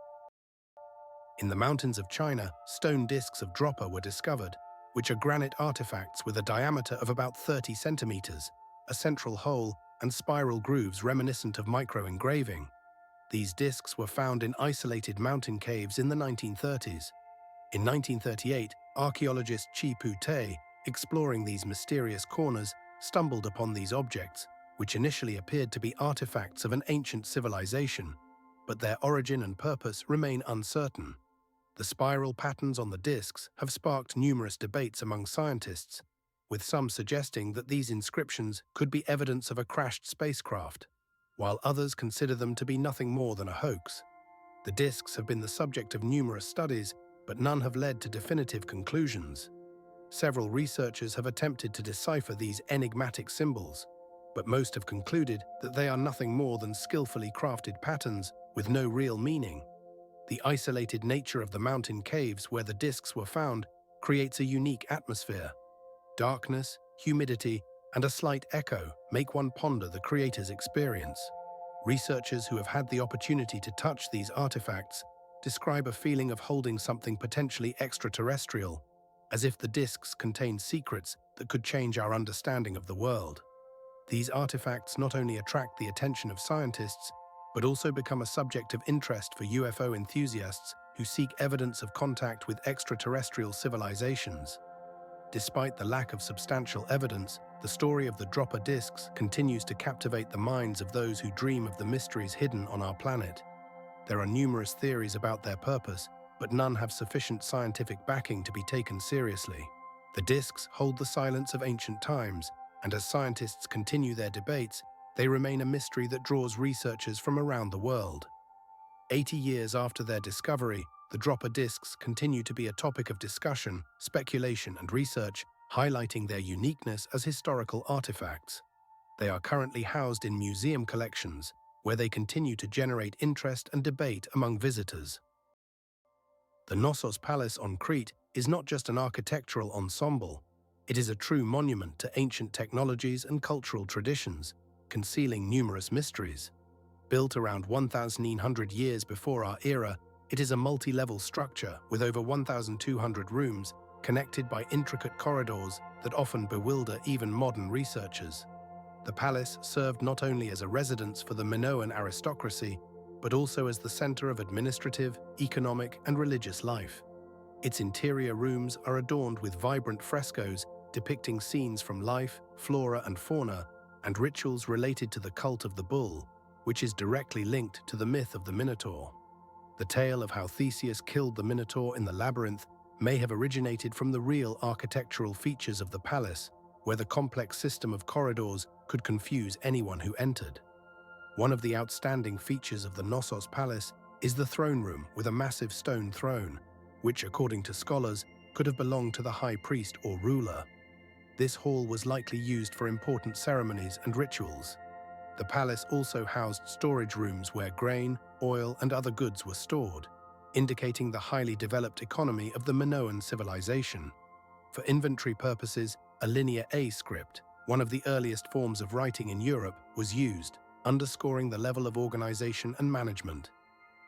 In the mountains of China, stone discs of dropper were discovered, which are granite artifacts with a diameter of about 30 centimeters, a central hole, and spiral grooves reminiscent of micro-engraving. These discs were found in isolated mountain caves in the 1930s. In 1938, archaeologist Chi Pu Te, exploring these mysterious corners, stumbled upon these objects, which initially appeared to be artifacts of an ancient civilization, but their origin and purpose remain uncertain. The spiral patterns on the discs have sparked numerous debates among scientists, with some suggesting that these inscriptions could be evidence of a crashed spacecraft, while others consider them to be nothing more than a hoax. The discs have been the subject of numerous studies, but none have led to definitive conclusions. Several researchers have attempted to decipher these enigmatic symbols, but most have concluded that they are nothing more than skillfully crafted patterns with no real meaning. The isolated nature of the mountain caves where the discs were found creates a unique atmosphere. Darkness, humidity, and a slight echo make one ponder the creator's experience. Researchers who have had the opportunity to touch these artifacts describe a feeling of holding something potentially extraterrestrial, as if the discs contain secrets that could change our understanding of the world. These artifacts not only attract the attention of scientists, but also become a subject of interest for UFO enthusiasts who seek evidence of contact with extraterrestrial civilizations. Despite the lack of substantial evidence, the story of the dropper discs continues to captivate the minds of those who dream of the mysteries hidden on our planet. There are numerous theories about their purpose, but none have sufficient scientific backing to be taken seriously. The discs hold the silence of ancient times, and as scientists continue their debates, they remain a mystery that draws researchers from around the world. 80 years after their discovery, the dropper discs continue to be a topic of discussion, speculation, and research, highlighting their uniqueness as historical artifacts. They are currently housed in museum collections, where they continue to generate interest and debate among visitors. The Knossos Palace on Crete is not just an architectural ensemble, it is a true monument to ancient technologies and cultural traditions, concealing numerous mysteries. Built around 1,900 years before our era, it is a multi-level structure with over 1,200 rooms, connected by intricate corridors that often bewilder even modern researchers. The palace served not only as a residence for the Minoan aristocracy, but also as the center of administrative, economic, and religious life. Its interior rooms are adorned with vibrant frescoes depicting scenes from life, flora and fauna, and rituals related to the cult of the bull, which is directly linked to the myth of the Minotaur. The tale of how Theseus killed the Minotaur in the labyrinth may have originated from the real architectural features of the palace, where the complex system of corridors could confuse anyone who entered. One of the outstanding features of the Knossos Palace is the throne room with a massive stone throne, which, according to scholars, could have belonged to the high priest or ruler. This hall was likely used for important ceremonies and rituals. The palace also housed storage rooms where grain, oil, and other goods were stored, indicating the highly developed economy of the Minoan civilization. For inventory purposes, a linear A script, one of the earliest forms of writing in Europe, was used, underscoring the level of organization and management.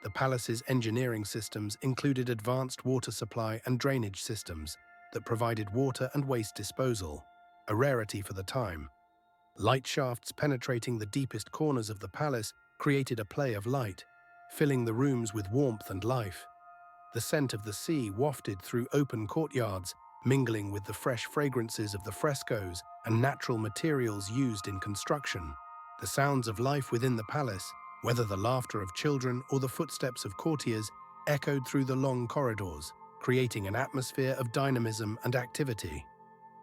The palace's engineering systems included advanced water supply and drainage systems that provided water and waste disposal, a rarity for the time. Light shafts penetrating the deepest corners of the palace created a play of light, filling the rooms with warmth and life. The scent of the sea wafted through open courtyards, mingling with the fresh fragrances of the frescoes and natural materials used in construction. The sounds of life within the palace, whether the laughter of children or the footsteps of courtiers, echoed through the long corridors, creating an atmosphere of dynamism and activity.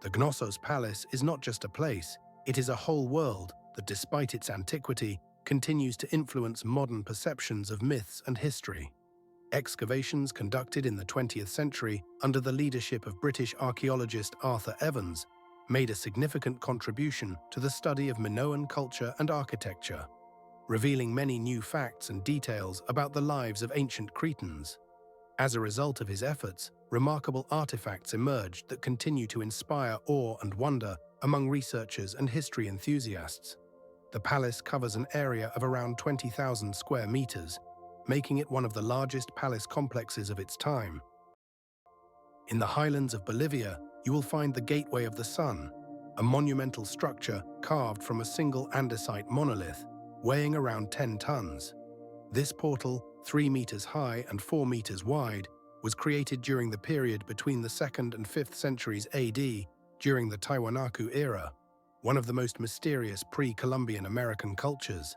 The Knossos Palace is not just a place, it is a whole world that, despite its antiquity, continues to influence modern perceptions of myths and history. Excavations conducted in the 20th century under the leadership of British archaeologist Arthur Evans made a significant contribution to the study of Minoan culture and architecture, revealing many new facts and details about the lives of ancient Cretans. As a result of his efforts, remarkable artifacts emerged that continue to inspire awe and wonder among researchers and history enthusiasts. The palace covers an area of around 20,000 square meters, making it one of the largest palace complexes of its time. In the highlands of Bolivia, you will find the Gateway of the Sun, a monumental structure carved from a single andesite monolith, weighing around 10 tons. This portal, 3 meters high and 4 meters wide, was created during the period between the 2nd and 5th centuries AD, during the Tiwanaku era, one of the most mysterious pre-Columbian American cultures.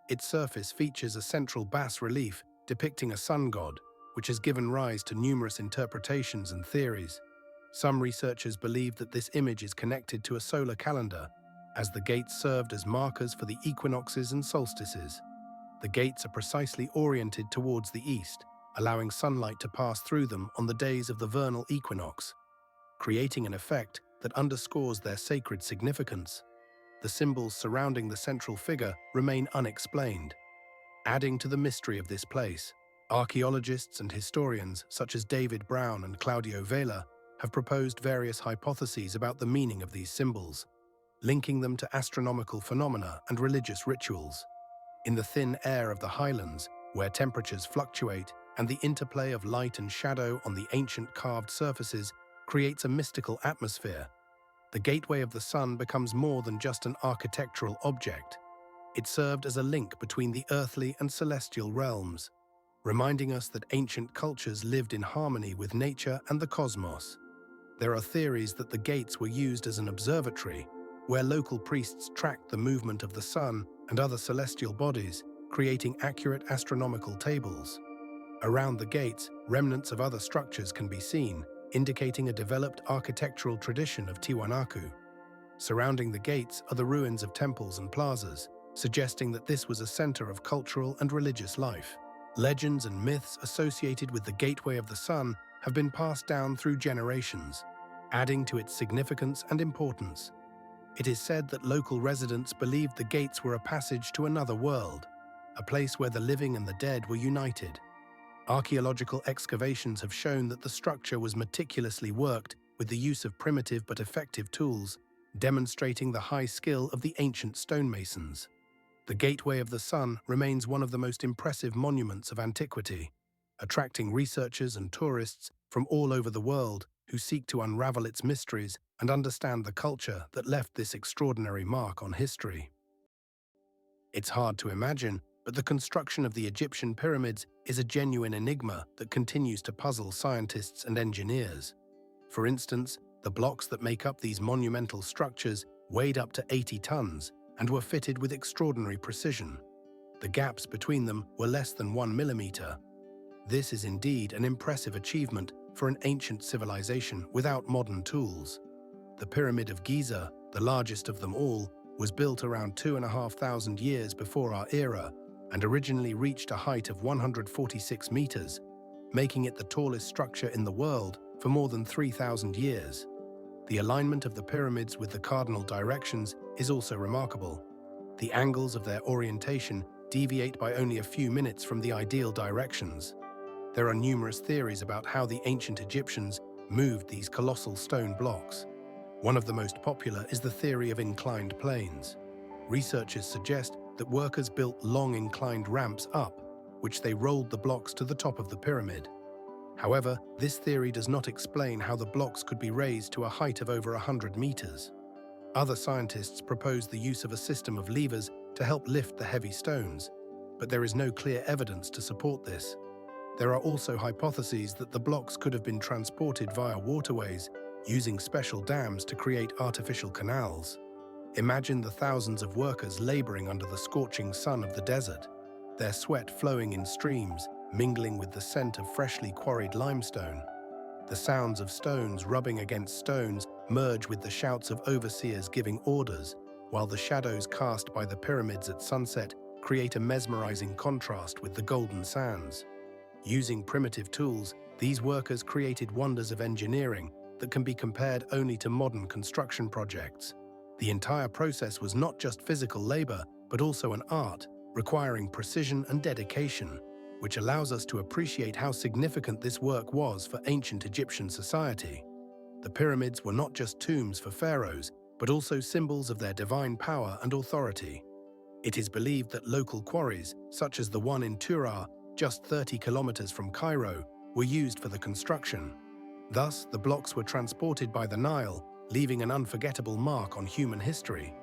Its surface features a central bas-relief depicting a sun god, which has given rise to numerous interpretations and theories. Some researchers believe that this image is connected to a solar calendar, as the gates served as markers for the equinoxes and solstices. The gates are precisely oriented towards the east, allowing sunlight to pass through them on the days of the vernal equinox, creating an effect that underscores their sacred significance. The symbols surrounding the central figure remain unexplained. Adding to the mystery of this place, archaeologists and historians such as David Brown and Claudio Vela have proposed various hypotheses about the meaning of these symbols, linking them to astronomical phenomena and religious rituals. In the thin air of the highlands, where temperatures fluctuate and the interplay of light and shadow on the ancient carved surfaces creates a mystical atmosphere, the Gateway of the Sun becomes more than just an architectural object. It served as a link between the earthly and celestial realms, reminding us that ancient cultures lived in harmony with nature and the cosmos. There are theories that the gates were used as an observatory, where local priests tracked the movement of the sun and other celestial bodies, creating accurate astronomical tables. Around the gates, remnants of other structures can be seen, indicating a developed architectural tradition of Tiwanaku. Surrounding the gates are the ruins of temples and plazas, suggesting that this was a center of cultural and religious life. Legends and myths associated with the Gateway of the Sun have been passed down through generations, adding to its significance and importance. It is said that local residents believed the gates were a passage to another world, a place where the living and the dead were united. Archaeological excavations have shown that the structure was meticulously worked with the use of primitive but effective tools, demonstrating the high skill of the ancient stonemasons. The Gateway of the Sun remains one of the most impressive monuments of antiquity, attracting researchers and tourists from all over the world who seek to unravel its mysteries and understand the culture that left this extraordinary mark on history. It's hard to imagine, but the construction of the Egyptian pyramids is a genuine enigma that continues to puzzle scientists and engineers. For instance, the blocks that make up these monumental structures weighed up to 80 tons and were fitted with extraordinary precision. The gaps between them were less than 1 millimeter. This is indeed an impressive achievement for an ancient civilization without modern tools. The Pyramid of Giza, the largest of them all, was built around 2,500 years before our era and originally reached a height of 146 meters, making it the tallest structure in the world for more than 3,000 years. The alignment of the pyramids with the cardinal directions is also remarkable. The angles of their orientation deviate by only a few minutes from the ideal directions. There are numerous theories about how the ancient Egyptians moved these colossal stone blocks. One of the most popular is the theory of inclined planes. Researchers suggest that workers built long inclined ramps up, which they rolled the blocks to the top of the pyramid. However, this theory does not explain how the blocks could be raised to a height of over 100 meters. Other scientists propose the use of a system of levers to help lift the heavy stones, but there is no clear evidence to support this. There are also hypotheses that the blocks could have been transported via waterways, using special dams to create artificial canals. Imagine the thousands of workers laboring under the scorching sun of the desert, their sweat flowing in streams, mingling with the scent of freshly quarried limestone. The sounds of stones rubbing against stones merge with the shouts of overseers giving orders, while the shadows cast by the pyramids at sunset create a mesmerizing contrast with the golden sands. Using primitive tools, these workers created wonders of engineering that can be compared only to modern construction projects. The entire process was not just physical labor, but also an art, requiring precision and dedication, which allows us to appreciate how significant this work was for ancient Egyptian society. The pyramids were not just tombs for pharaohs, but also symbols of their divine power and authority. It is believed that local quarries, such as the one in Tura, just 30 kilometers from Cairo, were used for the construction. Thus, the blocks were transported by the Nile, leaving an unforgettable mark on human history.